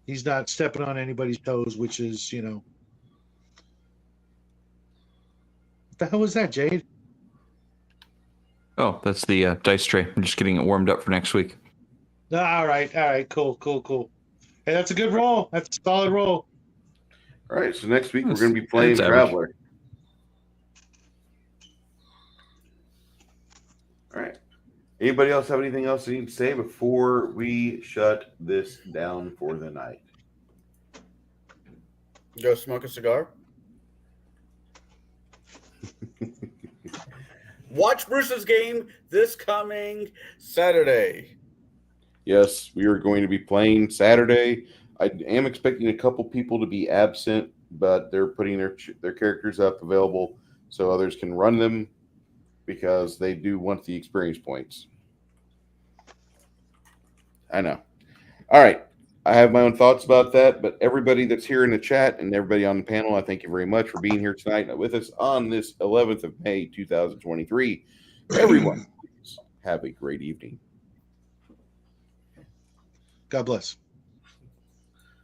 he's not stepping on anybody's toes, which is, you know. What the hell was that, Jade? Oh, that's the dice tray. I'm just getting it warmed up for next week. All right, cool. Hey, that's a good roll. That's a solid roll. All right, so next week we're That's- going to be playing that's average. Traveler. All right. Anybody else have anything else they need to say before we shut this down for the night? Go smoke a cigar. Watch Bruce's game this coming Saturday. Yes, we are going to be playing Saturday. I am expecting a couple people to be absent, but they're putting their characters up available so others can run them because they do want the experience points. I know. All right. I have my own thoughts about that, but everybody that's here in the chat and everybody on the panel, I thank you very much for being here tonight with us on this 11th of May, 2023. Everyone, please have a great evening. God bless.